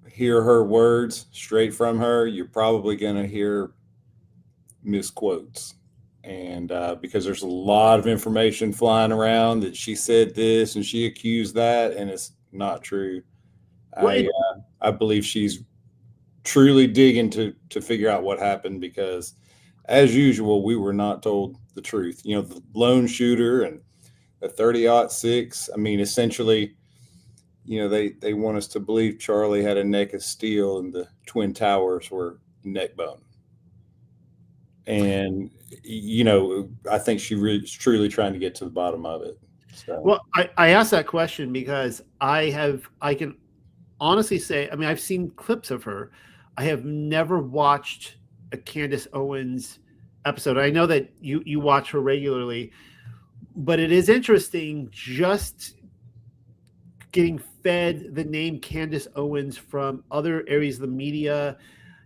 hear her words straight from her, you're probably going to hear misquotes. And because there's a lot of information flying around that she said this and she accused that, and it's not true. I believe she's truly digging to figure out what happened because, as usual, we were not told the truth. You know, the lone shooter and the 30-06. I mean, essentially, you know, they want us to believe Charlie had a neck of steel and the Twin Towers were neck bone. And, you know, I think she really is truly trying to get to the bottom of it. So. Well, I asked that question because I can honestly say, I mean, I've seen clips of her. I have never watched a Candace Owens episode. I know that you watch her regularly, but it is interesting just getting fed the name Candace Owens from other areas of the media,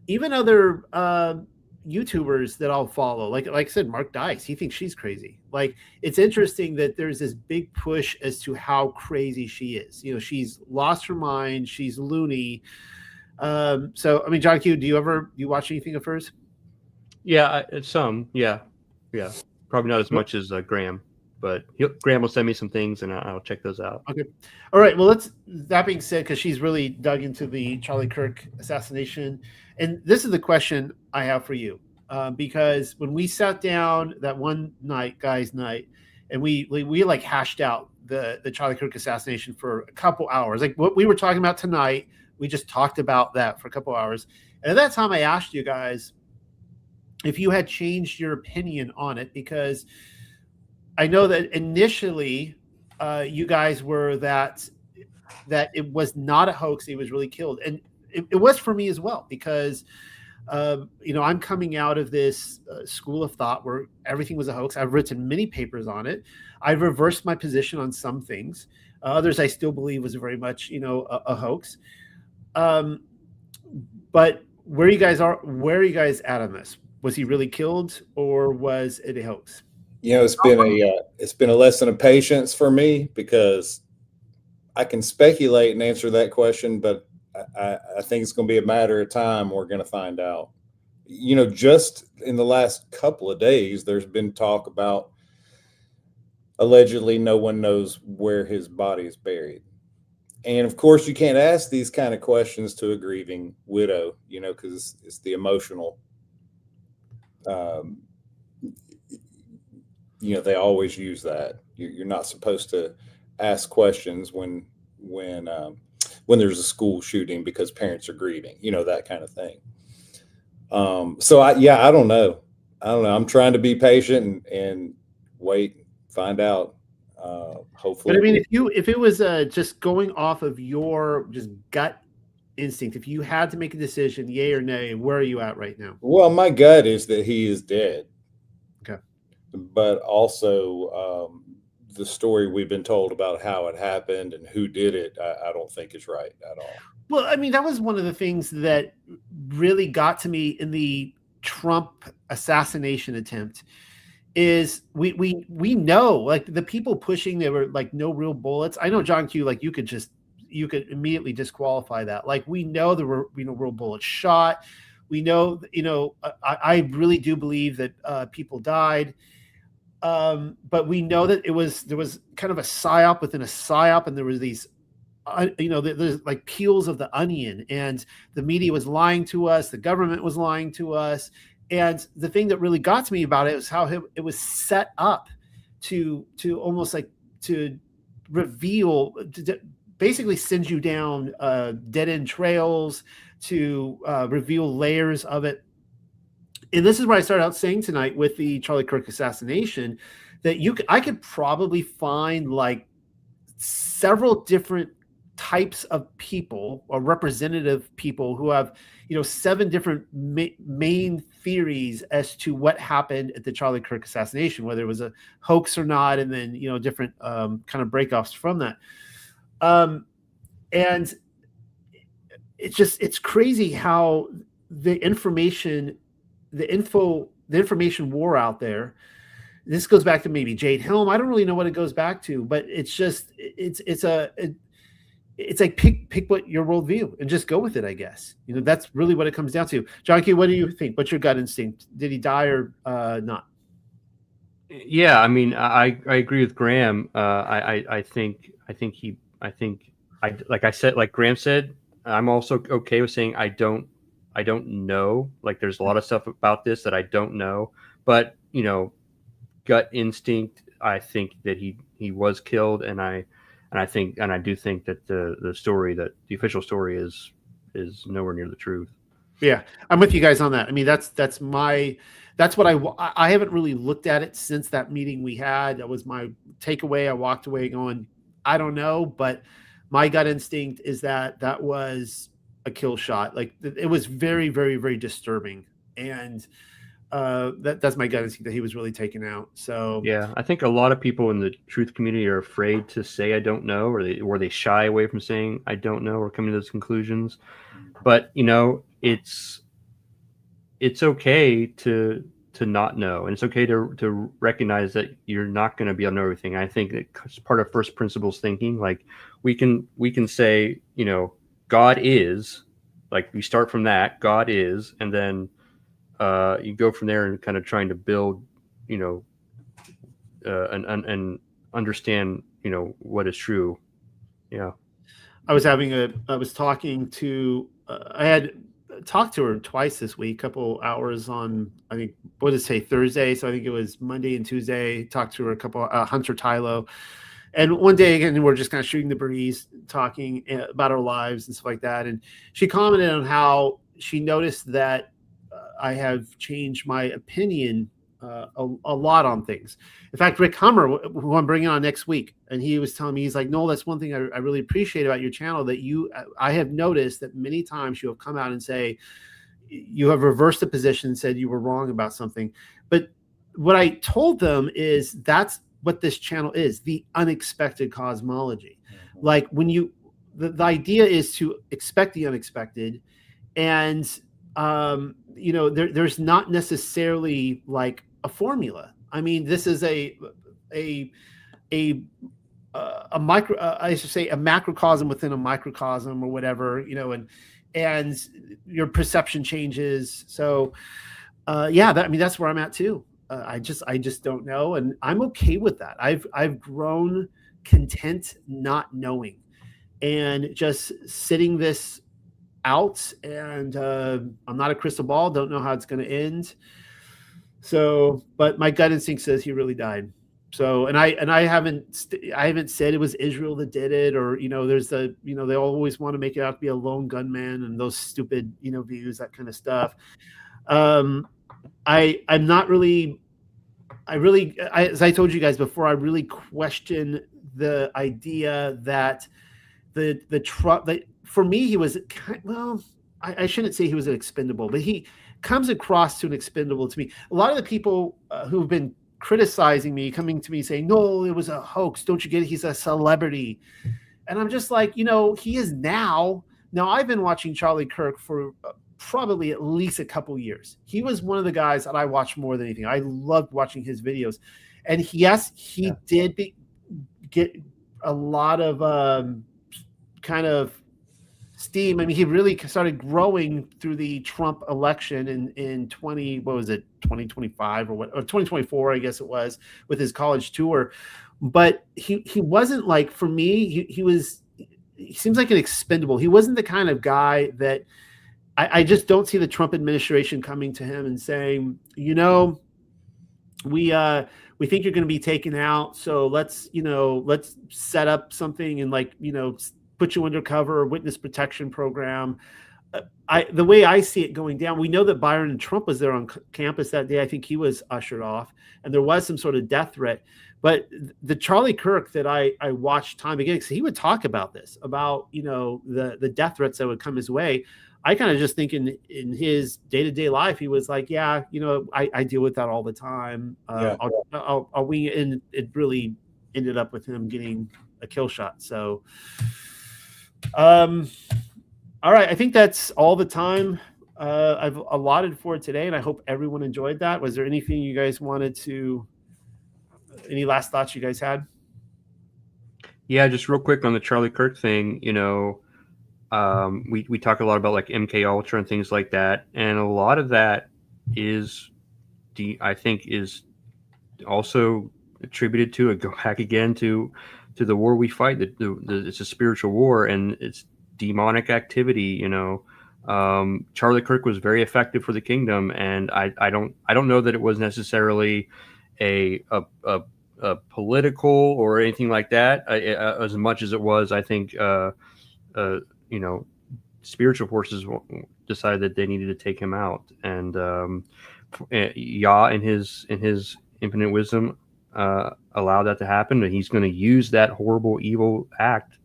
even other YouTubers that I'll follow. Like I said, Mark Dice, he thinks she's crazy. Like, it's interesting that there's this big push as to how crazy she is. You know, she's lost her mind. She's loony. So, I mean, John Q, do you watch anything of hers? Yeah, some. Yeah. Probably not as much as Graham, but Graham will send me some things and I'll check those out. Okay. All right. Well, that being said, because she's really dug into the Charlie Kirk assassination. And this is the question I have for you. Because when we sat down that one night, guys' night, and we like hashed out the Charlie Kirk assassination for a couple hours, like what we were talking about tonight, we just talked about that for a couple hours. And at that time, I asked you guys if you had changed your opinion on it, because I know that initially you guys were that it was not a hoax. He was really killed. And it was for me as well, because I'm coming out of this school of thought where everything was a hoax. I've written many papers on it. I've reversed my position on some things. Others I still believe was very much, a hoax. But where you guys at on this? Was he really killed, or was it a hoax? It's been a lesson of patience for me, because I can speculate and answer that question, but I think it's going to be a matter of time. We're going to find out. Just in the last couple of days, there's been talk about allegedly no one knows where his body is buried. And of course, you can't ask these kind of questions to a grieving widow, because it's the emotional. They always use that. You're not supposed to ask questions when there's a school shooting because parents are grieving, that kind of thing. So I don't know. I'm trying to be patient and wait, find out. Hopefully. But I mean, if it was just going off of your just gut instinct, if you had to make a decision, yay or nay, where are you at right now? Well, my gut is that he is dead. Okay. But also, the story we've been told about how it happened and who did it, I don't think is right at all. Well, I mean, that was one of the things that really got to me in the Trump assassination attempt. Is we know, like, the people pushing, there were like no real bullets. I know, John Q, like you could immediately disqualify that. Like, we know there were real bullets shot. We know, I really do believe that people died. But we know that there was kind of a psyop within a psyop, and there was these, there's like peels of the onion, and the media was lying to us, the government was lying to us. And the thing that really got to me about it was how it was set up to almost like to reveal, to basically send you down dead end trails, to reveal layers of it. And this is where I started out saying tonight with the Charlie Kirk assassination, that I could probably find like several different types of people, or representative people, who have 7 different main theories as to what happened at the Charlie Kirk assassination, whether it was a hoax or not, and then different kind of breakoffs from that. And it's crazy how the information war out there. This goes back to maybe Jade Helm. I don't really know what it goes back to, but it's just it's like pick what your worldview and just go with it, I guess. That's really what it comes down to. John Q, what do you think? What's your gut instinct? Did he die or not? Yeah, I mean, I agree with Graham. I think like Graham said, I'm also okay with saying I don't know. Like, there's a lot of stuff about this that I don't know, but gut instinct, I think that he was killed, and I do think that the official story is nowhere near the truth. Yeah, I'm with you guys on that. I mean, that's what I haven't really looked at it since that meeting we had. That was my takeaway. I walked away going, I don't know, but my gut instinct is that was a kill shot. Like, it was very, very, very disturbing, and that's my gut instinct, that he was really taken out. So yeah, I think a lot of people in the truth community are afraid to say I don't know, or they shy away from saying I don't know, or coming to those conclusions. But it's okay to not know, and it's okay to recognize that you're not going to be able to know everything. I think it's part of first principles thinking. Like, we can say, God is, like, we start from that, God is, and then you go from there and kind of trying to build, and understand, what is true. Yeah. I had talked to her twice this week, couple hours on, I think, what did it say, Thursday? So I think it was Monday and Tuesday. Talked to her a couple, Hunter Tylo. And one day, again, we're just kind of shooting the breeze, talking about our lives and stuff like that. And she commented on how she noticed that I have changed my opinion a lot on things. In fact, Rick Hummer, who I'm bringing on next week, and he was telling me, he's like, "No, that's one thing I really appreciate about your channel, that I have noticed that many times you have come out and say, you have reversed the position, said you were wrong about something. But what I told them is that's what this channel is, the unexpected cosmology. Like when the idea is to expect the unexpected, and there's not necessarily like a formula. I mean, this is a micro, I should say, a macrocosm within a microcosm or whatever, and your perception changes. So that's where I'm at too. I just don't know, and I'm okay with that. I've grown content not knowing, and just sitting this out. And I'm not a crystal ball. Don't know how it's going to end. So, but my gut instinct says he really died. So, and I haven't said it was Israel that did it, or there's they always want to make it out to be a lone gunman and those stupid views, that kind of stuff. I'm not really, as I told you guys before, I really question the idea that the Trump, for me, he was I shouldn't say he was an expendable, but he comes across to an expendable to me. A lot of the people who've been criticizing me, coming to me saying, no, it was a hoax. Don't you get it? He's a celebrity. And I'm just like, he is now. Now, I've been watching Charlie Kirk for probably at least a couple years. He was one of the guys that I watched more than anything. I loved watching his videos. And yes, he did get a lot of kind of steam. I mean, he really started growing through the Trump election in 2025 or 2024, I guess it was, with his college tour. But he wasn't like, for me, he seems like an expendable. He wasn't the kind of guy that I just don't see the Trump administration coming to him and saying, we think you're going to be taken out, so let's set up something and put you undercover, witness protection program. The way I see it going down, we know that Byron and Trump was there on campus that day. I think he was ushered off, and there was some sort of death threat. But the Charlie Kirk that I watched time again, because he would talk about this, about the death threats that would come his way. I kind of just think in his day-to-day life, he was like, I deal with that all the time. I'll wing it, and it really ended up with him getting a kill shot. So, all right, I think that's all the time I've allotted for today, and I hope everyone enjoyed that. Was there anything you guys wanted to? Any last thoughts you guys had? Yeah, just real quick on the Charlie Kirk thing. We talk a lot about like MK Ultra and things like that, and a lot of that I think is also attributed to go back again to the war we fight. It's a spiritual war, and it's demonic activity. Charlie Kirk was very effective for the kingdom, and I don't know that it was necessarily a political or anything like that, as much as it was, I think, spiritual forces decided that they needed to take him out, and Yah in his infinite wisdom allowed that to happen, and he's going to use that horrible, evil act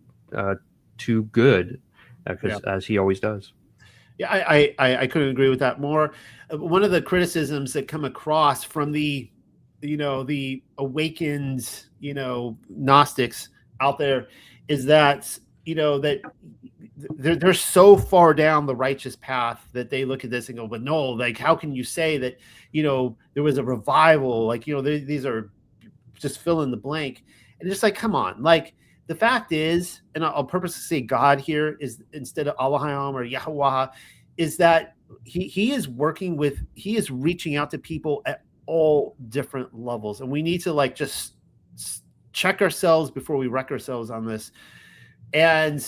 to good, as he always does. Yeah, I couldn't agree with that more. One of the criticisms that come across from the awakened Gnostics out there is that that they're so far down the righteous path that they look at this and go, but no, like, how can you say that there was a revival? Like, these are just fill in the blank. And just like, come on, like, the fact is, and I'll purposely say God here is instead of Elohim or Yahweh, is that he is reaching out to people at all different levels, and we need to just check ourselves before we wreck ourselves on this. And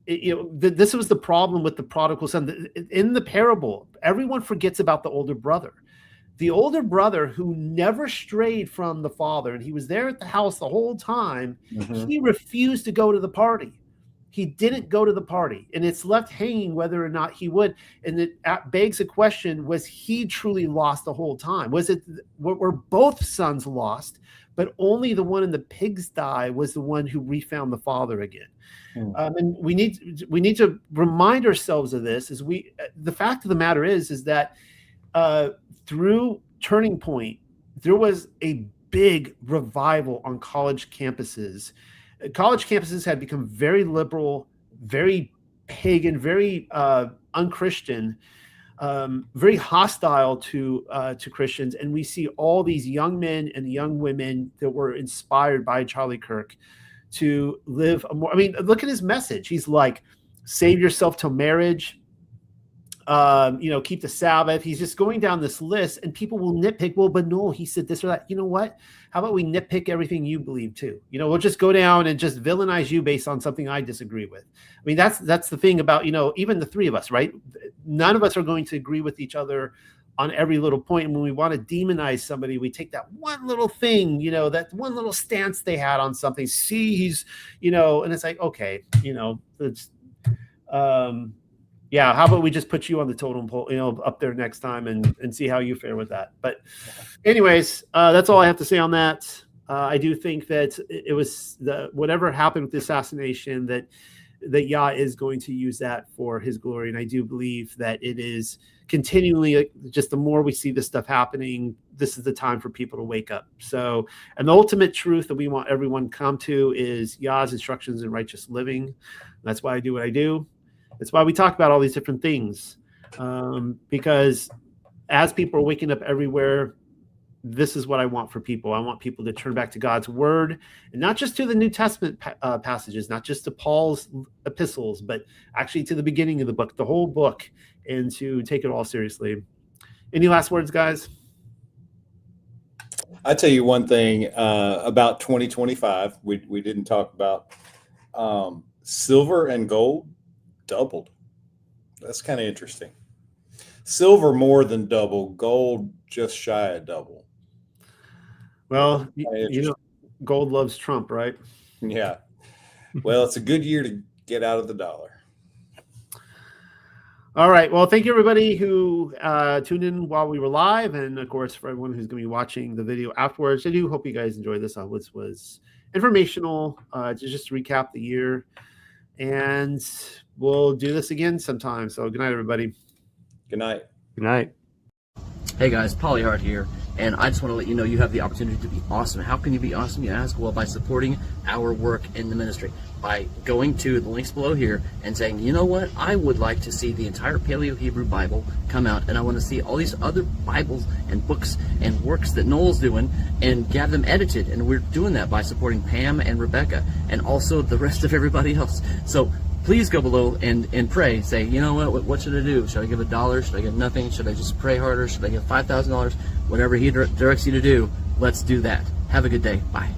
this was the problem with the prodigal son. In the parable, everyone forgets about the older brother. The older brother who never strayed from the father, and he was there at the house the whole time. Mm-hmm. He refused to go to the party. He didn't go to the party, and it's left hanging whether or not he would. And it begs the question: was he truly lost the whole time? Were both sons lost? but only the one in the pigsty was the one who refound the Father again. And we need to remind ourselves of this. The fact of the matter is that through Turning Point, there was a big revival on college campuses. College campuses had become very liberal, very pagan, very unchristian, very hostile to Christians. And we see all these young men and young women that were inspired by Charlie Kirk to live a more, I mean, look at his message. He's like, save yourself till marriage, keep the Sabbath. He's just going down this list, and people will nitpick. Well, but no, he said this or that. You know what? How about we nitpick everything you believe too? We'll just go down and just villainize you based on something I disagree with. I mean, that's the thing about, even the three of us, right? None of us are going to agree with each other on every little point. And when we want to demonize somebody, we take that one little thing, that one little stance they had on something. See, he's, and it's like, okay, it's, yeah, how about we just put you on the totem pole, up there next time and see how you fare with that. But anyways, that's all I have to say on that. I do think that it was whatever happened with the assassination, that Yah is going to use that for his glory. And I do believe that it is continually, just the more we see this stuff happening, this is the time for people to wake up. So, and the ultimate truth that we want everyone to come to is Yah's instructions in righteous living. That's why I do what I do. That's why we talk about all these different things, because as people are waking up everywhere, this is what I want for people. I want people to turn back to God's word, and not just to the New Testament passages, not just to Paul's epistles, but actually to the beginning of the book, the whole book, and to take it all seriously. Any last words, guys? I tell you one thing about 2025. We didn't talk about silver and gold doubled. That's kind of interesting. Silver more than double, gold just shy of double. Well, gold loves Trump, right? Yeah. Well, it's a good year to get out of the dollar. All right. Well, thank you, everybody who tuned in while we were live. And, of course, for everyone who's going to be watching the video afterwards. I do hope you guys enjoyed this. This was informational, to just recap the year. And we'll do this again sometime. So good night, everybody. Good night. Good night. Hey guys, Polyhard here, and I just want to let you know you have the opportunity to be awesome. How can you be awesome, you ask? Well, by supporting our work in the ministry, by going to the links below here and saying, you know what, I would like to see the entire Paleo-Hebrew Bible come out, and I want to see all these other Bibles and books and works that Noel's doing and have them edited, and we're doing that by supporting Pam and Rebecca and also the rest of everybody else. So please go below and pray. Say, you know what should I do? Should I give $1? Should I give nothing? Should I just pray harder? Should I give $5,000? Whatever he directs you to do, let's do that. Have a good day. Bye.